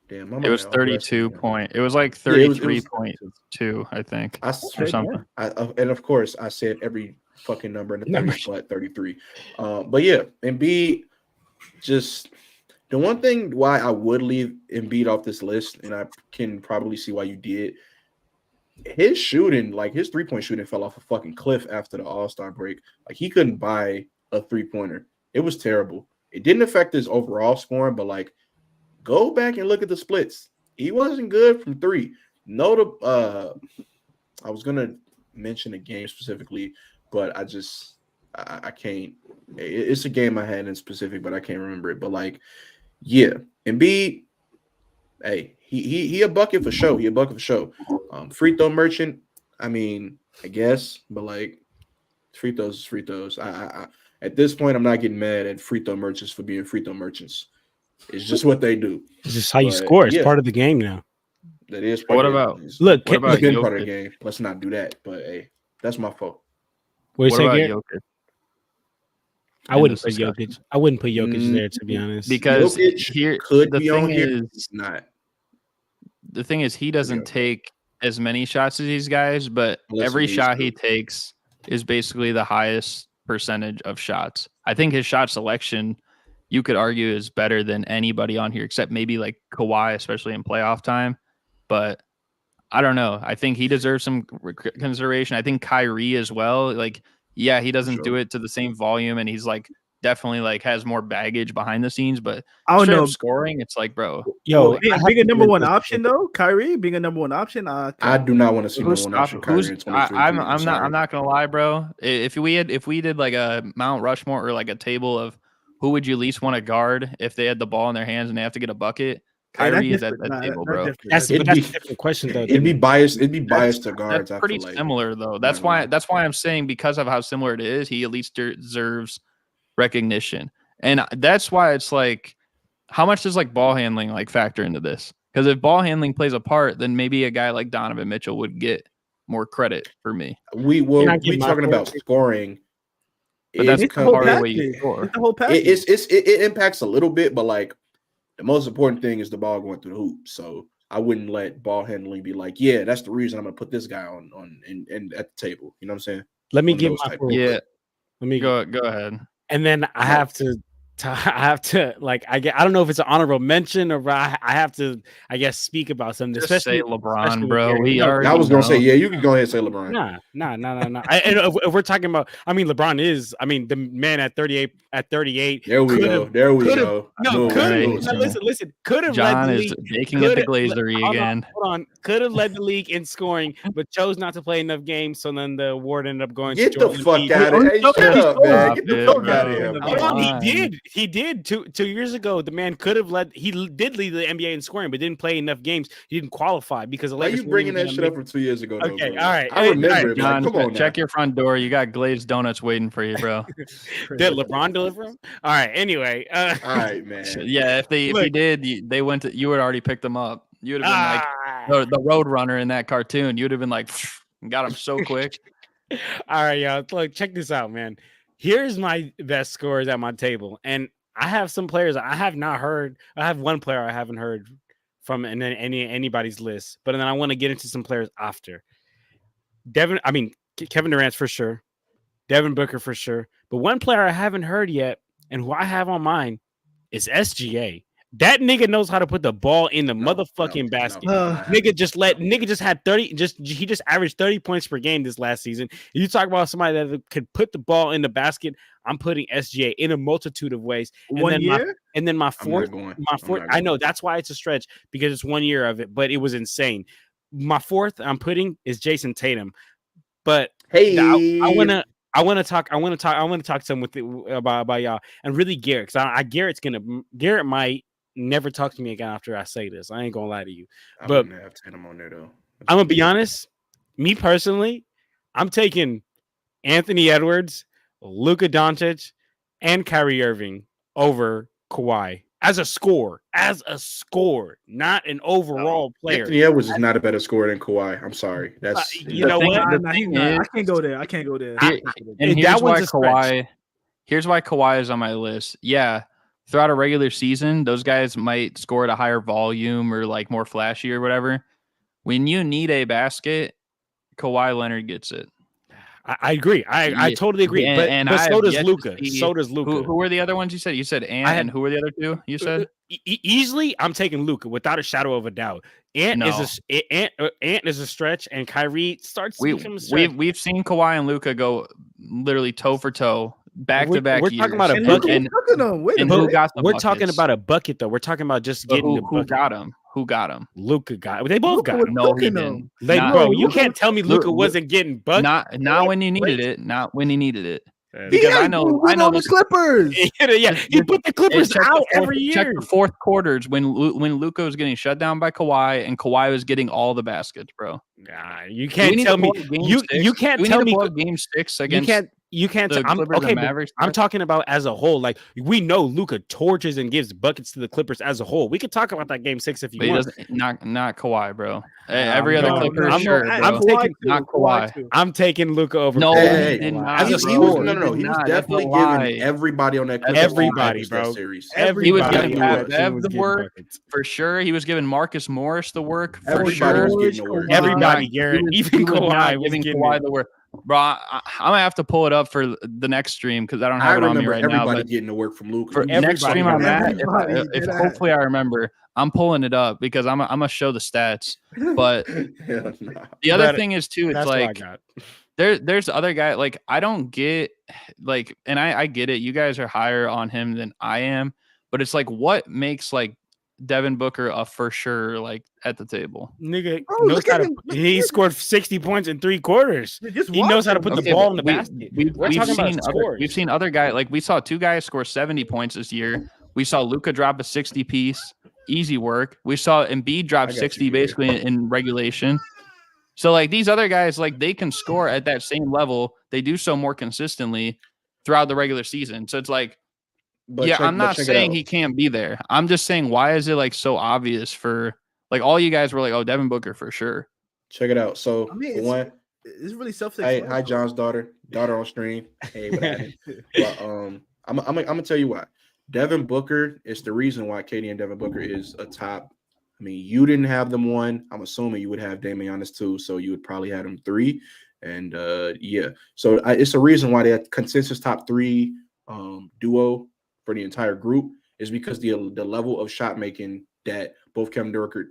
Damn, it was 32 point. It was like 33.2, I think, or something. And of course, I said every fucking number in the 30s, but 33. But yeah, Embiid, just the one thing why I would leave Embiid off this list, and I can probably see why you did. His shooting, like his 3-point shooting, fell off a fucking cliff after the All-Star break. Like he couldn't buy a 3-pointer. It was terrible. It didn't affect his overall scoring, but like, go back and look at the splits. He wasn't good from 3. I was gonna mention a game specifically, but I can't. It's a game I had in specific, but I can't remember it. But like, yeah, Embiid, hey, he a bucket for show. Free throw merchant. I mean, I guess, but like, free throws is free throws. I at this point, I'm not getting mad at free throw merchants for being free throw merchants. It's just what they do. It's just how you score. It's part of the game now. That is. What about part of the game? Let's not do that. But hey, that's my fault. What about Jokic? I wouldn't put Jokic. I wouldn't put Jokic there, to be honest. Because Jokic could be on here. Not. The thing is, he doesn't take as many shots as these guys, but every shot he takes is basically the highest percentage of shots. I think his shot selection, you could argue, is better than anybody on here, except maybe like Kawhi, especially in playoff time. But I don't know. I think he deserves some consideration. I think Kyrie as well. Like, yeah, he doesn't do it to the same volume, and he's like definitely like has more baggage behind the scenes. But I don't know, scoring, it's like, bro, being a number one option though. Kyrie being a number one option. I do not want to see number one option. Kyrie in 2023. I'm not gonna lie, bro. If we did like a Mount Rushmore or like a table of who would you least want to guard if they had the ball in their hands and they have to get a bucket, Kyrie is at that table, bro. That's a different question, though. It'd be biased to guards. That's pretty similar, though. That's why I'm saying, because of how similar it is, he at least deserves recognition. And that's why it's like, how much does like ball handling like factor into this? Because if ball handling plays a part, then maybe a guy like Donovan Mitchell would get more credit for me. We talking about scoring. But that's part of the way you score. It's the whole package. It impacts a little bit, but like the most important thing is the ball going through the hoop. So I wouldn't let ball handling be like, yeah, that's the reason I'm gonna put this guy on and at the table. You know what I'm saying? Let me give my Let me go ahead. And then I have to like I don't know if it's an honorable mention or I have to speak about something. Just say LeBron, bro. I was gonna say, yeah, you can go ahead and say LeBron. No. And if we're talking about, I mean, LeBron is, I mean, the man at 38. There we go. No, listen. Could have led the league. John is baking at the glazery again. Hold on. Could have led the league in scoring, but chose not to play enough games. So then the award ended up going. Get the fuck out of here! Hey, shut up, man. Get the fuck out of here. He did 2 years ago. The man could have led. He did lead the NBA in scoring, but didn't play enough games. He didn't qualify because. Why are you bringing that shit up from 2 years ago? Okay, all right. I remember it. John, come on, check your front door. You got glazed donuts waiting for you, bro. Did LeBron deliver them? All right. Anyway. All right, man. Yeah, if he did, they went to. You would already picked them up. You would have been like the Road Runner in that cartoon. You would have been like, got him so quick. All right, y'all. Look, check this out, man. Here's my best scores at my table, and I have some players I have not heard. I have one player I haven't heard from anybody's list, but then I want to get into some players after. Kevin Durant's for sure. Devin Booker for sure. But one player I haven't heard yet and who I have on mine is SGA. That nigga knows how to put the ball in the motherfucking basket. Nigga just had 30. He just averaged 30 points per game this last season. You talk about somebody that could put the ball in the basket. I'm putting SGA in a multitude of ways. And then my fourth. I know that's why it's a stretch because it's 1 year of it, but it was insane. My fourth I'm putting is Jason Tatum. But hey, I want to talk some about y'all and really Garrett, because Garrett might never talk to me again after I say this. I ain't gonna lie to you. But I have Tatum on there though. I'm gonna be honest. Me personally, I'm taking Anthony Edwards, Luka Doncic, and Kyrie Irving over Kawhi as a scorer, not an overall player. Anthony Edwards is not a better scorer than Kawhi. I'm sorry. That's I can't go there. And here's why Kawhi is on my list. Yeah. Throughout a regular season, those guys might score at a higher volume or like more flashy or whatever. When you need a basket, Kawhi Leonard gets it. I agree. I totally agree. But so does Luka. Who were the other ones you said? You said and who were the other two you said? Easily, I'm taking Luka without a shadow of a doubt. Ant is a stretch, and Kyrie starts to become a stretch. We've seen Kawhi and Luka go literally toe for toe. Back-to-back years. We're talking about a bucket. We're talking about a bucket, though. We're talking about just getting the bucket. Who got him? Luka got him. They both got him. No, he didn't. Bro, you can't tell me Luka wasn't getting buckets. Not when you needed it. Not when he needed it. Because I know the Clippers. Yeah, he put the Clippers out every year. Check the fourth quarters when Luka was getting shut down by Kawhi and Kawhi was getting all the baskets, bro. Nah, you can't tell me. You can't tell me game 6 against. You can't. I'm talking about as a whole. Like we know Luka torches and gives buckets to the Clippers as a whole. We could talk about that game 6 if you want. Not Kawhi, bro. Every other Clipper, sure. Not Kawhi. I'm taking Luka over. No, he was definitely giving everybody on that Clippers everybody, bro. Series. He was giving Bev the work for sure. He was giving Marcus Morris the work for sure. Everybody, Garrett, even Kawhi was giving Kawhi the work. Bro, I'm gonna have to pull it up for the next stream because I don't have it on me right now. Everybody getting the work from Luka. For next stream I'm at, if hopefully I remember, I'm pulling it up because I'm gonna show the stats. But the other thing is too, it's like there's other guys like I don't get like, and I get it. You guys are higher on him than I am, but it's like what makes like Devin Booker a for sure like at the table. Nigga knows how to. He scored 60 points in 3 quarters. He knows how to put the ball in the basket. We've seen other guys like we saw 2 guys score 70 points this year. We saw Luka drop a 60 piece, easy work. We saw Embiid drop 60 basically in regulation. So like these other guys, like they can score at that same level. They do so more consistently throughout the regular season. So it's like. I'm not saying he can't be there. I'm just saying, why is it like so obvious for like all you guys were like, oh, Devin Booker for sure. Check it out. So it's really self-explanatory. Hi, John's daughter on stream. Hey, what happened? But I'm gonna tell you why. Devin Booker is the reason why KD and Devin Booker is a top. I mean, you didn't have them 1. I'm assuming you would have Damian Giannis 2, so you would probably have them 3. And so it's a reason why they had consensus top 3 duo for the entire group is because the level of shot making that both Kevin Durant,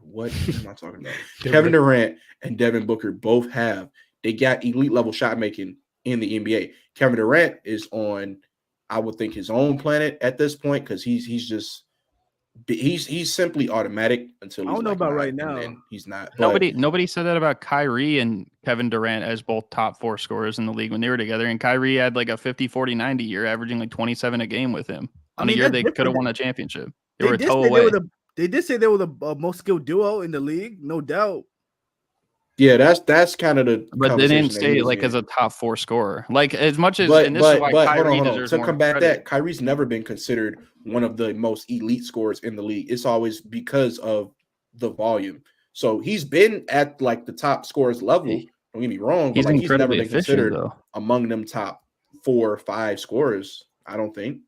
what am I talking about? Kevin Durant and Devin Booker both have. They got elite level shot making in the NBA. Kevin Durant is on, I would think, his own planet at this point because he's simply automatic until I don't know about right now. He's not. Nobody said that about Kyrie and Kevin Durant as both top 4 scorers in the league when they were together. And Kyrie had like a 50-40-90 year, averaging like 27 a game with him. On a year they could have won a championship. They were a toe away. They did say they were the most skilled duo in the league, no doubt. Yeah, that's kind of the. But they didn't say like as a top 4 scorer. Like as much as, and this is why Kyrie deserves more to combat that, Kyrie's never been considered one of the most elite scorers in the league. It's always because of the volume. So he's been at like the top scorers level. Don't get me wrong, but he's never been considered among them top 4 or 5 scorers. I don't think.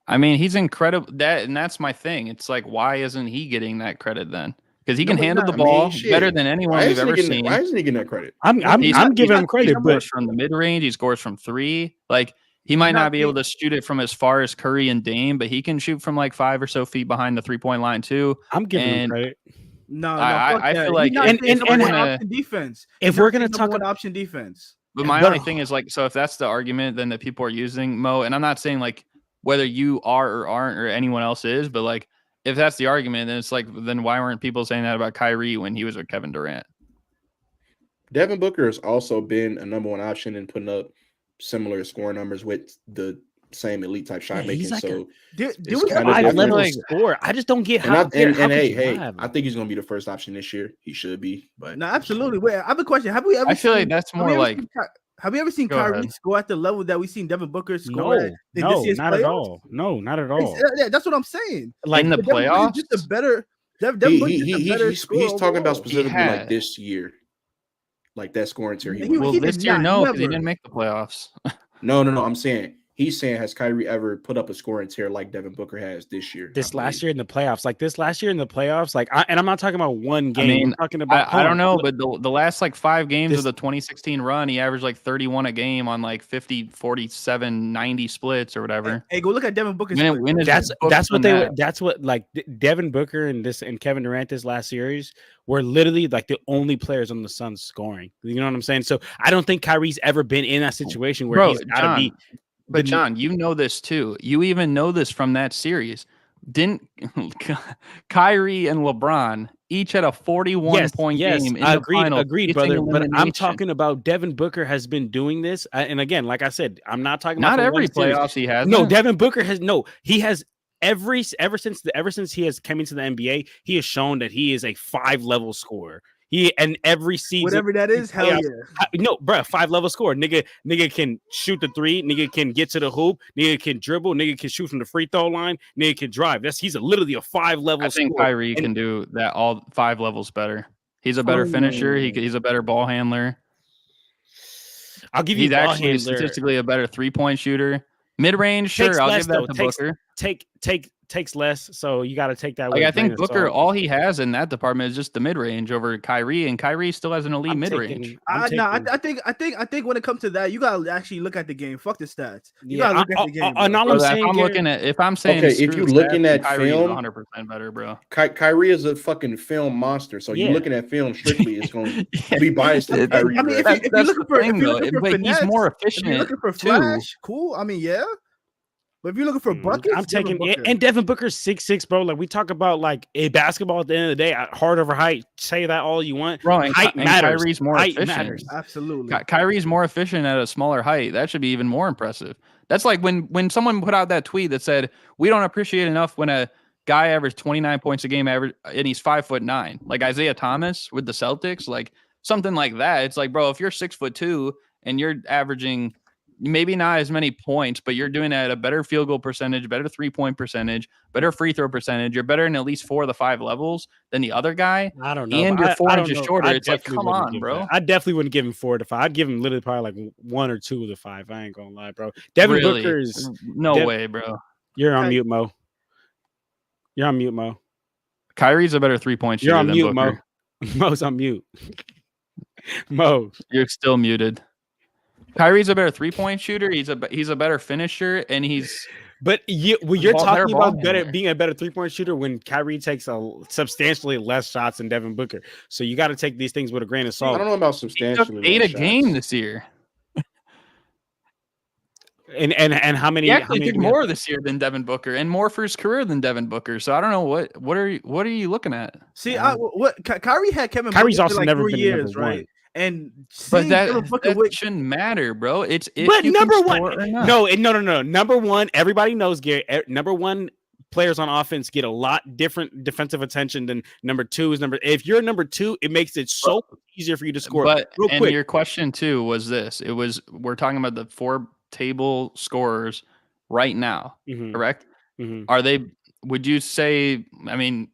I mean, he's incredible. That's my thing. It's like, why isn't he getting that credit then? Because he can handle the ball better than anyone we've ever seen. Why isn't he getting that credit? I'm giving him credit, but he scores from the mid range. He scores from 3. Like he might not be able to shoot it from as far as Curry and Dame, but he can shoot from like 5 or so feet behind the 3-point line too. I'm giving him credit. No, I feel like option defense. If we're gonna talk about option defense, but my only thing is like, so if that's the argument, then that people are using Mo, and I'm not saying like whether you are or aren't or anyone else is, but like if that's the argument, then it's like, then why weren't people saying that about Kyrie when he was with Kevin Durant? Devin Booker has also been a number 1 option and putting up similar scoring numbers with the same elite type shot making. Like so there was a 5-level score. I just don't get how. And hey, I think he's gonna be the first option this year. He should be, but no, absolutely. Wait, I have a question. Have we ever? I feel like that's more like. Have you ever seen Kyrie score at the level that we've seen Devin Booker score at? No, not at all. No, not at all. Yeah, that's what I'm saying. Like in the playoffs, just a better. He's talking about specifically like this year, like that scoring tier. Well, this year, no, because he didn't make the playoffs. No. I'm saying. He's saying, has Kyrie ever put up a scoring tier like Devin Booker has this year? This last year in the playoffs, and I'm not talking about one game. I mean, I'm talking about. I don't know, but the last like 5 games of the 2016 run, he averaged like 31 a game on like 50, 47, 90 splits or whatever. Hey, go look at Devin Booker. That's what like Devin Booker and Kevin Durant this last series were literally like the only players on the Suns scoring. You know what I'm saying? So I don't think Kyrie's ever been in that situation where he's got to be. But John, you know this too. You even know this from that series. Didn't Kyrie and LeBron each had a 41-point game in the final? Agreed, brother. But I'm talking about Devin Booker has been doing this, and again, like I said, I'm not talking about every playoffs he has. No, Devin Booker has he has ever since he has come into the NBA, he has shown that he is a 5-level scorer. And every season, whatever that is, hell yeah. No, bro, 5-level score. Nigga can shoot the 3. Nigga can get to the hoop. Nigga can dribble. Nigga can shoot from the free throw line. Nigga can drive. He's literally a 5-level. I think Kyrie can do that all 5 levels better. He's a better finisher. He's a better ball handler. I'll give you. He's actually statistically a better 3-point shooter. Mid-range, sure. I'll give that to Booker. Takes less, so you got to take that. Like I think Booker, all he has in that department is just the mid-range over Kyrie, and Kyrie still has an elite mid-range. I think when it comes to that, you gotta actually look at the game. Fuck the stats. You gotta look at the game. If I'm saying, if you're looking at film, 100% better, bro. Kyrie is a fucking film monster. So you're looking at film strictly, it's going to be biased to Kyrie. I mean, if you're looking for finesse, he's more efficient. If you're looking for flash, cool. I mean, yeah. But if you're looking for buckets, I'm taking and Devin Booker's 6'6", bro. Like we talk about like a basketball at the end of the day, heart over height. Say that all you want. Bro, height matters. Kyrie's more efficient. Matters. Absolutely. Kyrie's more efficient at a smaller height. That should be even more impressive. That's like when someone put out that tweet that said, we don't appreciate enough when a guy averaged 29 points a game average and he's 5'9", like Isaiah Thomas with the Celtics, like something like that. It's like, bro, if you're 6'2" and you're averaging maybe not as many points, but you're doing it at a better field goal percentage, better 3-point percentage, better free throw percentage. You're better in at least 4 of the 5 levels than the other guy. I don't know. And you're 4 inches shorter. It's like, come on, bro. I definitely wouldn't give him 4 to 5. I'd give him literally probably like 1 or 2 of the 5. I ain't gonna lie, bro. Devin Booker is no way, bro. You're on mute, Mo. You're on mute, Mo. Kyrie's a better 3-point shooter. You're on than mute, Booker. Mo. Mo's on mute. Mo, you're still muted. Kyrie's a better 3-point shooter. He's a better finisher, and he's. But you're talking about being a better 3-point shooter when Kyrie takes a substantially less shots than Devin Booker. So you got to take these things with a grain of salt. I don't know about substantially. He took 8 a game this year. And how many? He actually did more this year than Devin Booker, and more for his career than Devin Booker. So I don't know what are you looking at? See, Kyrie had Kevin. Kyrie's Booker also for like never 3 been years, right? One. And but that shouldn't matter, bro. It's but number one. No. Number one, everybody knows, Gary. Number one, players on offense get a lot different defensive attention than number 2 is If you're number 2, it makes it so easier for you to score. But your question too was this: we're talking about the 4 table scorers right now, correct? Are they? Would you say? I mean,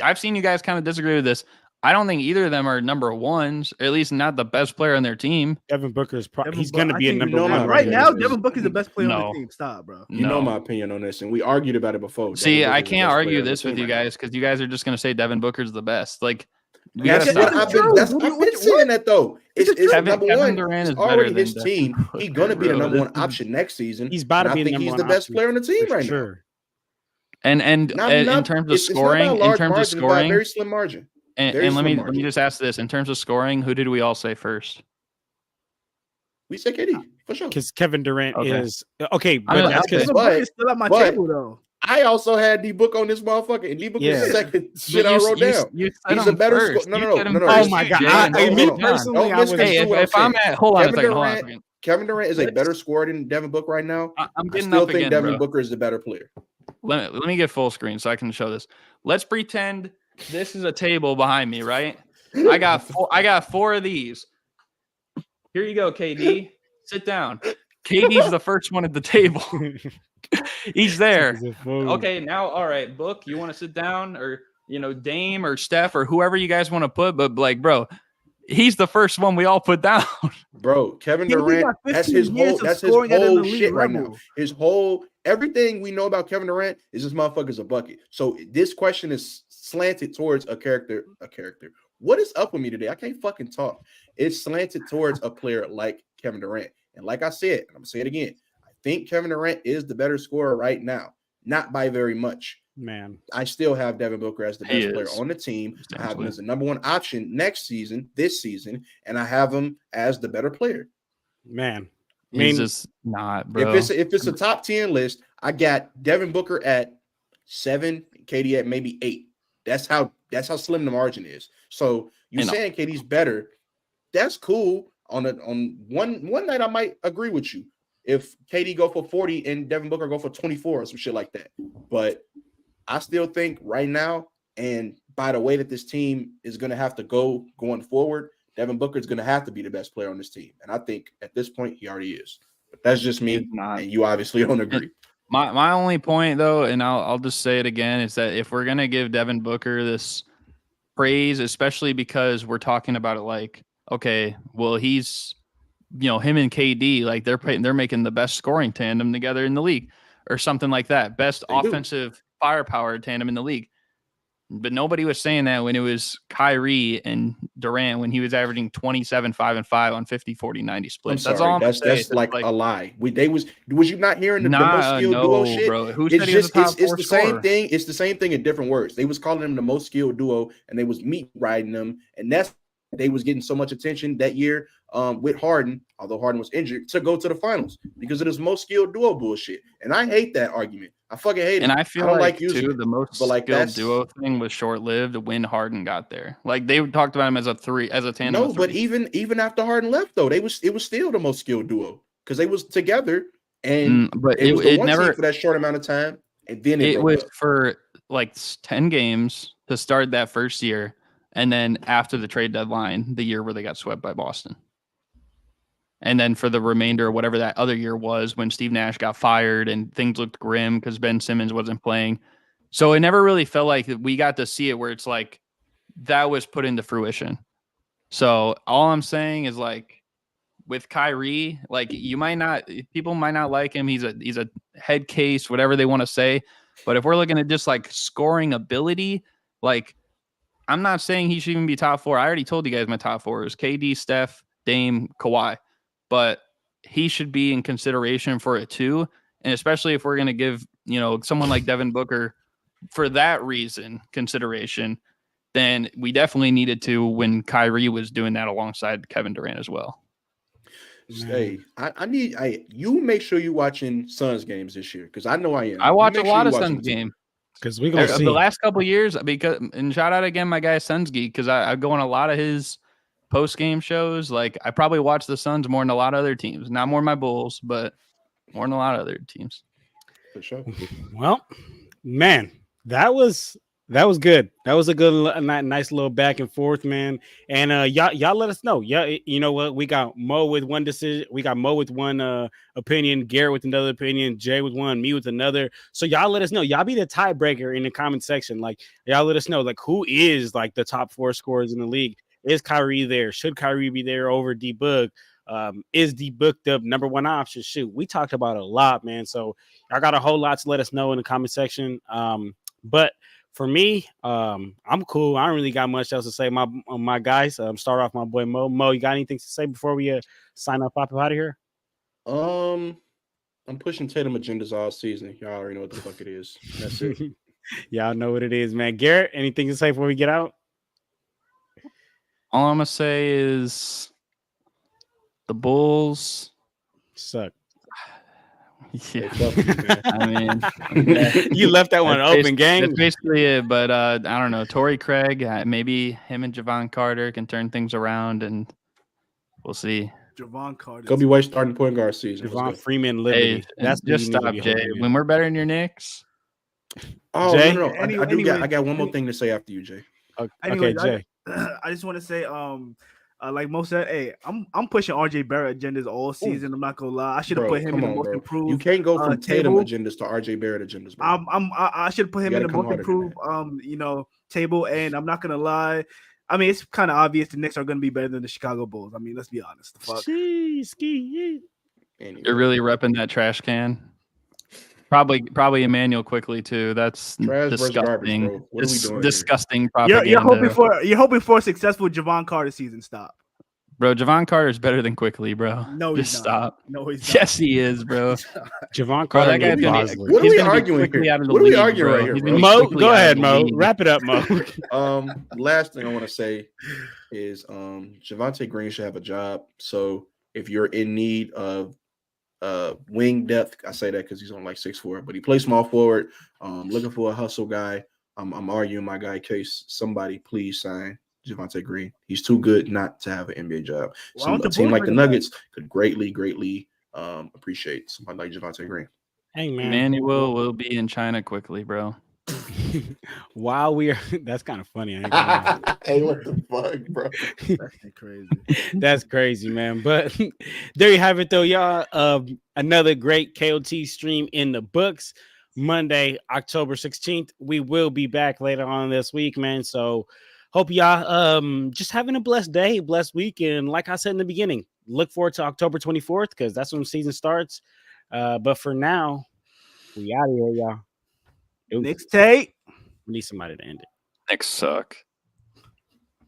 I've seen you guys kind of disagree with this. I don't think either of them are number ones, or at least not the best player on their team. Devin Booker's he's going to be a number one right now. Devin Booker's the best player on the team. Stop, bro. You know my opinion on this, and we argued about it before. See, I can't argue this with you guys because you guys are just going to say Devin Booker's the best. Like, you gotta stop. I've been saying that though. It's number one. Durant is already his team. He's going to be the number one option next season. He's about to be. I think he's the best player on the team right now. And in terms of scoring, very slim margin. And let me just ask this: in terms of scoring, who did we all say first? We said KD for sure. Because Kevin Durant is okay, but that's because still at my table though. I also had D-Book on this motherfucker, and D-Book was the second shit I wrote down. He's a better scorer. No. Oh my god! Me personally, if I'm at hold on a second. Kevin Durant is a better scorer than Devin Booker right now. I still think Devin Booker is the better player. Let me get full screen so I can show this. Let's pretend this is a table behind me, right? I got four of these. Here you go, KD. Sit down. KD's the first one at the table. He's there. Okay, now, all right, Book, you want to sit down, or Dame or Steph or whoever you guys want to put, but like, bro, he's the first one we all put down. Bro, Kevin Durant, that's his whole shit right now. His whole everything we know about Kevin Durant is this motherfucker's a bucket. So this question is slanted towards a character. What is up with me today? I can't fucking talk. It's slanted towards a player like Kevin Durant. And like I said, and I'm gonna say it again, I think Kevin Durant is the better scorer right now, not by very much. Man, I still have Devin Booker as the best player on the team. I have him as the number one option this season, and I have him as the better player. Man, he's just not, bro. If it's a top 10 list, I got Devin Booker at 7, KD at maybe 8. That's how slim the margin is. So you're saying KD's better. That's cool. On one night, I might agree with you. If KD go for 40 and Devin Booker go for 24 or some shit like that. But I still think right now, and by the way that this team is going to have to go going forward, Devin Booker is going to have to be the best player on this team. And I think at this point, he already is. But that's just me, and you obviously don't agree. My only point, though, and I'll just say it again, is that if we're going to give Devin Booker this praise, especially because we're talking about it like, okay, well, he's, him and KD, like they're making the best scoring tandem together in the league or something like that. Best offensive firepower tandem in the league. But nobody was saying that when it was Kyrie and Durant, when he was averaging 27, 5, and 5 on 50, 40, 90 splits. That's all. That's like a lie. Was you not hearing the most skilled duo shit? Bro. Who said he was it's the same thing. It's the same thing in different words. They was calling them the most skilled duo, and they was meat riding them, and they was getting so much attention that year with Harden, although Harden was injured, to go to the finals because of this most skilled duo bullshit. And I hate that argument. I fucking hate it. And I feel like too, the most skilled duo thing was short-lived when Harden got there. Like they talked about him as a tandem. No, but even after Harden left, though, it was still the most skilled duo because they was together, and but it was never for that short amount of time, and then it was for like 10 games to start that first year. And then after the trade deadline, the year where they got swept by Boston. And then for the remainder, whatever that other year was, when Steve Nash got fired and things looked grim because Ben Simmons wasn't playing. So it never really felt like we got to see it where it's like that was put into fruition. So all I'm saying is like with Kyrie, like people might not like him. He's a head case, whatever they want to say. But if we're looking at just like scoring ability, like, I'm not saying he should even be top 4. I already told you guys my top 4 is KD, Steph, Dame, Kawhi. But he should be in consideration for it too. And especially if we're going to give, someone like Devin Booker for that reason consideration, then we definitely needed to when Kyrie was doing that alongside Kevin Durant as well. Hey, you make sure you're watching Suns games this year because I know I am. I watch a lot of Suns games. Because we gonna see the last couple of years, and shout out again my guy Suns Geek, because I go on a lot of his post game shows. Like I probably watch the Suns more than a lot of other teams, not more than my Bulls, but more than a lot of other teams. For sure. Well, man, that was That was good. That was a good, nice little back and forth, man. And y'all let us know. Yeah, you know what? We got Mo with one decision. We got Mo with one opinion, Garrett with another opinion, Jay with one, me with another. So y'all let us know. Y'all be the tiebreaker in the comment section. Like y'all let us know, like who is like the top 4 scorers in the league. Is Kyrie there? Should Kyrie be there over D-Book? Is D-Book the number 1 option? Shoot, we talked about it a lot, man. So I got a whole lot to let us know in the comment section. But for me, I'm cool. I don't really got much else to say. My guys, start off my boy Mo. Mo, you got anything to say before we sign up out of here? I'm pushing Tatum agendas all season. Y'all already know what the fuck it is. That's it. Y'all know what it is, man. Garrett, anything to say before we get out? All I'm gonna say is the Bulls suck. Yeah, I mean, you left that one open, gang. That's basically it. But I don't know. Torrey Craig, maybe him and Javon Carter can turn things around, and we'll see. Javon Carter, Kobe White starting point guard season. Javon Freeman, Liberty. Hey, that's just stop, Jay. When we're better than your Knicks. Oh Jay? no. I got one more thing to say after you, Jay. Okay, Jay. I just want to say, like Mo said, hey, I'm pushing RJ Barrett agendas all season. I'm not gonna lie. I should have put him in the most improved. You can't go from Tatum agendas to RJ Barrett agendas, bro. I should put him in the most improved table. And I'm not gonna lie. I mean, it's kind of obvious the Knicks are gonna be better than the Chicago Bulls. I mean, let's be honest. The fuck. You're really repping that trash can. Probably Emmanuel quickly too. That's trash disgusting. Garbage, bro. What are we doing disgusting propaganda. You're hoping for a successful Javon Carter season. Stop, bro. Javon Carter is better than quickly, bro. No, just stop. No, he's not. Yes, he is, bro. Javon Carter. What are we arguing here? What are we arguing right here, bro? Mo, go ahead, Mo. Wrap it up, Mo. Last thing I want to say is Javonte Green should have a job. So if you're in need of wing depth, I say that because he's on like 6'4", but he plays small forward. Looking for a hustle guy. I'm arguing my guy case. Somebody please sign Javonte Green. He's too good not to have an NBA job. A team like the Nuggets could greatly appreciate somebody like Javonte Green. Hey man, Emmanuel will be in China quickly, bro. While we are, that's kind of funny. Hey, what the fuck, bro? That's crazy. That's crazy, man. But there you have it, though, y'all. Another great KOT stream in the books. Monday, October 16th. We will be back later on this week, man. So hope y'all just having a blessed day, blessed week. And like I said in the beginning, look forward to October 24th because that's when the season starts. But for now, we out of here, y'all. Next tape. We need somebody to end it. Knicks suck.